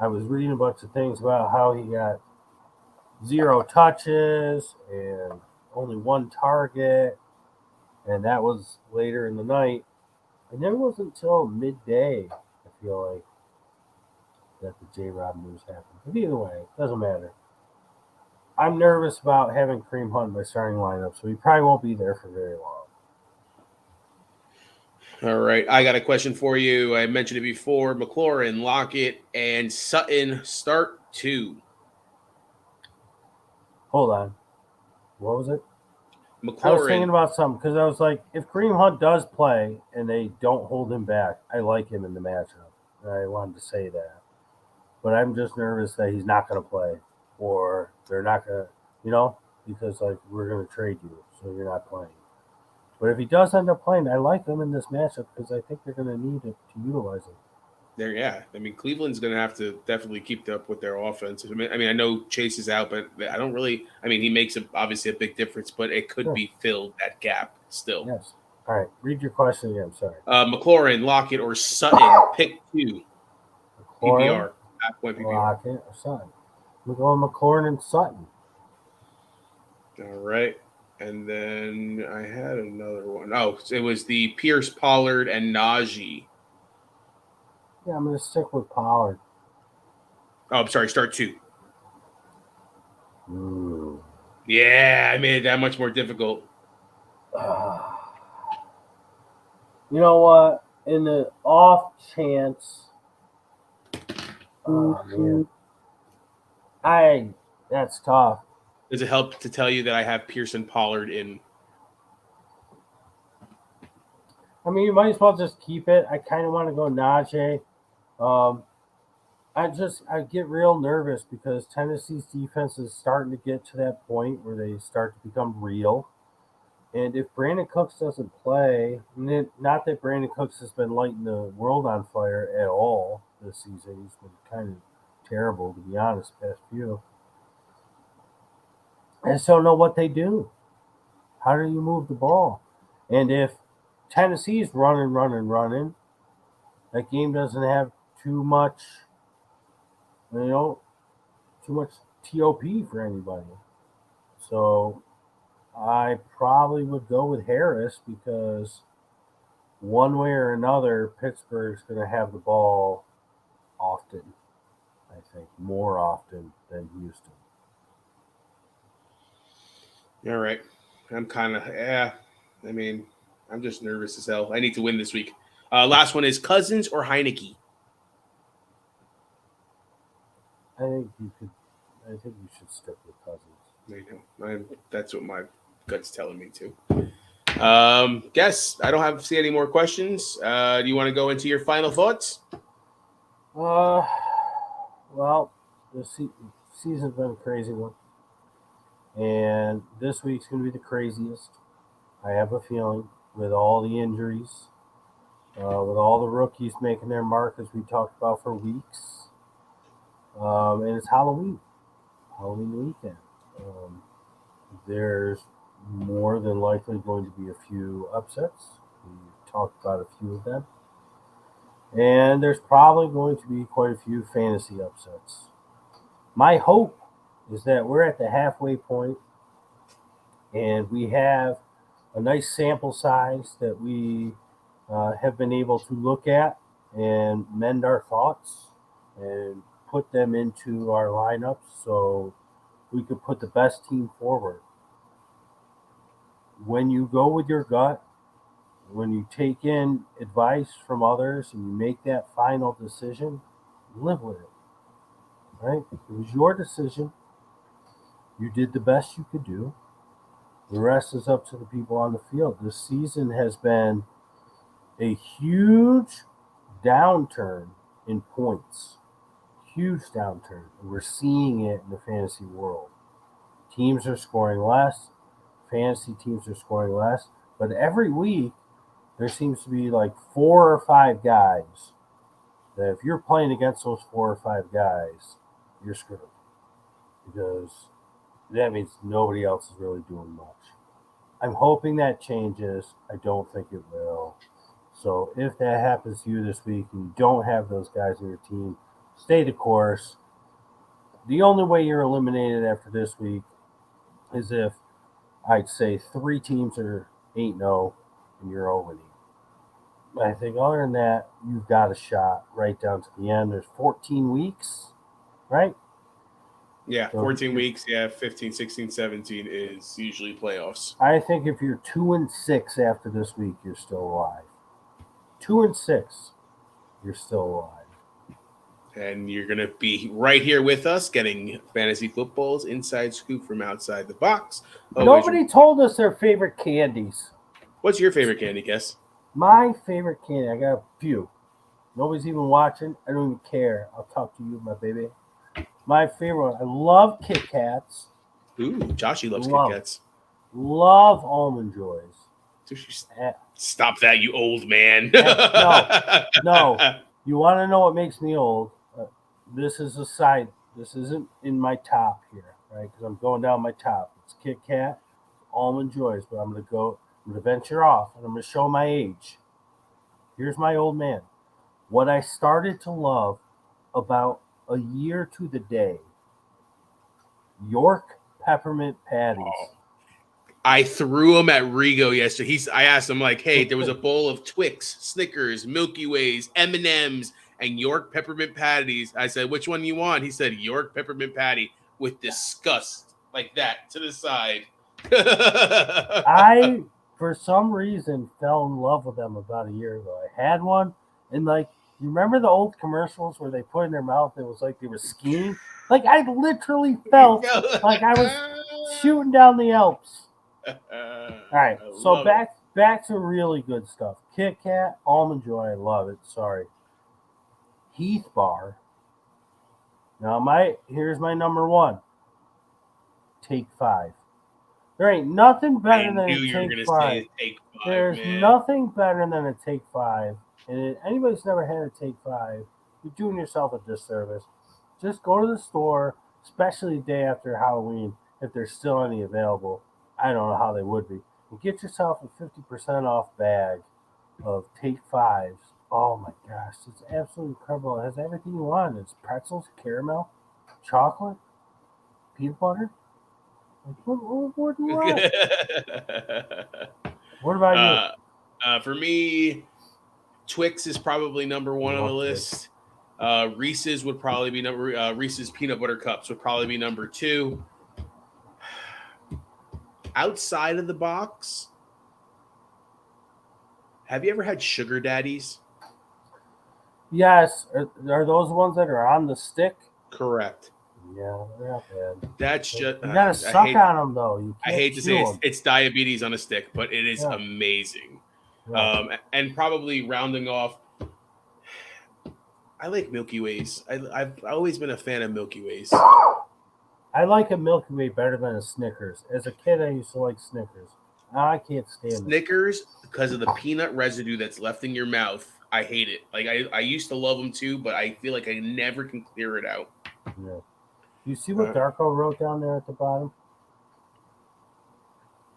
I was reading a bunch of things about how he got 0 touches and only 1 target, and that was later in the night. And then it wasn't until midday, I feel like, that the J-Rob news happened. But either way, it doesn't matter. I'm nervous about having Kareem Hunt in my starting lineup, so he probably won't be there for very long. All right. I got a question for you. I mentioned it before. McLaurin, Lockett, and Sutton start 2. Hold on. What was it? McLaurin. I was thinking about something because I was like, if Kareem Hunt does play and they don't hold him back, I like him in the matchup. I wanted to say that. But I'm just nervous that he's not going to play or they're not going to, because like we're going to trade you, so you're not playing. But if he does end up playing, I like him in this matchup because I think they're going to need to utilize him. Cleveland's going to have to definitely keep up with their offense. I know Chase is out, but I don't really. He makes obviously a big difference, but it could be filled, that gap still. Yes. All right. Read your question again. Sorry. McLaurin, Lockett, or Sutton. Pick 2. PPR. Half-point PPR. Lockett or Sutton. We're going McLaurin and Sutton. All right. And then I had another one. Oh, it was the Pierce, Pollard, and Najee. Yeah, I'm going to stick with Pollard. Oh, I'm sorry. Start 2. Ooh. Yeah, I made it that much more difficult. You know what? In the off chance, that's tough. Does it help to tell you that I have Pearson Pollard in? You might as well just keep it. I kind of want to go Najee. I get real nervous because Tennessee's defense is starting to get to that point where they start to become real. And if Brandon Cooks doesn't play, not that Brandon Cooks has been lighting the world on fire at all this season. He's been kind of terrible, to be honest, past few. I just don't know what they do. How do you move the ball? And if Tennessee's running, that game doesn't have too much TOP for anybody. So I probably would go with Harris because one way or another, Pittsburgh's going to have the ball often. I think more often than Houston. All right. I'm kind of, I'm just nervous as hell. I need to win this week. Last one is Cousins or Heineke. I think you should stick with Cousins. That's what my gut's telling me to. I don't see any more questions. Do you want to go into your final thoughts? Well, the season's been a crazy one. And this week's going to be the craziest. I have a feeling with all the injuries, with all the rookies making their mark as we talked about for weeks. And it's Halloween weekend. There's more than likely going to be a few upsets. We talked about a few of them. And there's probably going to be quite a few fantasy upsets. My hope is that we're at the halfway point and we have a nice sample size that we have been able to look at and mend our thoughts and put them into our lineups so we could put the best team forward. When you go with your gut, when you take in advice from others and you make that final decision, live with it. Right? It was your decision. You did the best you could do. The rest is up to the people on the field. This season has been a huge downturn in points. Huge downturn. And we're seeing it in the fantasy world. Teams are scoring less. Fantasy teams are scoring less. But every week, there seems to be like 4 or 5 guys that if you're playing against those 4 or 5 guys, you're screwed. Because that means nobody else is really doing much. I'm hoping that changes. I don't think it will. So if that happens to you this week and you don't have those guys on your team, stay the course. The only way you're eliminated after this week is if I'd say 3 teams are 8-0 and you're 0-8. I think other than that, you've got a shot right down to the end. There's 14 weeks, right? Yeah, 14 weeks. Yeah, 15, 16, 17 is usually playoffs. I think if you're 2-6 after this week, you're still alive. 2-6, you're still alive. And you're going to be right here with us getting fantasy football's inside scoop from outside the box. Nobody told us their favorite candies. What's your favorite candy, Guess? My favorite candy, I got a few. Nobody's even watching. I don't even care. I'll talk to you, my baby. My favorite one, I love Kit Kats. Ooh, Joshy loves Kit Kats. Love Almond Joys. Stop that, you old man. No. You want to know what makes me old? This is a side. This isn't in my top here, right? Because I'm going down my top. It's Kit Kat, Almond Joys, but I'm going to venture off, and I'm going to show my age. Here's my old man. What I started to love about a year to the day, York peppermint patties. I threw them at Rigo yesterday. I asked him, like, hey, there was a bowl of Twix, Snickers, Milky Ways, M&Ms, and York peppermint patties. I said, which one you want? He said, York peppermint patty with disgust like that to the side. I, for some reason, fell in love with them about a year ago. I had one, and like, you remember the old commercials where they put in their mouth, it was like they were skiing? Like, I literally felt like I was shooting down the Alps. All right, so back to really good stuff. Kit Kat, Almond Joy, I love it. Sorry. Heath Bar. Now, here's my number 1. Take 5. There ain't nothing better than a Take 5. There's nothing better than a Take 5. And if anybody's never had a Take 5, you're doing yourself a disservice. Just go to the store, especially the day after Halloween, if there's still any available. I don't know how they would be. And get yourself a 50% off bag of Take 5s. Oh my gosh, it's absolutely incredible. It has everything you want. It's pretzels, caramel, chocolate, peanut butter. What do you want? What about you? For me, Twix is probably number 1 on the list. Reese's would probably be Reese's peanut butter cups would probably be number 2. Outside of the box, have you ever had Sugar Daddies? Yes. Are those ones that are on the stick? Correct. Yeah, they're not bad. That's just you gotta suck on them though. I hate to say it's diabetes on a stick, but it is amazing. Yeah. And probably rounding off, I like Milky Ways. I've always been a fan of Milky Ways. I like a Milky Way better than a Snickers. As a kid, I used to like Snickers. I can't stand Snickers because of the peanut residue that's left in your mouth. I hate it. Like I used to love them too, but I feel like I never can clear it out. Yeah. You see what Darko wrote down there at the bottom?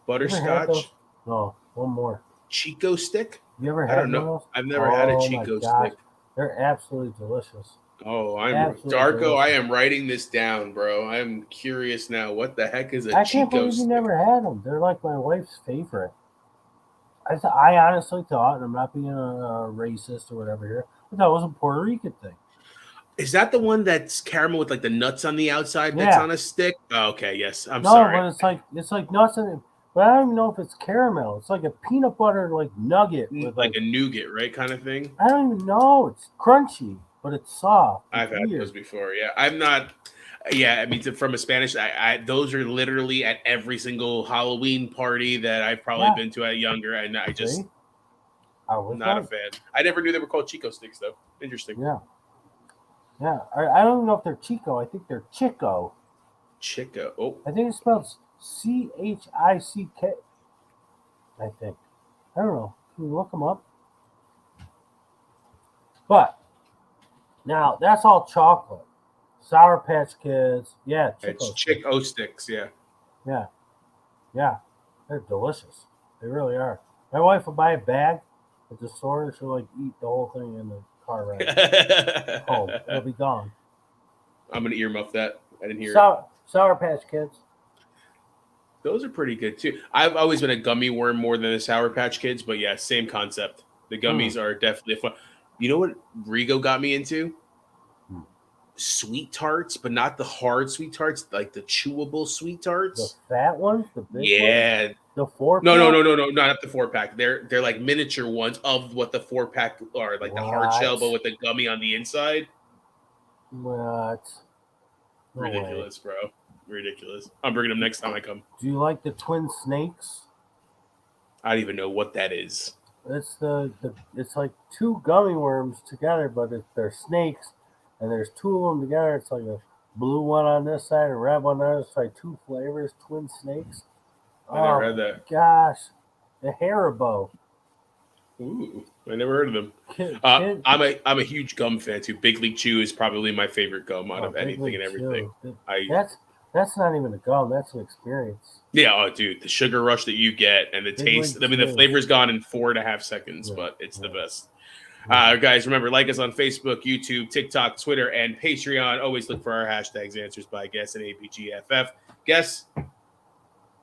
Butterscotch? No, one more. Chico stick? You ever had those? I've never had a Chico stick. They're absolutely delicious. Oh, Darko, I am writing this down, bro. I'm curious now. What the heck is a Chico stick? I can't believe you never had them. They're like my wife's favorite. I honestly thought, and I'm not being a racist or whatever here, I thought it was a Puerto Rican thing. Is that the one that's caramel with like the nuts on the outside that's on a stick? Oh, okay, yes. I'm sorry. No, but it's like nuts in it. But I don't even know if it's caramel. It's like a peanut butter like nugget with like a nougat, right? Kind of thing. I don't even know. It's crunchy, but it's soft. I've had those before. Yeah, I'm not. Yeah, I mean, from a Spanish, those are literally at every single Halloween party that I've probably Yeah. been to at younger, and I just See? I was not a right. fan. I never knew they were called Chico sticks, though. Interesting. Yeah. Yeah. I don't even know if they're Chico. I think they're Chico. Chico. Oh, I think it spells Chick. I think. I don't know. Can you look them up? But now that's all chocolate. Sour Patch Kids. Yeah, it's Chico sticks. Chico sticks. Yeah. Yeah. Yeah. They're delicious. They really are. My wife will buy a bag at the store and she'll like eat the whole thing in the car ride home. It'll be gone. I'm gonna earmuff that. I didn't hear it. Sour Patch Kids. Those are pretty good too. I've always been a gummy worm more than a Sour Patch Kids, but yeah, same concept. The gummies are definitely fun. You know what Rigo got me into? Sweet tarts, but not the hard sweet tarts, like the chewable sweet tarts. The fat ones, the big Yeah. ones? The 4-pack? No, not the 4-pack. They're like miniature ones of what the 4-pack are, like the hard shell, but with the gummy on the inside. What? No Ridiculous, way. Bro. Ridiculous. I'm bringing them next time I come. Do you like the twin snakes? I don't even know what that is. It's it's like two gummy worms together, but they're snakes, and there's two of them together. It's like a blue one on this side, a red one on the other side. Two flavors, twin snakes. I never had that. Gosh, the Haribo. Ooh, I never heard of them. I'm a huge gum fan too. Big League Chew is probably my favorite gum out of anything and everything. That's not even a gum. That's an experience. Yeah, oh, dude, the sugar rush that you get and the taste. I mean, the flavor's gone in 4.5 seconds, but it's the best. Guys, remember, like us on Facebook, YouTube, TikTok, Twitter, and Patreon. Always look for our hashtags, Answers by Guess and APGFF. Guess,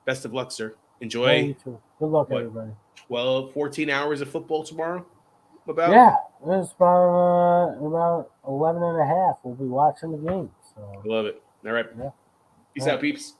best of luck, sir. Enjoy. Good luck, everybody. 14 hours of football tomorrow? Yeah, it's about 11 and a half. We'll be watching the game. So. I love it. All right. Yeah. Peace out, peeps.